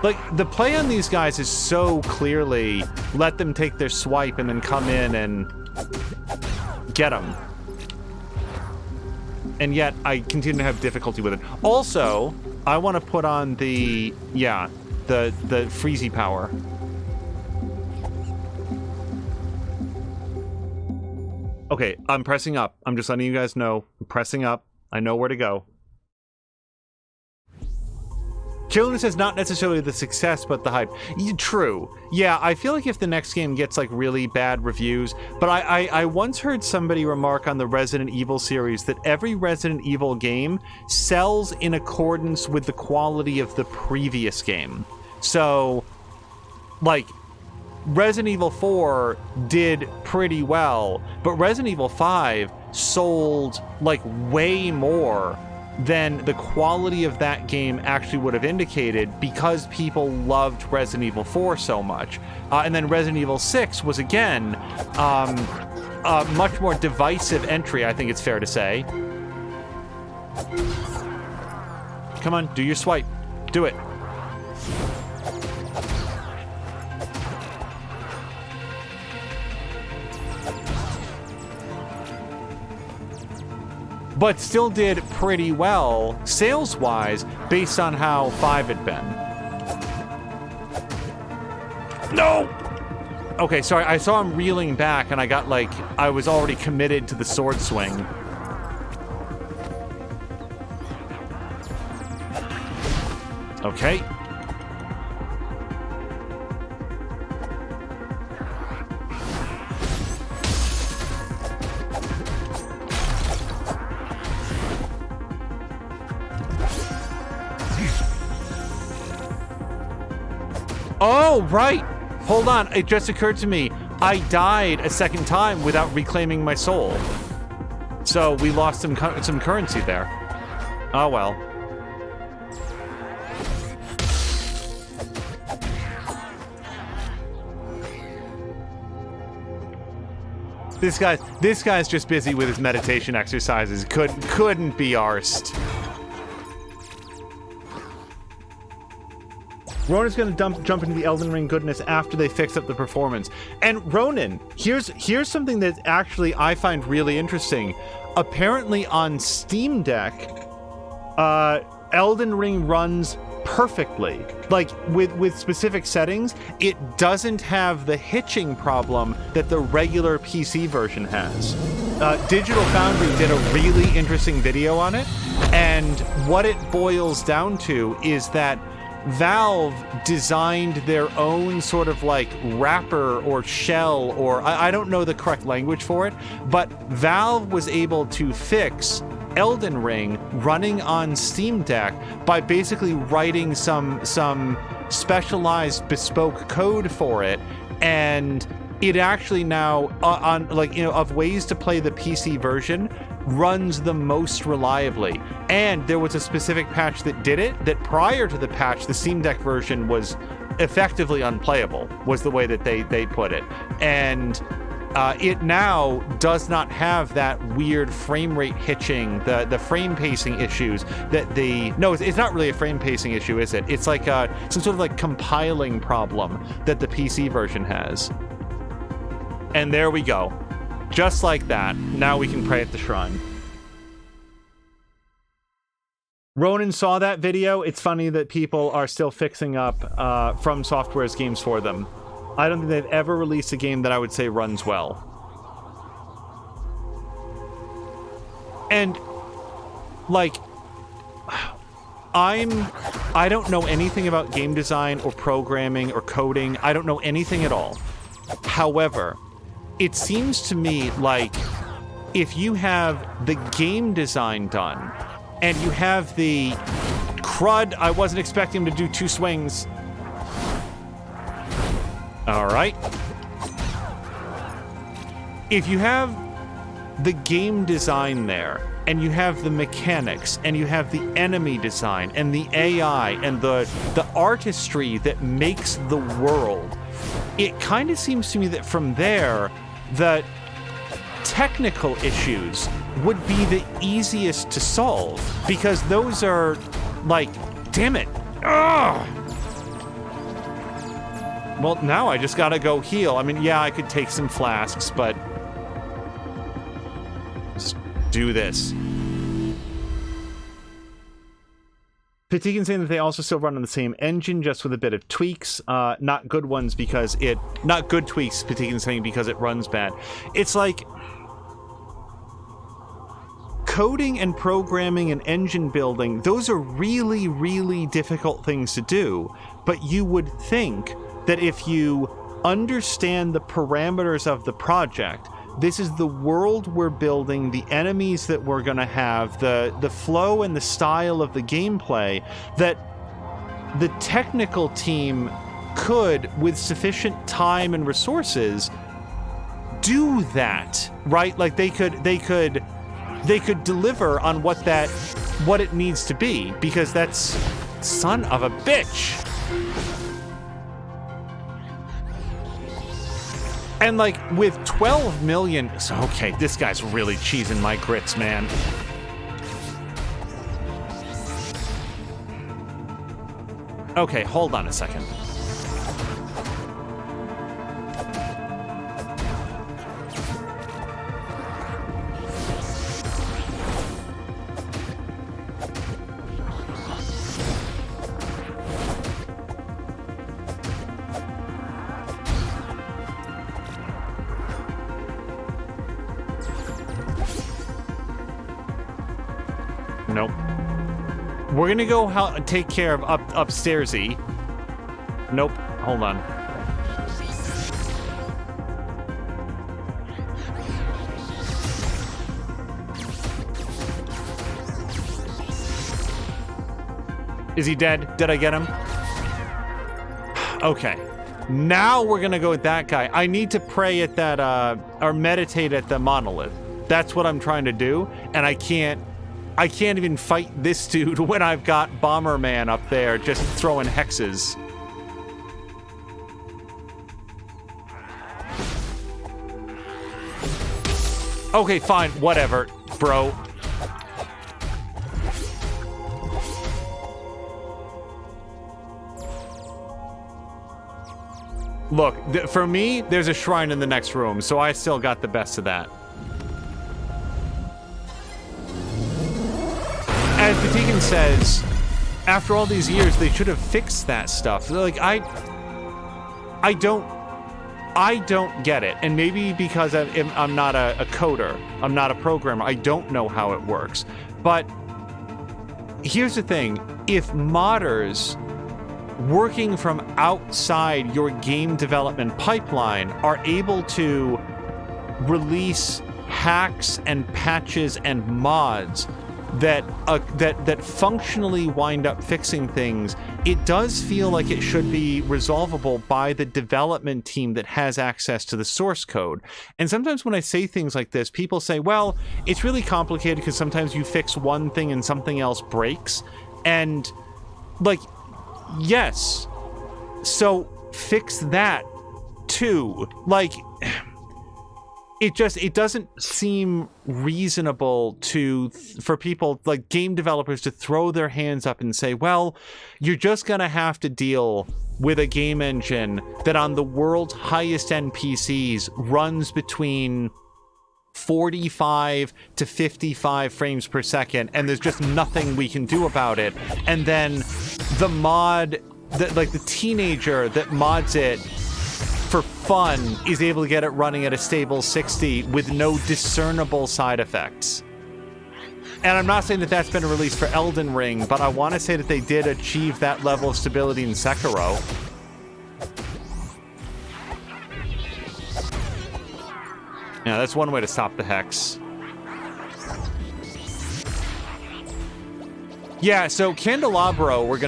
[SPEAKER 1] Like, the play on these guys is so clearly let them take their swipe and then come in and get them. And yet, I continue to have difficulty with it. Also, I want to put on the freezy power. Okay, I'm pressing up. I'm just letting you guys know. I'm pressing up. I know where to go. Killing is not necessarily the success, but the hype. True. Yeah, I feel like if the next game gets, like, really bad reviews... But I once heard somebody remark on the Resident Evil series that every Resident Evil game sells in accordance with the quality of the previous game. So, like, Resident Evil 4 did pretty well, but Resident Evil 5 sold, like, way more than the quality of that game actually would have indicated because people loved Resident Evil 4 so much. And then Resident Evil 6 was, again, a much more divisive entry, I think it's fair to say. Come on, do your swipe. Do it. But still did pretty well, sales-wise, based on how 5 had been. No! Okay, sorry, I saw him reeling back, and I got, like, I was already committed to the sword swing. Okay. Oh, right. Hold on. It just occurred to me. I died a second time without reclaiming my soul. So we lost some currency there. Oh well. This guy's just busy with his meditation exercises. Couldn't be arsed. Ronan's gonna jump into the Elden Ring goodness after they fix up the performance. And Ronan, here's something that actually I find really interesting. Apparently on Steam Deck, Elden Ring runs perfectly. Like with specific settings, it doesn't have the hitching problem that the regular PC version has. Digital Foundry did a really interesting video on it, and what it boils down to is that Valve designed their own sort of like wrapper or shell, or I don't know the correct language for it, but Valve was able to fix Elden Ring running on Steam Deck by basically writing some specialized bespoke code for it, and it actually now on like, you know, of ways to play the PC version, runs the most reliably. And there was a specific patch that did it, that prior to the patch, the Steam Deck version was effectively unplayable, was the way that they put it. And it now does not have that weird frame rate hitching, the frame pacing issues that it's not really a frame pacing issue, is it? It's like some sort of like compiling problem that the PC version has. And there we go. Just like that, now we can pray at the shrine. Ronan saw that video. It's funny that people are still fixing up From Software's games for them. I don't think they've ever released a game that I would say runs well. And, like, I don't know anything about game design or programming or coding. I don't know anything at all. However, it seems to me like if you have the game design done and you have the crud, I wasn't expecting him to do 2 swings. All right. If you have the game design there, and you have the mechanics, and you have the enemy design, and the AI, and the artistry that makes the world, it kind of seems to me that from there, the technical issues would be the easiest to solve, because those are like, damn it. Ugh! Well, now I just gotta go heal. I mean, yeah, I could take some flasks, but let's do this. Patikin saying that they also still run on the same engine, just with a bit of tweaks. Not good ones because not good tweaks, Patikin saying, because it runs bad. It's like coding and programming and engine building, those are really, really difficult things to do. But you would think that if you understand the parameters of the project, this is the world we're building, the enemies that we're going to have, the flow and the style of the gameplay, that the technical team could, with sufficient time and resources, do that, right? Like they could deliver on what it needs to be, because that's son of a bitch. And like with 12 million, so okay, this guy's really cheesing my grits, man. Okay, hold on a second. Nope. We're gonna go take care of upstairsy. Nope. Hold on. Is he dead? Did I get him? Okay. Now we're gonna go with that guy. I need to pray at that, or meditate at the monolith. That's what I'm trying to do, and I can't even fight this dude when I've got Bomberman up there just throwing hexes. Okay, fine, whatever, bro. Look, for me, there's a shrine in the next room, so I still got the best of that. As Vatican says, after all these years, they should have fixed that stuff. Like, I don't get it. And maybe because I'm not a coder, I'm not a programmer, I don't know how it works. But here's the thing. If modders working from outside your game development pipeline are able to release hacks and patches and mods that functionally wind up fixing things, it does feel like it should be resolvable by the development team that has access to the source code. And sometimes when I say things like this, people say, well, it's really complicated because sometimes you fix one thing and something else breaks. And, like, yes, so fix that too. Like, it doesn't seem reasonable for people, like game developers, to throw their hands up and say, well, you're just gonna have to deal with a game engine that on the world's highest end PCs runs between 45 to 55 frames per second, and there's just nothing we can do about it. And then the mod, like the teenager that mods it for fun is able to get it running at a stable 60 with no discernible side effects. And I'm not saying that that's been released for Elden Ring, but I want to say that they did achieve that level of stability in Sekiro. Yeah, that's one way to stop the hex. Yeah, so Candelabro, we're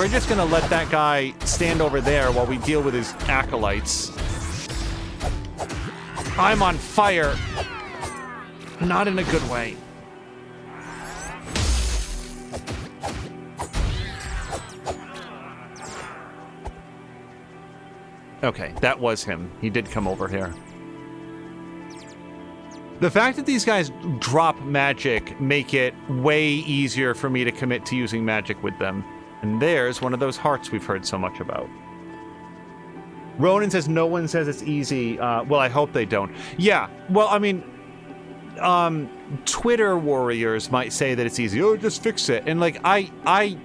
[SPEAKER 1] just gonna let that guy stand over there while we deal with his acolytes. I'm on fire. Not in a good way. Okay, that was him. He did come over here. The fact that these guys drop magic make it way easier for me to commit to using magic with them. And there's one of those hearts we've heard so much about. Ronan says no one says it's easy. Well, I hope they don't. Yeah, well, I mean, Twitter warriors might say that it's easy. Oh, just fix it. And like, I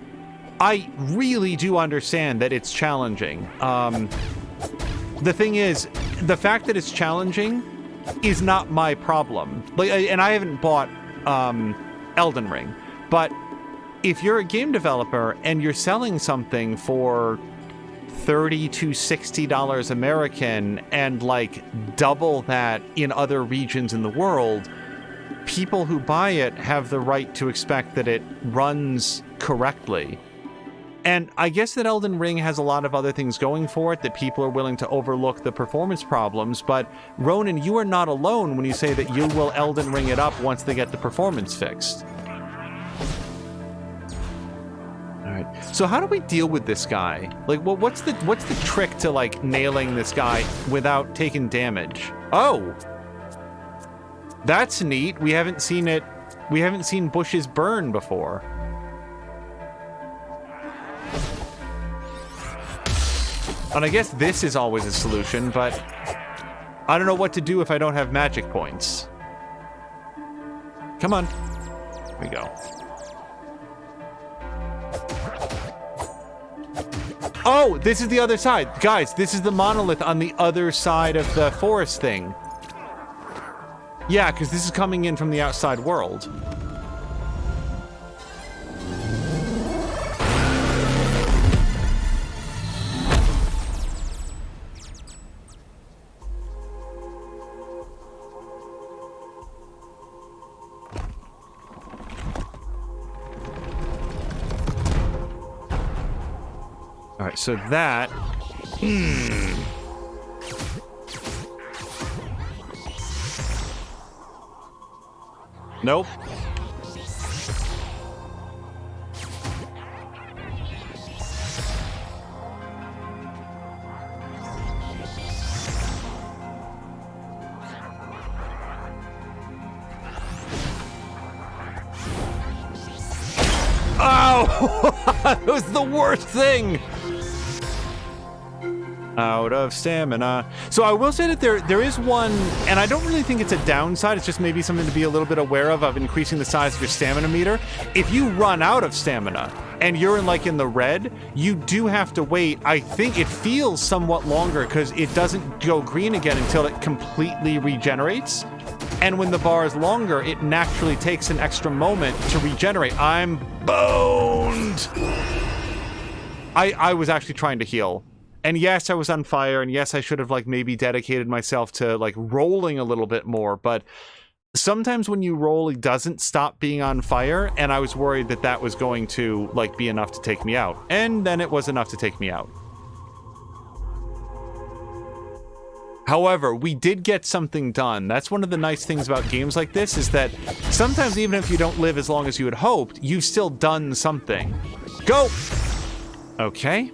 [SPEAKER 1] really do understand that it's challenging. The thing is, the fact that it's challenging is not my problem. Like, and I haven't bought Elden Ring, but if you're a game developer and you're selling something for $30 to $60 American and like double that in other regions in the world, people who buy it have the right to expect that it runs correctly. And I guess that Elden Ring has a lot of other things going for it, that people are willing to overlook the performance problems, but Ronan, you are not alone when you say that you will Elden Ring it up once they get the performance fixed. Alright, so how do we deal with this guy? Like, well, what's the trick to, like, nailing this guy without taking damage? Oh! That's neat. We haven't seen bushes burn before. And I guess this is always a solution, but I don't know what to do if I don't have magic points. Come on. Here we go. Oh, this is the other side. Guys, this is the monolith on the other side of the forest thing. Yeah, because this is coming in from the outside world. Alright, so that Nope. Oh, that was the worst thing. Out of stamina. So I will say that there is one, and I don't really think it's a downside. It's just maybe something to be a little bit aware of increasing the size of your stamina meter. If you run out of stamina and you're in the red, you do have to wait. I think it feels somewhat longer because it doesn't go green again until it completely regenerates. And when the bar is longer, it naturally takes an extra moment to regenerate. I'm boned. I was actually trying to heal. And yes, I was on fire, and yes, I should have maybe dedicated myself to rolling a little bit more, but sometimes when you roll, it doesn't stop being on fire, and I was worried that that was going to be enough to take me out. And then it was enough to take me out. However, we did get something done. That's one of the nice things about games like this, is that sometimes even if you don't live as long as you had hoped, you've still done something. Go! Okay.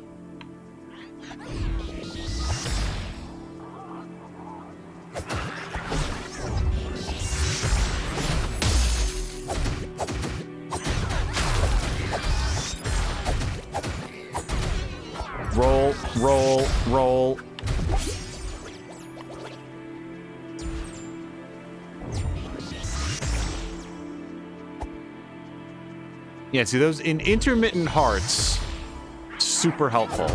[SPEAKER 1] Roll, roll, roll. Yeah, see those in intermittent hearts, super helpful.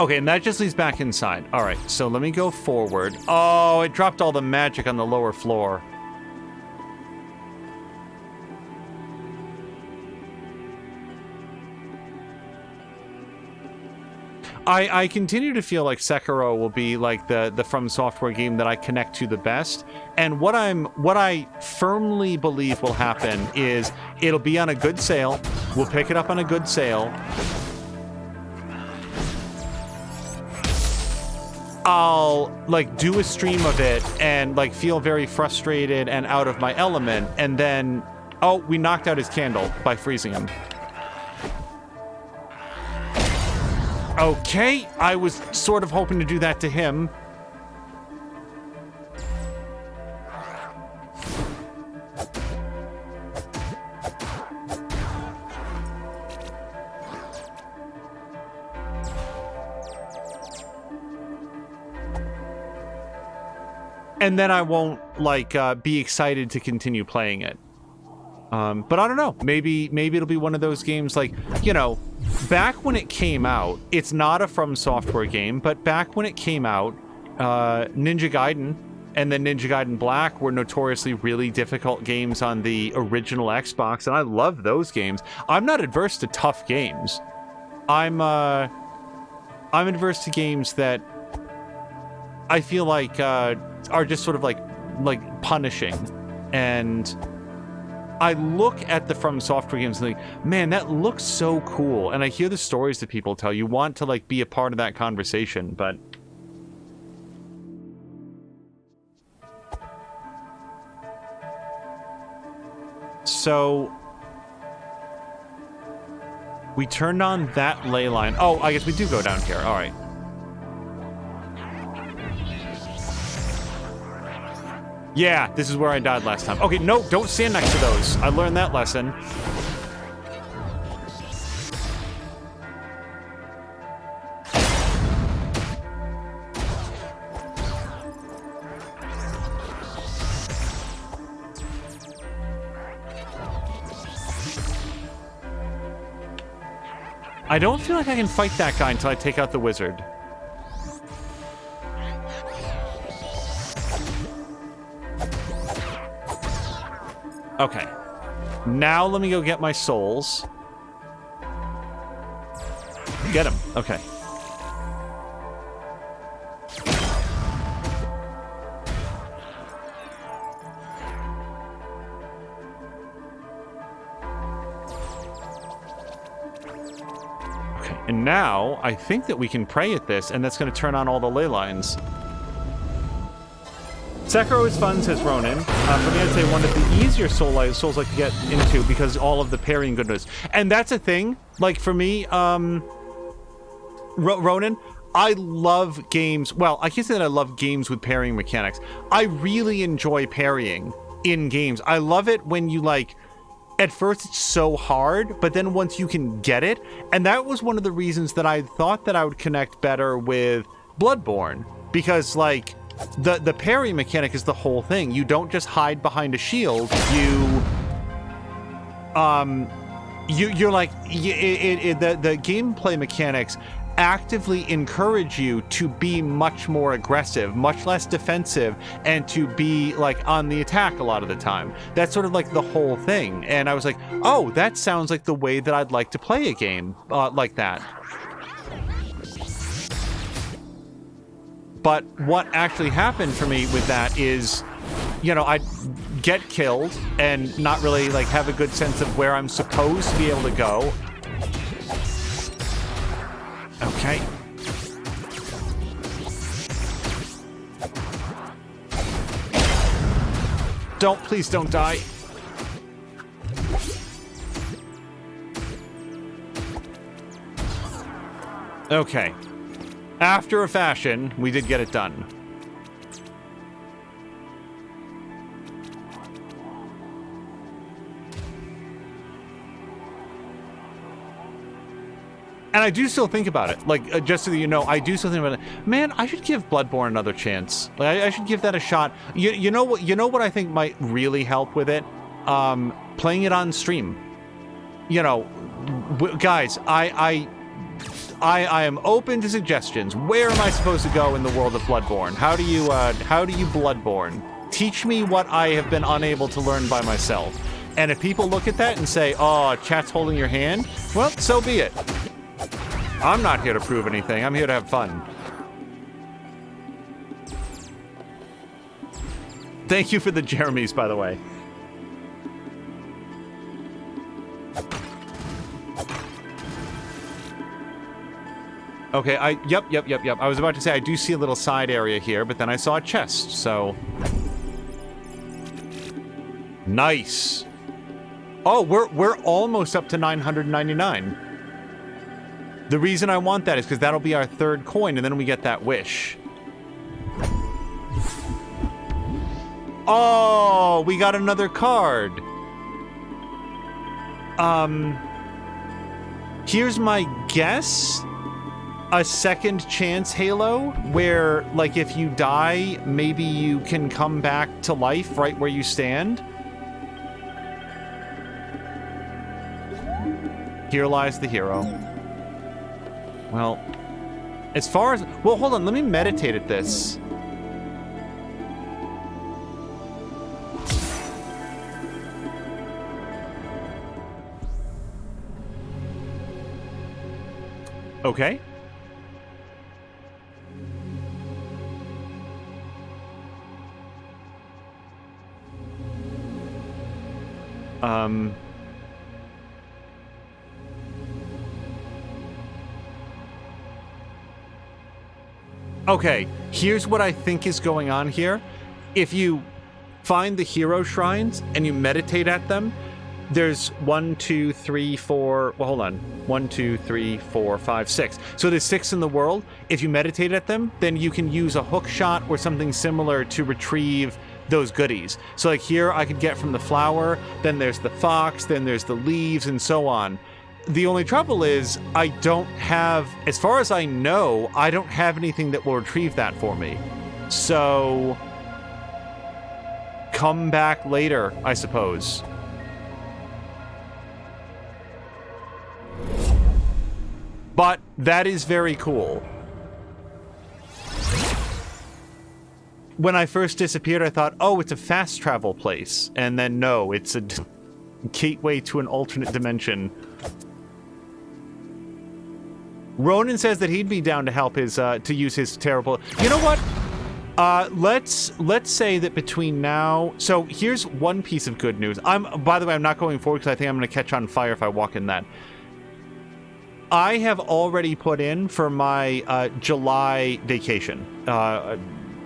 [SPEAKER 1] Okay, and that just leads back inside. All right, so let me go forward. Oh, it dropped all the magic on the lower floor. I continue to feel like Sekiro will be the From Software game that I connect to the best. And what I firmly believe will happen is it'll be on a good sale. We'll pick it up on a good sale. I'll do a stream of it and feel very frustrated and out of my element, and then we knocked out his candle by freezing him. Okay, I was sort of hoping to do that to him. And then I won't be excited to continue playing it. But I don't know. Maybe it'll be one of those games back when it came out. It's not a From Software game, but back when it came out, Ninja Gaiden and then Ninja Gaiden Black were notoriously really difficult games on the original Xbox, and I love those games. I'm not adverse to tough games. I'm adverse to games that I feel are just sort of punishing. And I look at the From Software games and man, that looks so cool. And I hear the stories that people tell. You want to be a part of that conversation, but so we turned on that ley line. Oh, I guess we do go down here. All right. Yeah, this is where I died last time. Okay, no, don't stand next to those. I learned that lesson. I don't feel like I can fight that guy until I take out the wizard. Okay. Now let me go get my souls. Get him. Okay. Okay, and now I think that we can pray at this, and that's going to turn on all the ley lines. Sekiro is fun, says Ronan. For me, I'd say one of the easier souls like to get into because all of the parrying goodness. And that's a thing. Like, for me, Ronan, I love games. Well, I can't say that I love games with parrying mechanics. I really enjoy parrying in games. I love it when you, like, at first it's so hard, but then once you can get it. And that was one of the reasons that I thought that I would connect better with Bloodborne. Because, like, the parry mechanic is the whole thing. You don't just hide behind a shield. You're like the gameplay mechanics actively encourage you to be much more aggressive, much less defensive, and to be like on the attack a lot of the time. That's sort of like the whole thing. And I was like, oh, that sounds like the way that I'd like to play a game like that. But what actually happened for me with that is, you know, I'd get killed and not really like have a good sense of where I'm supposed to be able to go. Okay. Please don't die. Okay. After a fashion, we did get it done. And I do still think about it. Like, just so that you know, I do still think about it. Man, I should give Bloodborne another chance. Like, I should give that a shot. You know what I think might really help with it? Playing it on stream. You know, guys, I am open to suggestions. Where am I supposed to go in the world of Bloodborne? How do you Bloodborne? Teach me what I have been unable to learn by myself. And if people look at that and say, oh, chat's holding your hand, well, so be it. I'm not here to prove anything. I'm here to have fun. Thank you for the Jeremys, by the way. Okay, yep. I was about to say, I do see a little side area here, but then I saw a chest, so... Nice. Oh, we're almost up to 999. The reason I want that is because that'll be our third coin, and then we get that wish. Oh, we got another card. Here's my guess. A second chance Halo, where, like, if you die, maybe you can come back to life right where you stand. Here lies the hero. Well, as far as... Well, hold on, let me meditate at this. Okay. Okay, here's what I think is going on here. If you find the hero shrines and you meditate at them, there's 1, 2, 3, 4... Well, hold on. 1, 2, 3, 4, 5, 6. So there's 6 in the world. If you meditate at them, then you can use a hook shot or something similar to retrieve those goodies. So like here, I could get from the flower, then there's the fox, then there's the leaves, and so on. The only trouble is, I don't have, as far as I know, I don't have anything that will retrieve that for me. So, come back later, I suppose. But that is very cool. When I first disappeared, I thought, oh, it's a fast travel place. And then no, it's a... gateway to an alternate dimension. Ronan says that he'd be down to help his, to use his terrible... You know what? Let's say that between now... So here's one piece of good news. By the way, I'm not going forward because I think I'm going to catch on fire if I walk in that. I have already put in for my July vacation,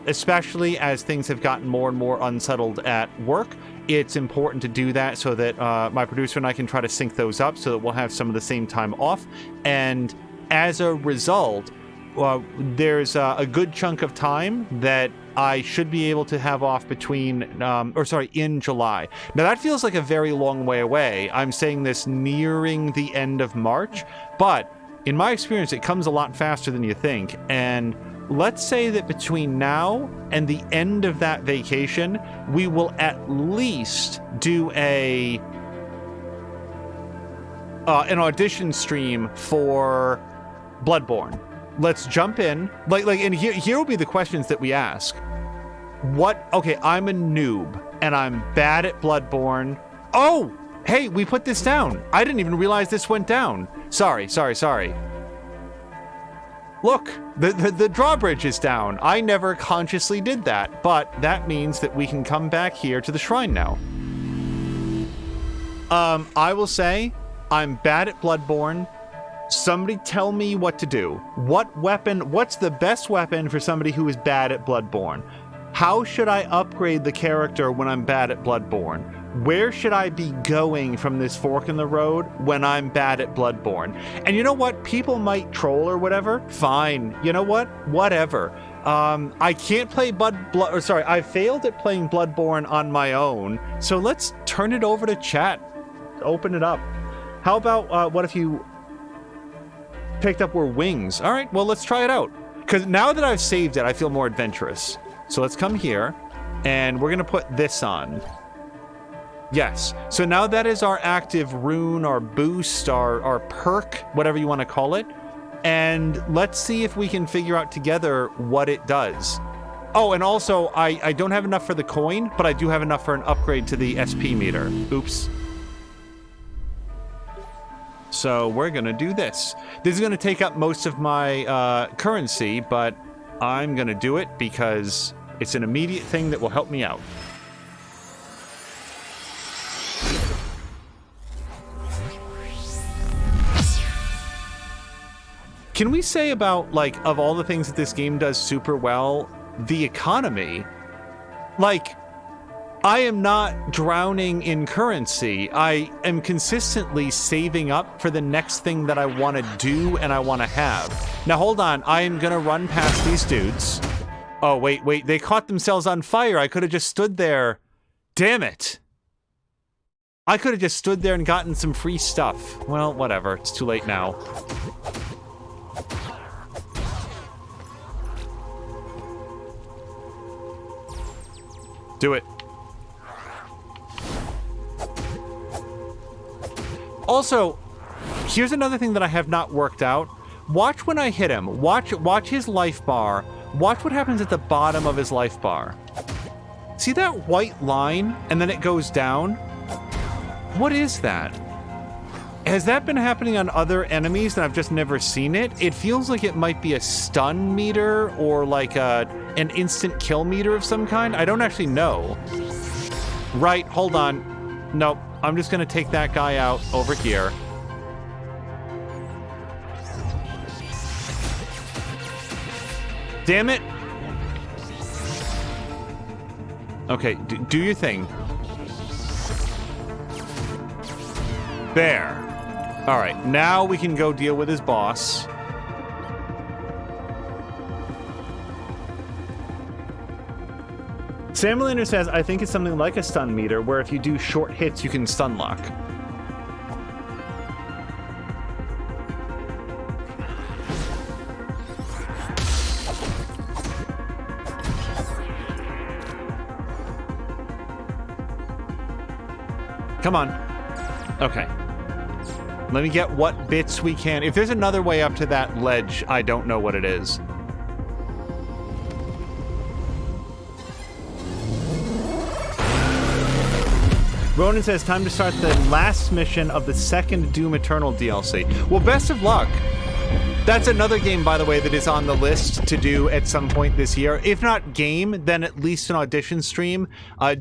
[SPEAKER 1] especially as things have gotten more and more unsettled at work. It's important to do that so that my producer and I can try to sync those up so that we'll have some of the same time off. And as a result, there's a good chunk of time that I should be able to have off between, in July. Now that feels like a very long way away. I'm saying this nearing the end of March, but in my experience, it comes a lot faster than you think. And let's say that between now and the end of that vacation, we will at least do an audition stream for Bloodborne. Let's jump in. And here will be the questions that we ask. Okay, I'm a noob, and I'm bad at Bloodborne. Oh, hey, we put this down. I didn't even realize this went down. Sorry. Look, the drawbridge is down. I never consciously did that, but that means that we can come back here to the shrine now. I will say, I'm bad at Bloodborne. Somebody tell me what to do. What's the best weapon for somebody who is bad at Bloodborne? How should I upgrade the character when I'm bad at Bloodborne? Where should I be going from this fork in the road when I'm bad at Bloodborne? And you know what? People might troll or whatever. Fine. You know what? Whatever. I can't play I failed at playing Bloodborne on my own. So let's turn it over to chat. Open it up. How about, what if you picked up were wings? All right, well, let's try it out. Because now that I've saved it, I feel more adventurous. So let's come here, and we're going to put this on. Yes. So now that is our active rune, our boost, our perk, whatever you want to call it. And let's see if we can figure out together what it does. Oh, and also, I don't have enough for the coin, but I do have enough for an upgrade to the SP meter. Oops. So we're going to do this. This is going to take up most of my currency, but I'm going to do it because it's an immediate thing that will help me out. Can we say about, of all the things that this game does super well, the economy? I am not drowning in currency. I am consistently saving up for the next thing that I want to do and I want to have. Now, hold on. I am going to run past these dudes. Oh, wait. They caught themselves on fire. I could have just stood there. Damn it. I could have just stood there and gotten some free stuff. Well, whatever. It's too late now. Do it. Also, here's another thing that I have not worked out. Watch when I hit him. Watch his life bar. Watch what happens at the bottom of his life bar. See that white line? And then it goes down? What is that? Has that been happening on other enemies and I've just never seen it? It feels like it might be a stun meter or an instant kill meter of some kind. I don't actually know. Right, hold on. Nope. I'm just going to take that guy out over here. Damn it. Okay, do your thing. There. All right, now we can go deal with his boss. Samalander says, I think it's something like a stun meter, where if you do short hits, you can stun lock. Come on. Okay. Let me get what bits we can. If there's another way up to that ledge, I don't know what it is. Ronan says, time to start the last mission of the second Doom Eternal DLC. Well, best of luck. That's another game, by the way, that is on the list to do at some point this year. If not game, then at least an audition stream.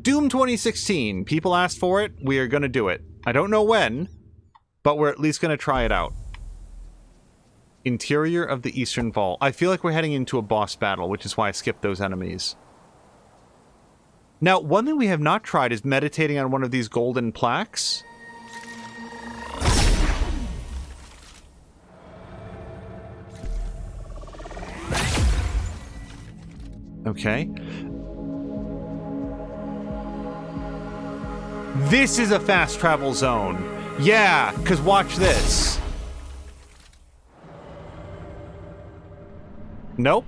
[SPEAKER 1] Doom 2016. People asked for it. We are going to do it. I don't know when, but we're at least going to try it out. Interior of the Eastern Vault. I feel like we're heading into a boss battle, which is why I skipped those enemies. Now, one thing we have not tried is meditating on one of these golden plaques. Okay. This is a fast travel zone. Yeah, because watch this. Nope.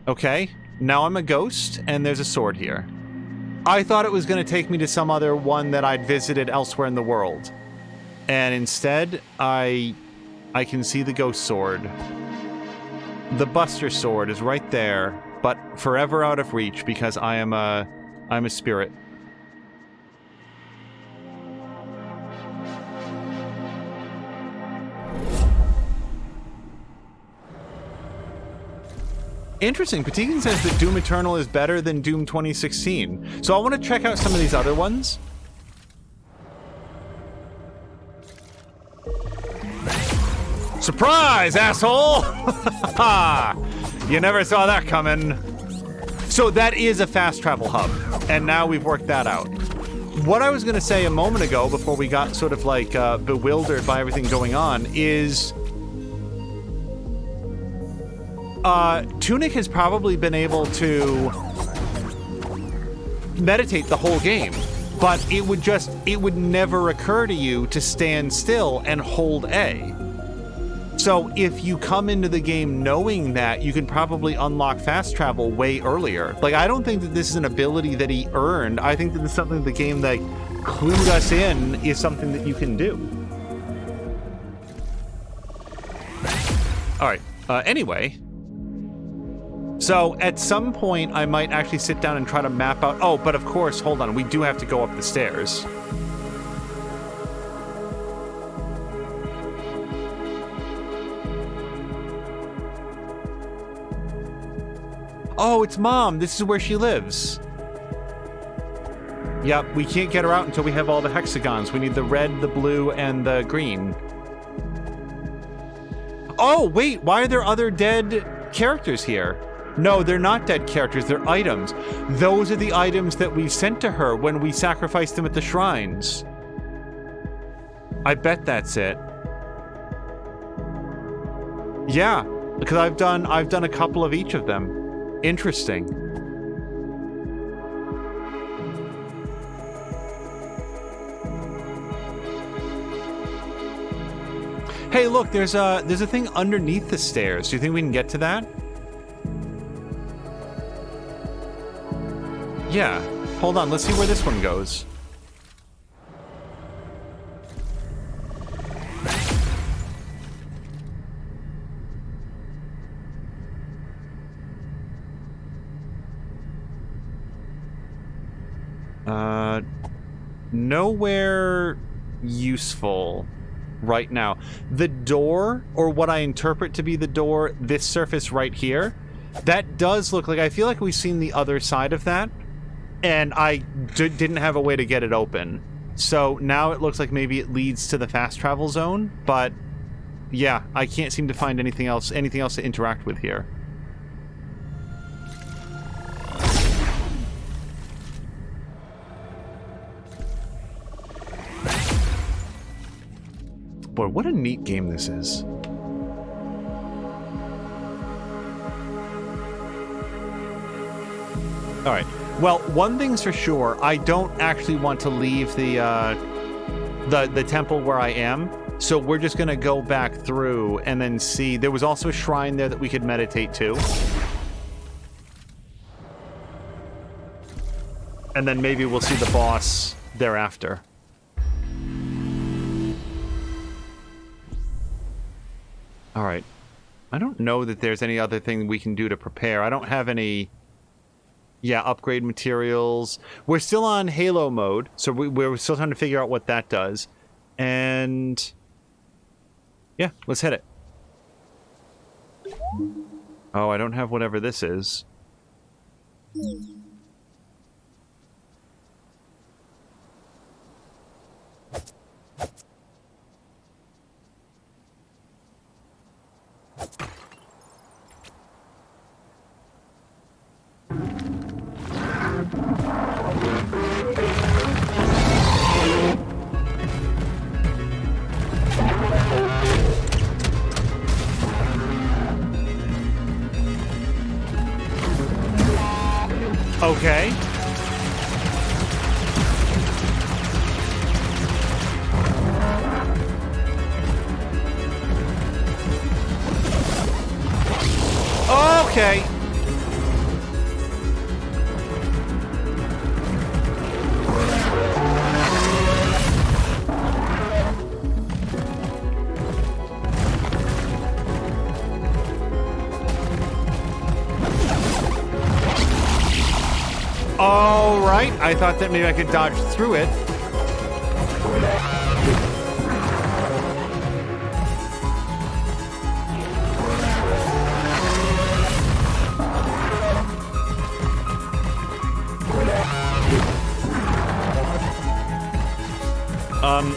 [SPEAKER 1] Okay. Now I'm a ghost, and there's a sword here. I thought it was going to take me to some other one that I'd visited elsewhere in the world. And instead, I can see the ghost sword. The Buster Sword is right there, but forever out of reach because I'm a spirit. Interesting. Patigan says that Doom Eternal is better than Doom 2016. So I want to check out some of these other ones. Surprise, asshole! You never saw that coming. So that is a fast travel hub, and now we've worked that out. What I was going to say a moment ago, before we got sort of like bewildered by everything going on, is Tunic has probably been able to meditate the whole game, but it would never occur to you to stand still and hold A. So if you come into the game knowing that, you can probably unlock fast travel way earlier. Like, I don't think that this is an ability that he earned. I think that it's something the game that clued us in is something that you can do. All right. Anyway. So at some point, I might actually sit down and try to map out... Oh, but of course, hold on. We do have to go up the stairs. Oh, it's Mom. This is where she lives. Yep, we can't get her out until we have all the hexagons. We need the red, the blue, and the green. Oh, wait. Why are there other dead characters here? No, they're not dead characters. They're items. Those are the items that we sent to her when we sacrificed them at the shrines. I bet that's it. Yeah, because I've done a couple of each of them. Interesting. Hey, look, there's a thing underneath the stairs. Do you think we can get to that? Yeah. Hold on, let's see where this one goes. Nowhere useful right now. The door, or what I interpret to be the door, this surface right here, that does look like... I feel like we've seen the other side of that, and I didn't have a way to get it open. So now it looks like maybe it leads to the fast travel zone, but yeah, I can't seem to find anything else to interact with here. Boy, what a neat game this is. All right. Well, one thing's for sure, I don't actually want to leave the temple where I am, so we're just going to go back through and then see. There was also a shrine there that we could meditate to. And then maybe we'll see the boss thereafter. All right. I don't know that there's any other thing we can do to prepare. I don't have any... Yeah, upgrade materials. We're still on Halo mode, so we're still trying to figure out what that does. And yeah, let's hit it. Oh, I don't have whatever this is. Okay. Okay. All right. I thought that maybe I could dodge through it.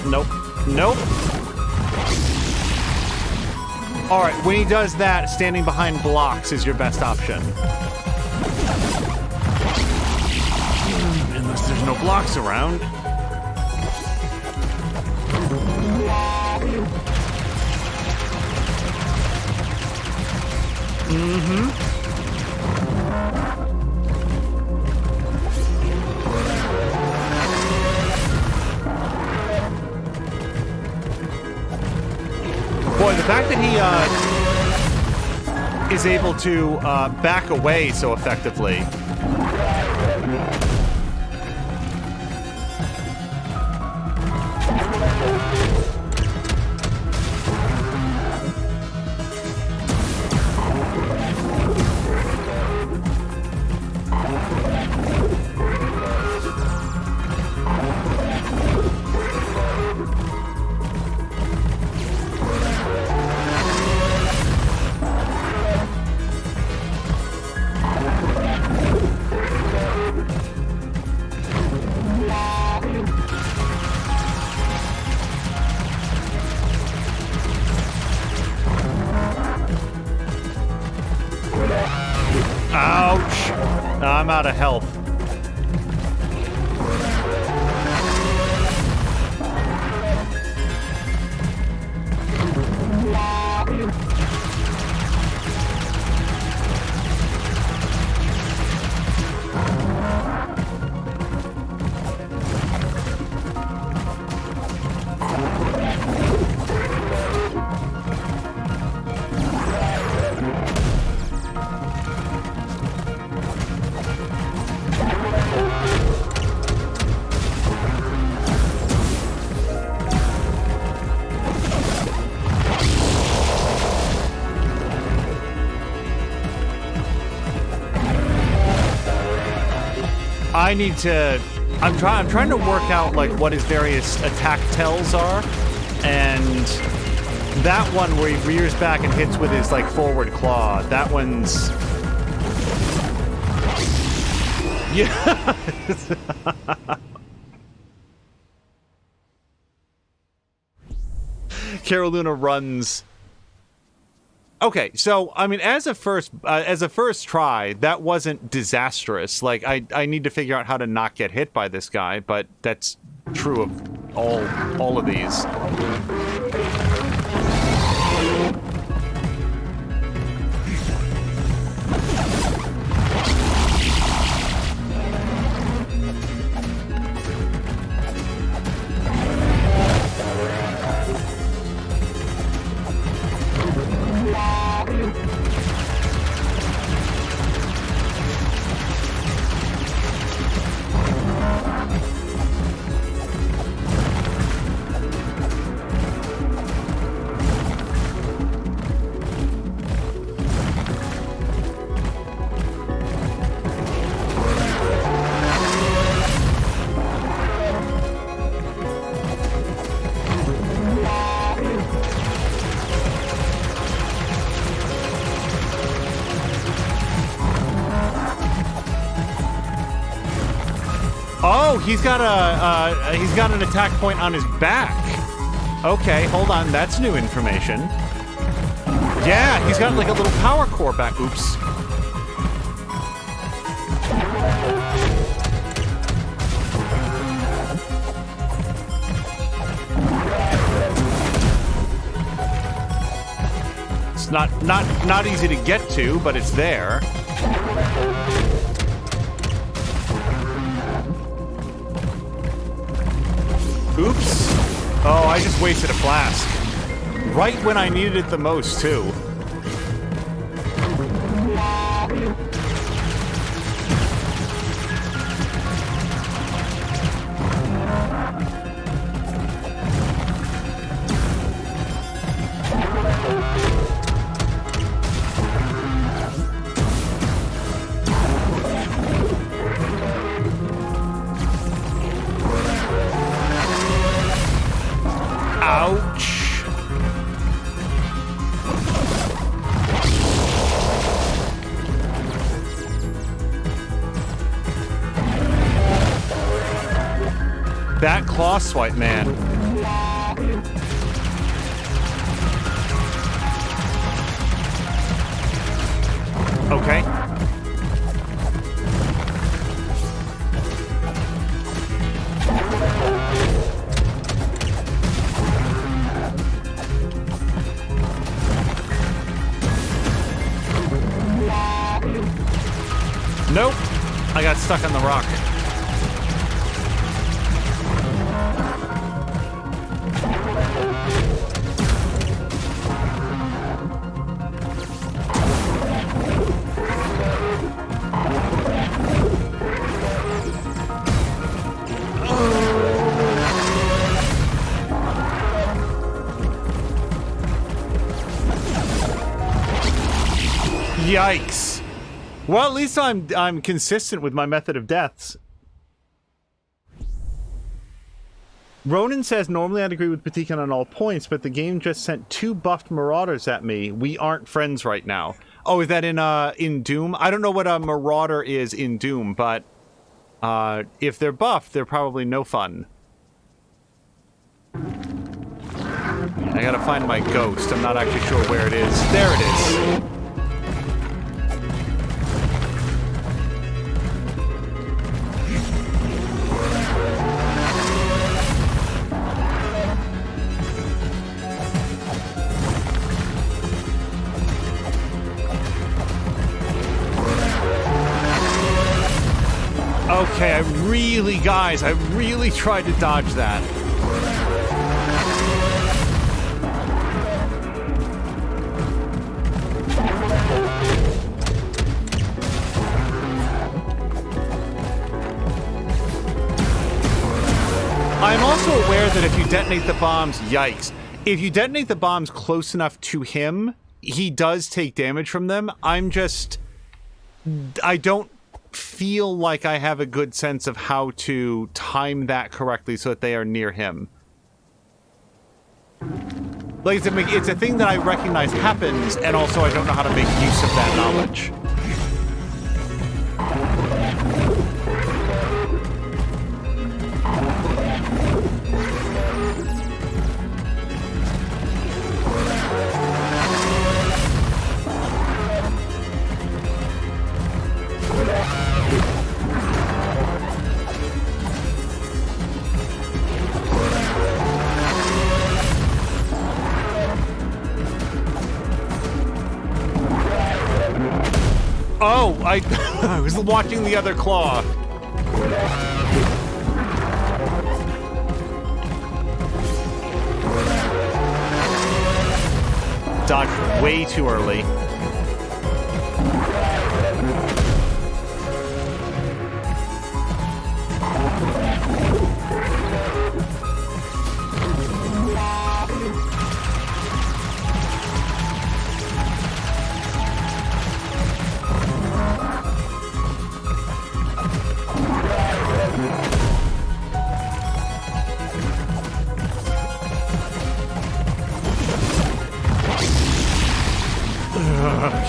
[SPEAKER 1] Nope. Nope. All right, when he does that, standing behind blocks is your best option. Unless there's no blocks around. Mm-hmm. Boy, the fact that he is able to back away so effectively. Ouch! I'm out of health. I need to. I'm trying to work out like what his various attack tells are, and that one where he rears back and hits with his like forward claw. That one's. Yeah. Carolina runs. Okay, so I mean, as a first try, that wasn't disastrous. Like, I need to figure out how to not get hit by this guy, but that's true of all of these. Oh, he's got an attack point on his back. Okay, hold on. That's new information. Yeah, he's got like a little power core back. Oops. It's not easy to get to, but it's there. Oops. Oh, I just wasted a flask. Right when I needed it the most, too. Ouch. That claw swipe, man. Okay. Nope. I got stuck on the rock. Yikes. Well, at least I'm consistent with my method of deaths. Ronan says, normally I'd agree with Patikan on all points, but the game just sent 2 buffed marauders at me. We aren't friends right now. Oh, is that in Doom? I don't know what a marauder is in Doom, but if they're buffed, they're probably no fun. I gotta find my ghost. I'm not actually sure where it is. There it is. Okay, guys, I really tried to dodge that. I'm also aware that if you detonate the bombs, yikes. If you detonate the bombs close enough to him, he does take damage from them. I don't feel like I have a good sense of how to time that correctly so that they are near him. Like, it's a thing that I recognize happens, and also I don't know how to make use of that knowledge. Oh, I was watching the other claw. Dodged way too early.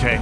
[SPEAKER 1] Okay.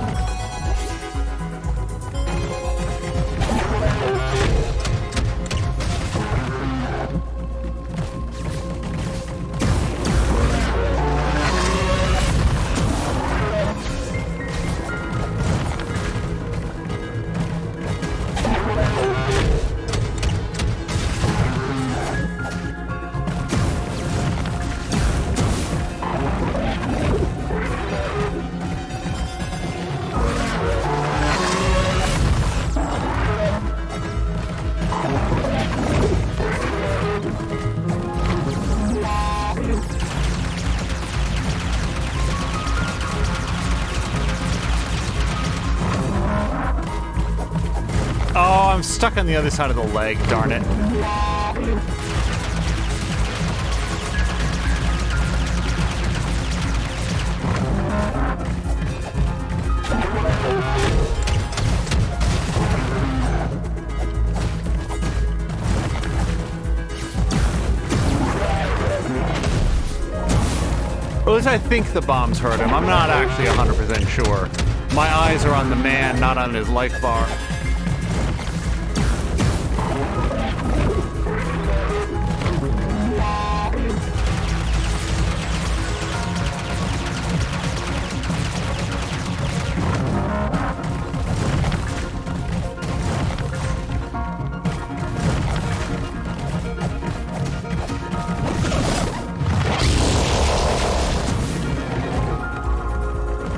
[SPEAKER 1] Oh, I'm stuck on the other side of the leg, darn it. Or at least I think the bombs hurt him. I'm not actually 100% sure. My eyes are on the man, not on his life bar.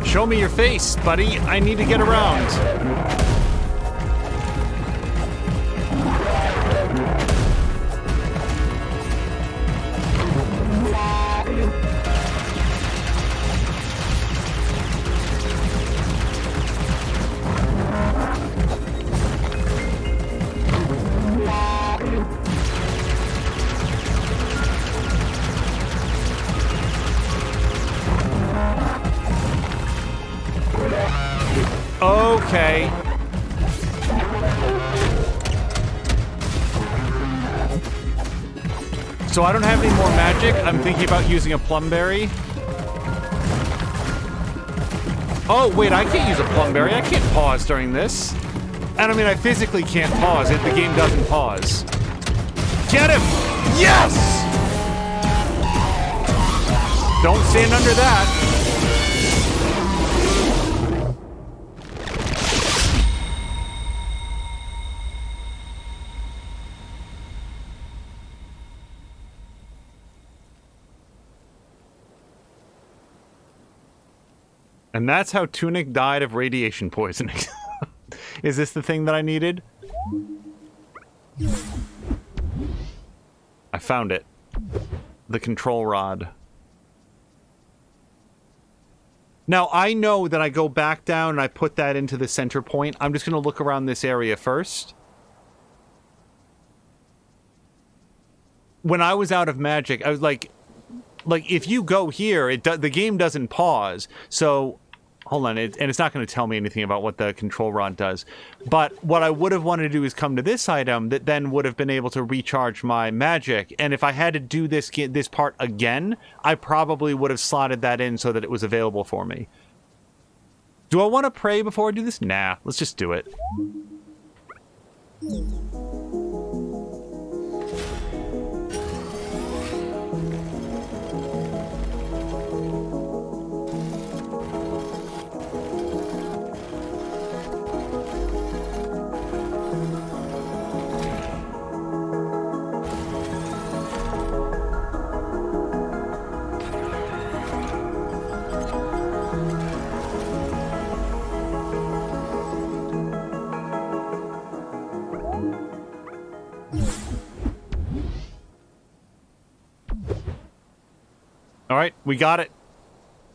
[SPEAKER 1] Show me your face, buddy. I need to get around. Okay. So I don't have any more magic. I'm thinking about using a plumberry. Oh, wait, I can't use a plumberry. I can't pause during this. And I mean, I physically can't pause. The game doesn't pause. Get him! Yes! Don't stand under that. And that's how Tunic died of radiation poisoning. Is this the thing that I needed? I found it. The control rod. Now, I know that I go back down and I put that into the center point. I'm just going to look around this area first. When I was out of magic, I was like, if you go here, the game doesn't pause. So, hold on, and it's not going to tell me anything about what the control rod does. But what I would have wanted to do is come to this item that then would have been able to recharge my magic. And if I had to do this part again, I probably would have slotted that in so that it was available for me. Do I want to pray before I do this? Nah, let's just do it. All right, we got it.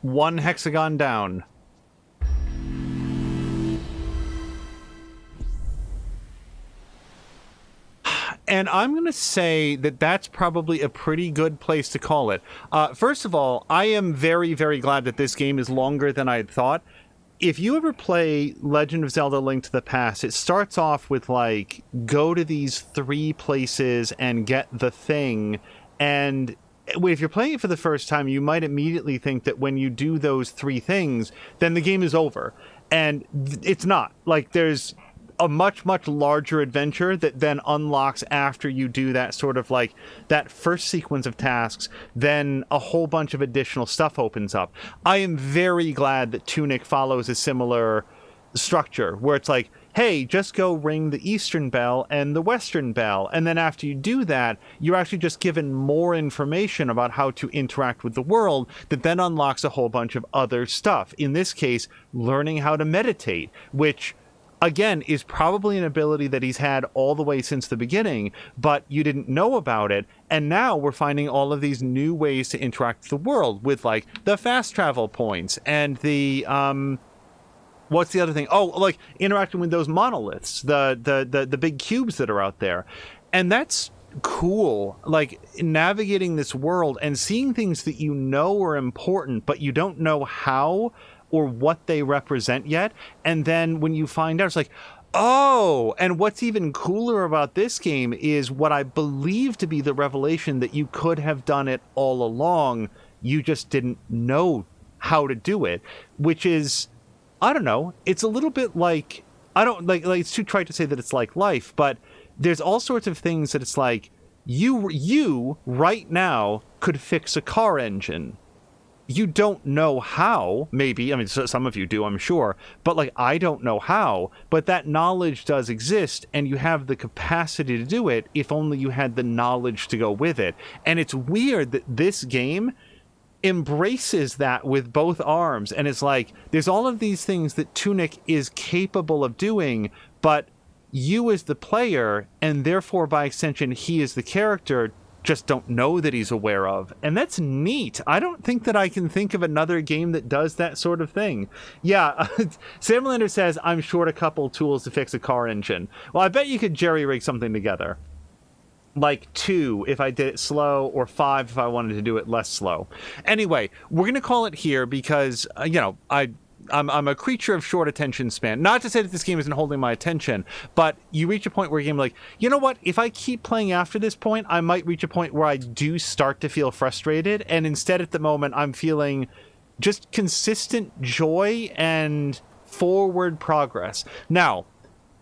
[SPEAKER 1] One hexagon down. And I'm going to say that that's probably a pretty good place to call it. First of all, I am very, very glad that this game is longer than I had thought. If you ever play Legend of Zelda: Link to the Past, it starts off with, like, go to these 3 places and get the thing, and if you're playing it for the first time, you might immediately think that when you do those 3 things, then the game is over. And it's not. Like, there's a much, much larger adventure that then unlocks after you do that sort of, like, that first sequence of tasks. Then a whole bunch of additional stuff opens up. I am very glad that Tunic follows a similar structure, where it's like, hey, just go ring the Eastern Bell and the Western Bell. And then after you do that, you're actually just given more information about how to interact with the world that then unlocks a whole bunch of other stuff. In this case, learning how to meditate, which, again, is probably an ability that he's had all the way since the beginning, but you didn't know about it. And now we're finding all of these new ways to interact with the world with, like, the fast travel points and the What's the other thing? Oh, like interacting with those monoliths, the big cubes that are out there. And that's cool. Like navigating this world and seeing things that you know are important, but you don't know how or what they represent yet. And then when you find out, it's like, oh, and what's even cooler about this game is what I believe to be the revelation that you could have done it all along. You just didn't know how to do it, which is, I don't know. It's a little bit like, I don't like it's too trite to say that it's like life, but there's all sorts of things that it's like you right now could fix a car engine. You don't know how, maybe. I mean, some of you do, I'm sure. But, like, I don't know how. But that knowledge does exist, and you have the capacity to do it if only you had the knowledge to go with it. And it's weird that this game embraces that with both arms. And it's like, there's all of these things that Tunic is capable of doing, but you as the player, and therefore, by extension, he as the character, just don't know that he's aware of. And that's neat. I don't think that I can think of another game that does that sort of thing. Yeah, Samlander says, I'm short a couple tools to fix a car engine. Well, I bet you could jerry-rig something together. Like 2 if I did it slow, or 5 if I wanted to do it less slow. Anyway, we're going to call it here because, I'm a creature of short attention span. Not to say that this game isn't holding my attention, but you reach a point where you're like, you know what? If I keep playing after this point, I might reach a point where I do start to feel frustrated. And instead, at the moment, I'm feeling just consistent joy and forward progress. Now,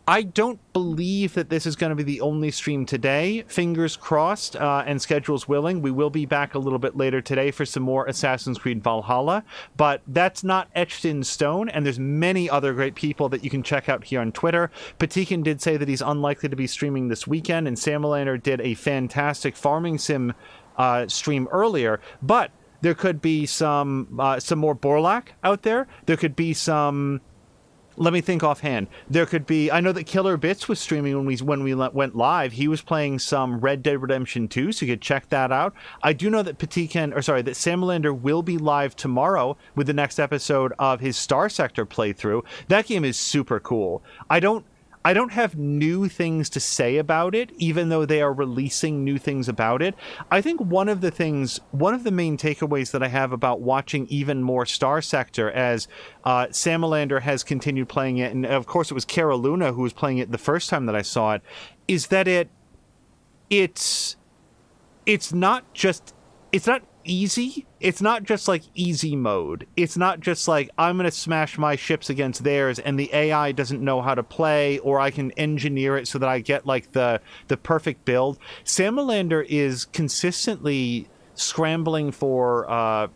[SPEAKER 1] I don't believe that this is going to be the only stream today. Fingers crossed, and schedules willing. We will be back a little bit later today for some more Assassin's Creed Valhalla, but that's not etched in stone, and there's many other great people that you can check out here on Twitter. Patikin did say that he's unlikely to be streaming this weekend, and Samalander did a fantastic farming sim stream earlier, but there could be some more Borlak out there. There could be some... Let me think offhand. There could be... I know that Killer Bits was streaming when we went live. He was playing some Red Dead Redemption 2, so you could check that out. I do know that that Samalander will be live tomorrow with the next episode of his Star Sector playthrough. That game is super cool. I don't have new things to say about it, even though they are releasing new things about it. I think one of the main takeaways that I have about watching even more Star Sector as Samalander has continued playing it, and of course it was Cara Luna who was playing it the first time that I saw it, is that it's not easy. It's not just like easy mode. It's not just like I'm going to smash my ships against theirs and the AI doesn't know how to play, or I can engineer it so that I get like the perfect build. Samalander is consistently scrambling for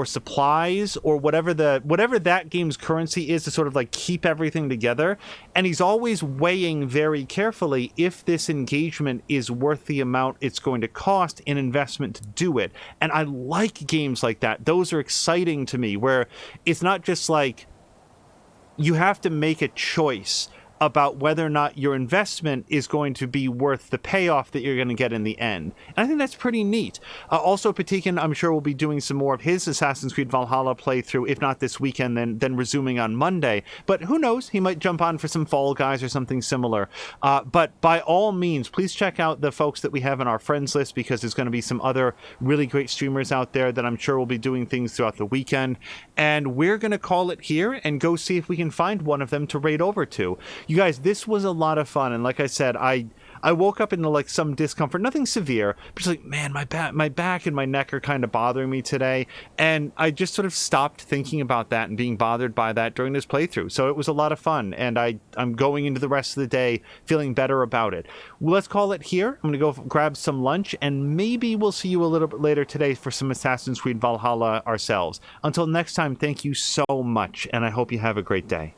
[SPEAKER 1] supplies or whatever that game's currency is to sort of like keep everything together, and he's always weighing very carefully if this engagement is worth the amount it's going to cost in investment to do it. And I like games like that. Those are exciting to me, where it's not just like you have to make a choice about whether or not your investment is going to be worth the payoff that you're going to get in the end. And I think that's pretty neat. Also, Patikin, I'm sure, will be doing some more of his Assassin's Creed Valhalla playthrough, if not this weekend, then resuming on Monday. But who knows? He might jump on for some Fall Guys or something similar. But by all means, please check out the folks that we have on our friends list, because there's going to be some other really great streamers out there that I'm sure will be doing things throughout the weekend. And we're going to call it here and go see if we can find one of them to raid over to. You guys, this was a lot of fun, and like I said, I woke up into like some discomfort, nothing severe, but just like, man, my back and my neck are kind of bothering me today, and I just sort of stopped thinking about that and being bothered by that during this playthrough. So it was a lot of fun, and I'm going into the rest of the day feeling better about it. Well, let's call it here. I'm gonna go grab some lunch, and maybe we'll see you a little bit later today for some Assassin's Creed Valhalla ourselves. Until next time, thank you so much, and I hope you have a great day.